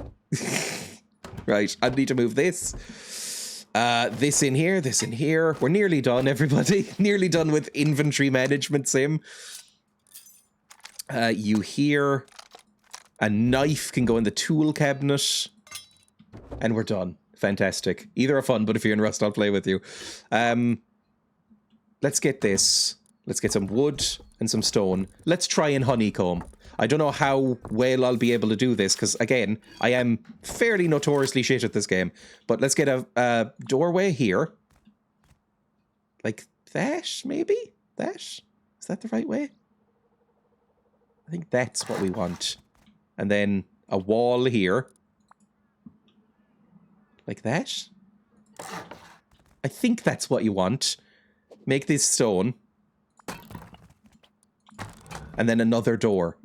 Right, I need to move this. This in here, this in here. We're nearly done, everybody. Nearly done with inventory management sim. You here. A knife can go in the tool cabinet. And we're done. Fantastic. Either are fun, but if you're in Rust, I'll play with you. Let's get this. Let's get some wood and some stone. Let's try and honeycomb. I don't know how well I'll be able to do this, because, again, I am fairly notoriously shit at this game. But let's get a doorway here. Like that, maybe? That? Is that the right way? I think that's what we want. And then a wall here. Like that? I think that's what you want. Make this stone. And then another door.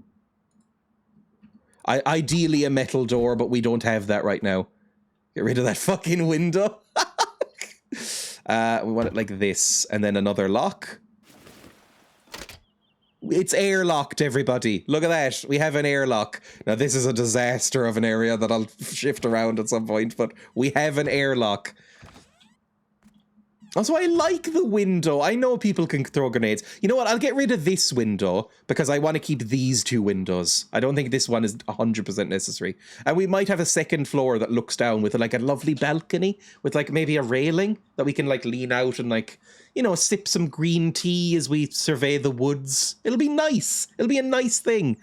Ideally a metal door, but we don't have that right now. Get rid of that fucking window. We want it like this. And then another lock. It's airlocked, everybody. Look at that. We have an airlock. Now, this is a disaster of an area that I'll shift around at some point, but we have an airlock. Also, I like the window. I know people can throw grenades. You know what? I'll get rid of this window because I want to keep these two windows. I don't think this one is 100% necessary. And we might have a second floor that looks down with like a lovely balcony with like maybe a railing that we can like lean out and like, you know, sip some green tea as we survey the woods. It'll be nice. It'll be a nice thing.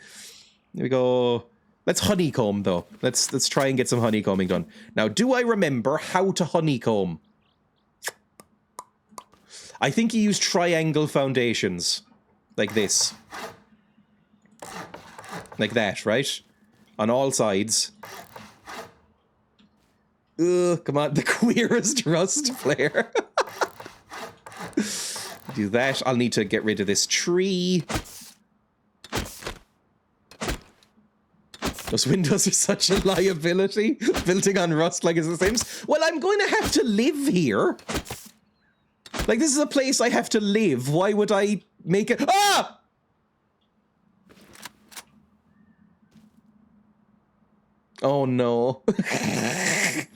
There we go. Let's honeycomb though. Let's try and get some honeycombing done. Now, do I remember how to honeycomb? I think you use triangle foundations. Like this. Like that, right? On all sides. Ugh, come on, the queerest Rust player. Do that. I'll need to get rid of this tree. Those windows are such a liability. Building on Rust like it's the Sims. Well, I'm going to have to live here. Like, this is a place I have to live. Why would I make it? Ah! Oh no.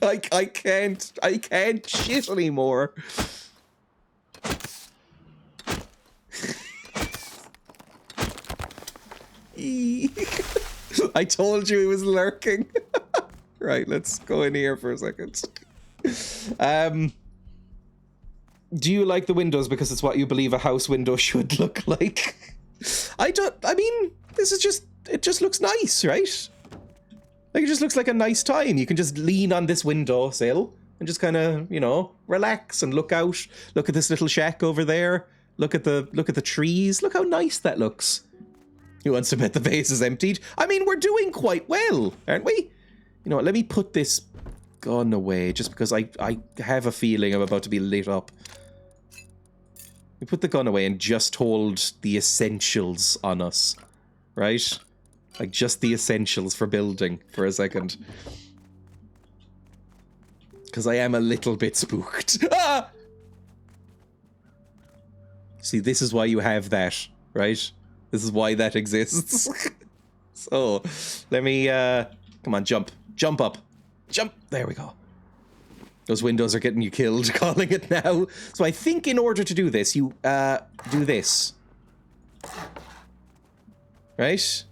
I can't shit anymore. I told you he was lurking. Right, let's go in here for a second. Do you like the windows because it's what you believe a house window should look like? I mean, this is just, it just looks nice, right? Like, it just looks like a nice time. You can just lean on this windowsill and just kind of, you know, relax and look out. Look at this little shack over there. Look at the trees. Look how nice that looks. Who wants to bet the base is emptied? I mean, we're doing quite well, aren't we? You know what, let me put this gun away just because I have a feeling I'm about to be lit up. We put the gun away and just hold the essentials on us, right? Like, just the essentials for building for a second. Because I am a little bit spooked. Ah! See, this is why you have that, right? This is why that exists. So, let me, come on, jump. Jump up. Jump. There we go. Those windows are getting you killed, calling it now. So I think in order to do this, you do this. Right?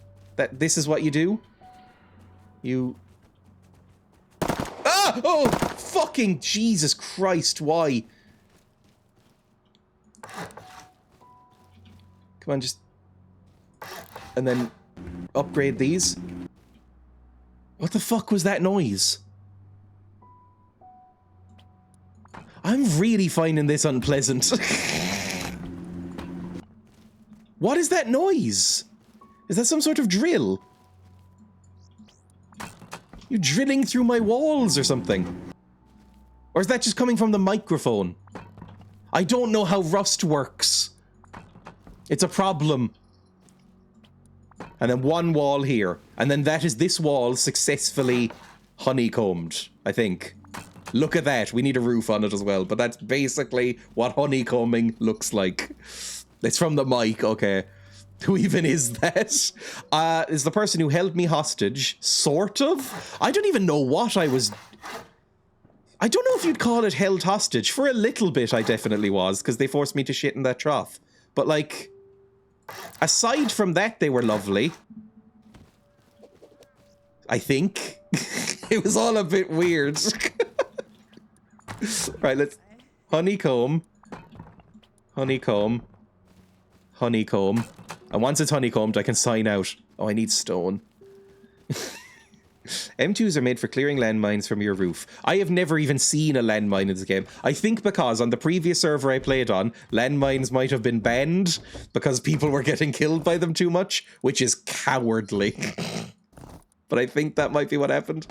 This is what you do. You... Ah! Oh! Fucking Jesus Christ, why? Come on, just... And then upgrade these. What the fuck was that noise? I'm really finding this unpleasant. What is that noise? Is that some sort of drill? You drilling through my walls or something? Or is that just coming from the microphone? I don't know how Rust works. It's a problem. And then one wall here. And then that is this wall successfully honeycombed, I think. Look at that. We need a roof on it as well. But that's basically what honeycombing looks like. It's from the mic, okay. Who even is that? Is the person who held me hostage, sort of? I don't even know what I was... I don't know if you'd call it held hostage. For a little bit, I definitely was, because they forced me to shit in that trough. But, like, aside from that, they were lovely. I think. It was all a bit weird. Right, let's... Honeycomb. Honeycomb. Honeycomb. And once it's honeycombed, I can sign out. Oh, I need stone. M2s are made for clearing landmines from your roof. I have never even seen a landmine in this game. I think because on the previous server I played on, landmines might have been banned because people were getting killed by them too much, which is cowardly. But I think that might be what happened.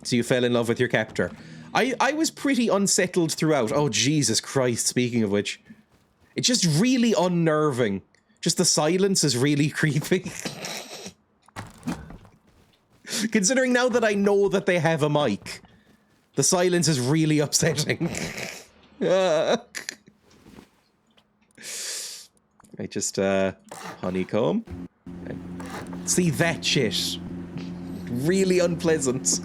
So you fell in love with your captor. I was pretty unsettled throughout. Oh, Jesus Christ, speaking of which. It's just really unnerving. Just the silence is really creepy. Considering now that I know that they have a mic, the silence is really upsetting. I just, honeycomb. See that shit. Really unpleasant.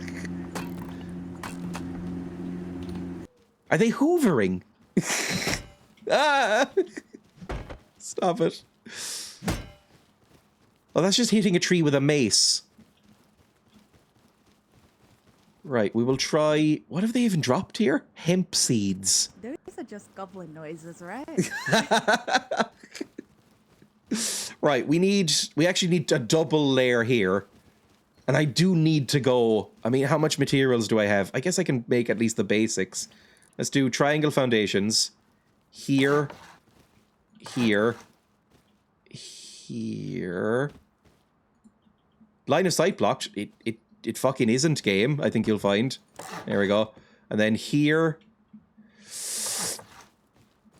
Are they hoovering? Ah! Stop it. Oh, that's just hitting a tree with a mace. Right, we will try... What have they even dropped here? Hemp seeds. Those are just goblin noises, right? Right, we actually need a double layer here. And I do need to go... I mean, how much materials do I have? I guess I can make at least the basics. Let's do triangle foundations. Here. Here. Here. Line of sight blocked. It fucking isn't, game, I think you'll find. There we go. And then here.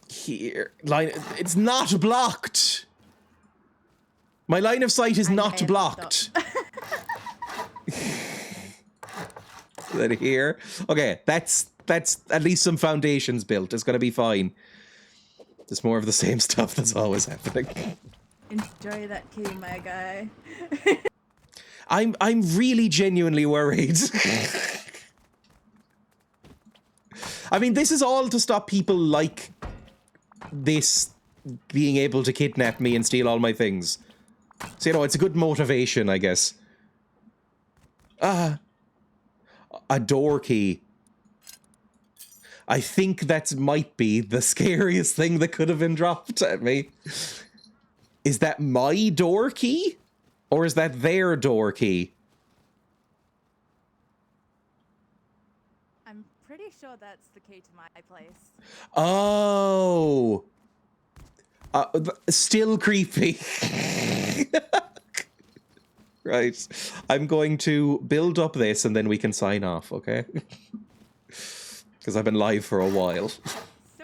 Here. Line... It's not blocked! My line of sight is not blocked. Then here. Okay, that's at least some foundations built. It's gonna be fine. There's more of the same stuff that's always happening. Enjoy that key, my guy. I'm really genuinely worried. I mean, this is all to stop people like this being able to kidnap me and steal all my things. So, you know, it's a good motivation, I guess. A door key. I think that might be the scariest thing that could have been dropped at me. Is that my door key? Or is that their door key? I'm pretty sure that's the key to my place. Oh. Still creepy. Right. I'm going to build up this and then we can sign off, okay? Because I've been live for a while. So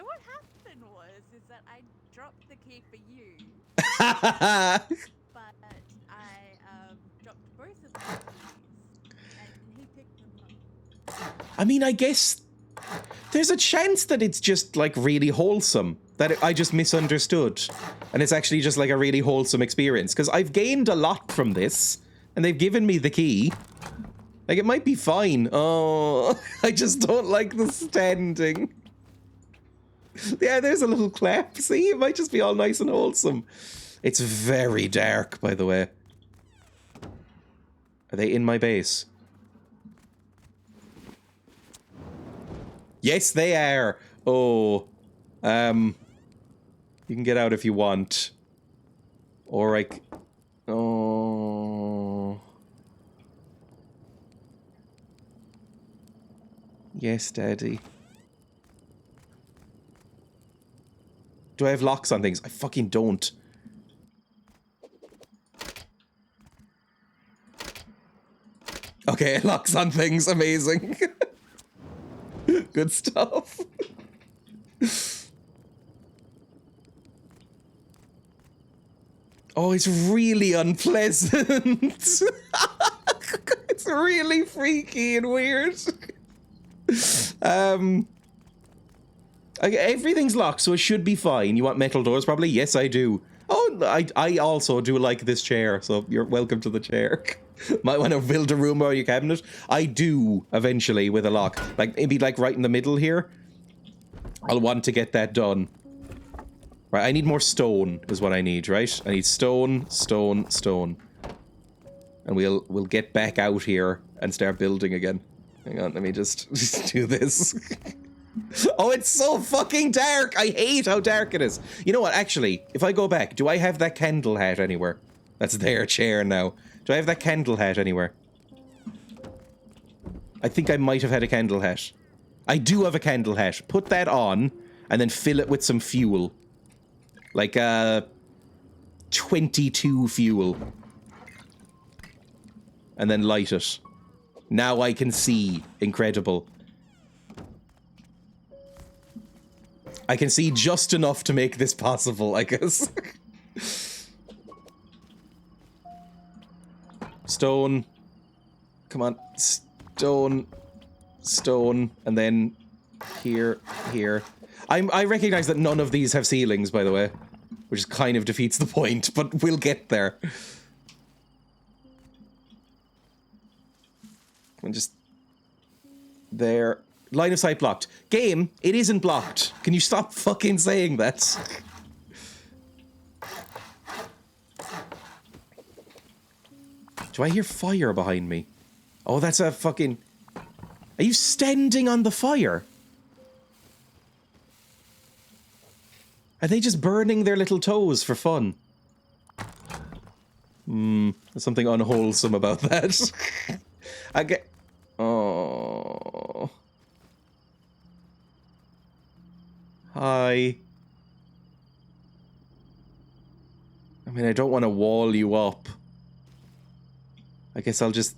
what happened is that I dropped the key for you. But I dropped both of the keys. And he picked them up. I mean, I guess there's a chance that it's just, like, really wholesome. That I just misunderstood. And it's actually just, like, a really wholesome experience. Because I've gained a lot from this. And they've given me the key. Like, it might be fine. Oh, I just don't like the standing. Yeah, there's a little clap. See, it might just be all nice and wholesome. It's very dark, by the way. Are they in my base? Yes, they are. Oh, you can get out if you want. Or oh. Yes, Daddy. Do I have locks on things? I fucking don't. Okay, locks on things. Amazing. Good stuff. Oh, it's really unpleasant. It's really freaky and weird. Okay, everything's locked, so it should be fine. You want metal doors, probably? Yes, I do. Oh, I also do like this chair, so you're welcome to the chair. Might want to build a room or your cabinet. I do, eventually, with a lock. Like, maybe, like, right in the middle here. I'll want to get that done. Right, I need more stone, is what I need, right? I need stone, stone, stone. And we'll get back out here and start building again. Hang on, let me just do this. Oh, it's so fucking dark! I hate how dark it is. You know what, actually, if I go back, do I have that candle hat anywhere? That's their chair now. Do I have that candle hat anywhere? I think I might have had a candle hat. I do have a candle hat. Put that on, and then fill it with some fuel. Like, 22 fuel. And then light it. Now I can see. Incredible. I can see just enough to make this possible, I guess. Stone. Come on. Stone. Stone. And then here, here. I recognize that none of these have ceilings, by the way. Which kind of defeats the point, but we'll get there. And just... there. Line of sight blocked. Game, it isn't blocked. Can you stop fucking saying that? Do I hear fire behind me? Oh, that's a fucking... Are you standing on the fire? Are they just burning their little toes for fun? There's something unwholesome about that. I get... Oh... Hi. I mean, I don't want to wall you up. I guess I'll just...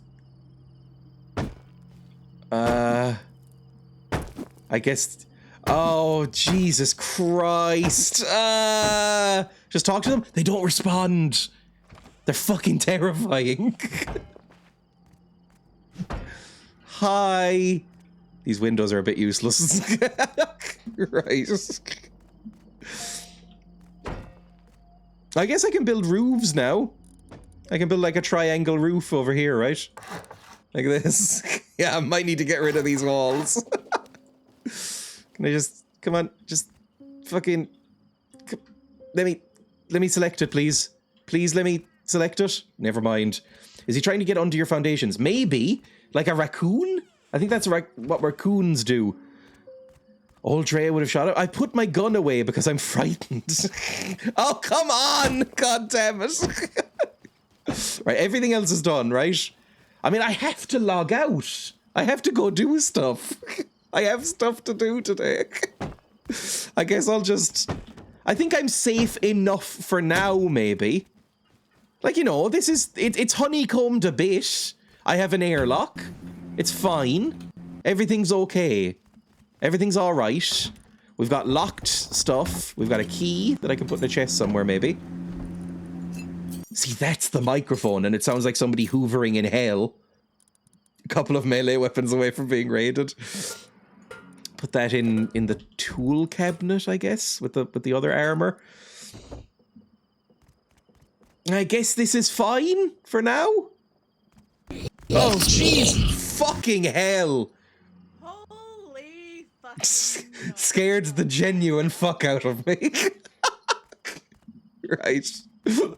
I guess... Oh, Jesus Christ. Just talk to them? They don't respond. They're fucking terrifying. Hi. These windows are a bit useless. Right. I guess I can build roofs now. I can build like a triangle roof over here, right? Like this. Yeah, I might need to get rid of these walls. Can I just... Come on, just... Fucking... Let me select it, please. Please let me select it. Never mind. Is he trying to get under your foundations? Maybe. Like a raccoon? I think that's what raccoons do. Old Dreya would have shot it. I put my gun away because I'm frightened. Oh, come on! God damn it. Right, everything else is done, right? I mean, I have to log out. I have to go do stuff. I have stuff to do today. I guess I'll just... I think I'm safe enough for now, maybe. Like, you know, this is... It's honeycombed a bit. I have an airlock. It's fine. Everything's okay. Everything's alright. We've got locked stuff. We've got a key that I can put in a chest somewhere, maybe. See, that's the microphone, and it sounds like somebody hoovering in hell. A couple of melee weapons away from being raided. Put that in the tool cabinet, I guess, with the other armor. I guess this is fine for now. Oh, jeez. Fucking hell. Holy fucking Scared the genuine fuck out of me. Right.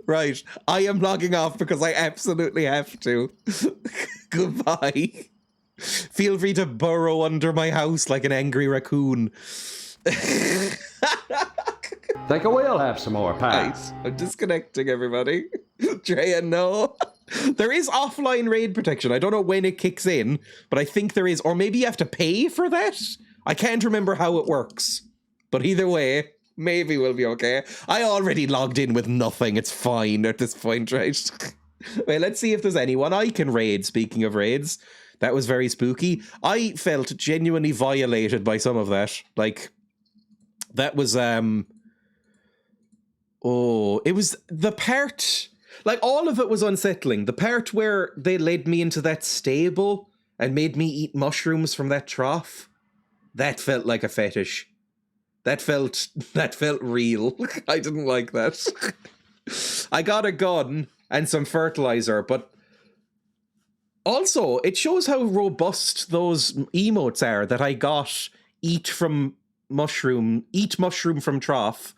Right. I am logging off because I absolutely have to. Goodbye. Feel free to burrow under my house like an angry raccoon. Think I will have some more pie. Right. I'm disconnecting everybody. Dreya, no. There is offline raid protection. I don't know when it kicks in, but I think there is. Or maybe you have to pay for that? I can't remember how it works. But either way, maybe we'll be okay. I already logged in with nothing. It's fine at this point, right? Wait, let's see if there's anyone I can raid, speaking of raids. That was very spooky. I felt genuinely violated by some of that. Like, that was, oh, it was the part, like, all of it was unsettling. The part where they led me into that stable and made me eat mushrooms from that trough, that felt like a fetish. That felt real. I didn't like that. I got a gun and some fertilizer, but also, it shows how robust those emotes are that I got eat mushroom from trough,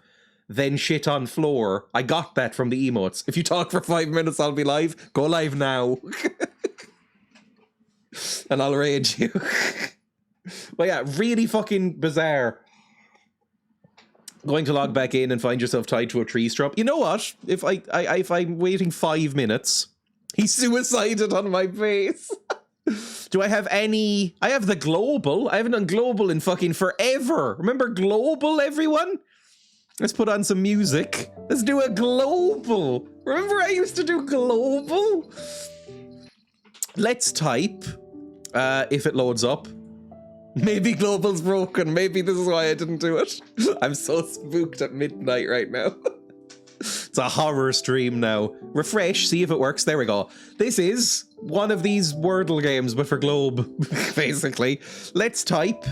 then shit on floor. I got that from the emotes. If you talk for 5 minutes, I'll be live. Go live now. And I'll raid you. But yeah, really fucking bizarre. Going to log back in and find yourself tied to a tree stump. You know what? If I'm waiting 5 minutes, he suicided on my face. Do I have any? I have the global. I haven't done global in fucking forever. Remember global, everyone? Let's put on some music. Let's do a global. Remember I used to do global? Let's type, if it loads up. Maybe global's broken. Maybe this is why I didn't do it. I'm so spooked at midnight right now. It's a horror stream now. Refresh, see if it works. There we go. This is one of these Wordle games, but for Globe, basically. Let's type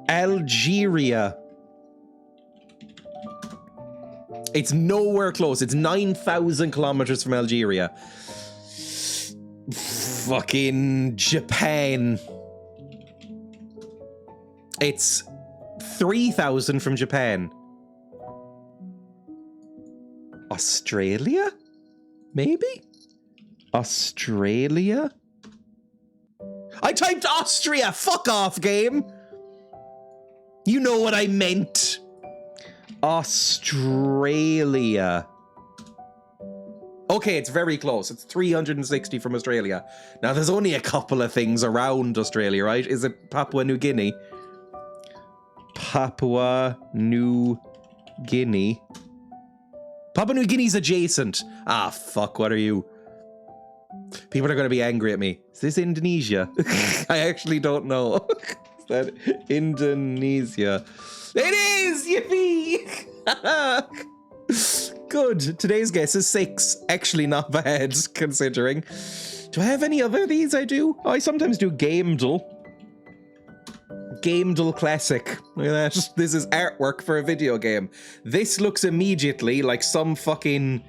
Algeria. It's nowhere close. It's 9,000 kilometers from Algeria. Fucking Japan. It's 3,000 from Japan. Australia? Maybe? Australia? I typed Austria! Fuck off, game! You know what I meant. Australia. Okay, it's very close. It's 360 from Australia. Now, there's only a couple of things around Australia, right? Is it Papua New Guinea? Papua New Guinea. Papua New Guinea's adjacent. Ah, fuck, what are you? People are going to be angry at me. Is this Indonesia? I actually don't know. Is that Indonesia? It is! Yippee! Good. Today's guess is 6. Actually not bad, considering. Do I have any other of these I do? Oh, I sometimes do Gamedle. Gamedle Classic. Look at that. This is artwork for a video game. This looks immediately like some fucking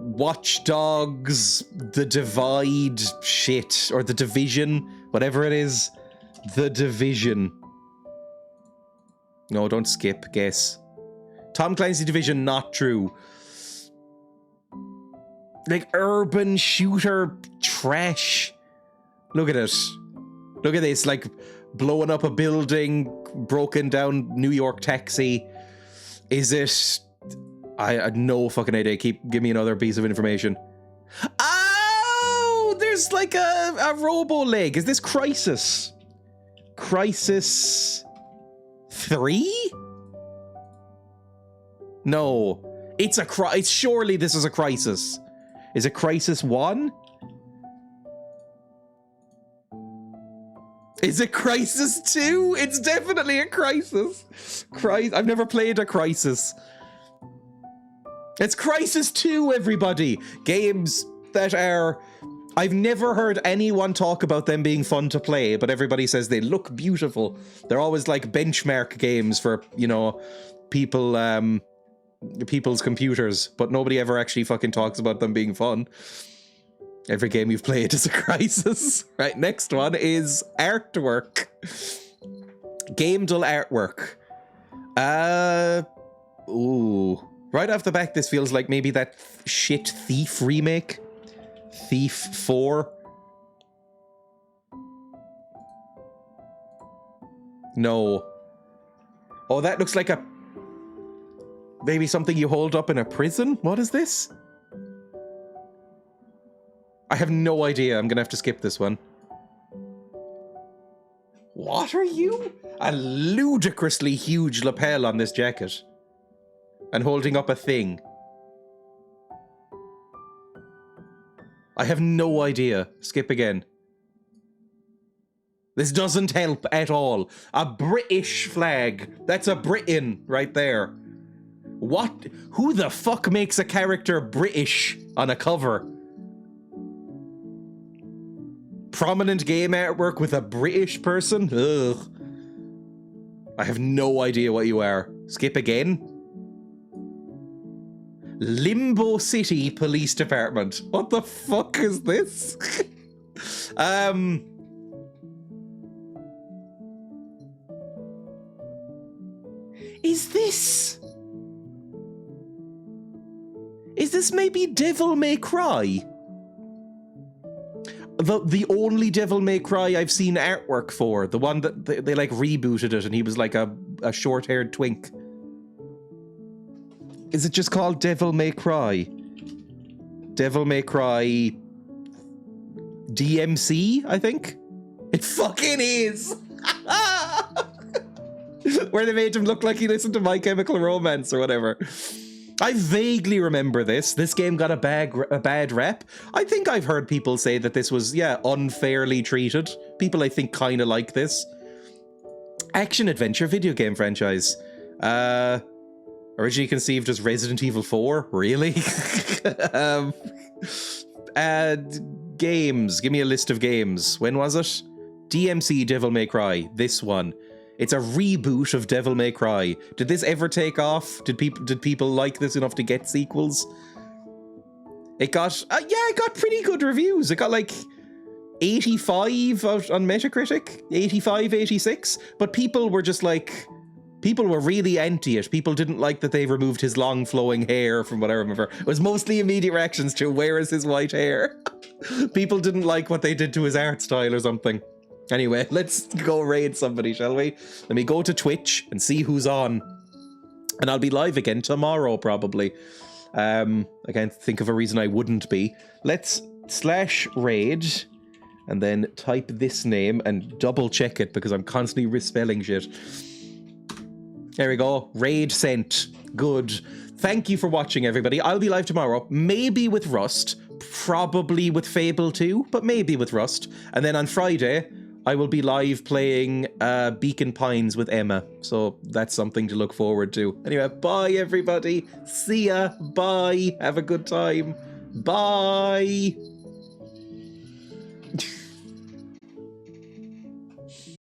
Watch Dogs, The Divide shit, or The Division, whatever it is. The Division. No, don't skip, guess. Tom Clancy Division, not true. Like urban shooter trash. Look at it. Look at this, like blowing up a building, broken down New York taxi. Is it? I had no fucking idea. Give me another piece of information. Oh, there's like a robo leg. Is this Crisis? Crisis 3? No, it's it's surely this is a Crisis. Is it Crisis 1? Is it Crisis 2? It's definitely a Crisis. I've never played a Crisis. It's Crisis 2, everybody. Games that are... I've never heard anyone talk about them being fun to play, but everybody says they look beautiful. They're always like benchmark games for, you know, people's computers, but nobody ever actually fucking talks about them being fun. Every game you've played is a crisis. Right, next one is artwork. Game dull artwork. Ooh. Right off the back, this feels like maybe that shit Thief remake. Thief 4. No. Oh, that looks like maybe something you hold up in a prison? What is this? I have no idea. I'm gonna have to skip this one. What are you? A ludicrously huge lapel on this jacket. And holding up a thing. I have no idea. Skip again. This doesn't help at all. A British flag. That's a Britain right there. What? Who the fuck makes a character British on a cover? Prominent game artwork with a British person? Ugh. I have no idea what you are. Skip again. Limbo City Police Department. What the fuck is this? Is this maybe Devil May Cry? The only Devil May Cry I've seen artwork for. The one that they like rebooted it and he was like a short-haired twink. Is it just called Devil May Cry? Devil May Cry DMC, I think? It fucking is! Where they made him look like he listened to My Chemical Romance or whatever. I vaguely remember this. This game got a bad rep. I think I've heard people say that this was, yeah, unfairly treated. People I think kind of like this. Action-adventure video game franchise. Originally conceived as Resident Evil 4? Really? Games. Give me a list of games. When was it? DMC Devil May Cry. This one. It's a reboot of Devil May Cry. Did this ever take off? Did people like this enough to get sequels? It got... yeah, it got pretty good reviews. It got like 85 on Metacritic. 85, 86. But people were just like... People were really anti it. People didn't like that they removed his long flowing hair from what I remember. It was mostly immediate reactions to where is his white hair? People didn't like what they did to his art style or something. Anyway, let's go raid somebody, shall we? Let me go to Twitch and see who's on. And I'll be live again tomorrow, probably. I can't think of a reason I wouldn't be. Let's /raid and then type this name and double check it because I'm constantly misspelling shit. There we go. Raid sent. Good. Thank you for watching, everybody. I'll be live tomorrow. Maybe with Rust. Probably with Fable 2, but maybe with Rust. And then on Friday, I will be live playing Beacon Pines with Emma. So that's something to look forward to. Anyway, bye, everybody. See ya. Bye. Have a good time. Bye.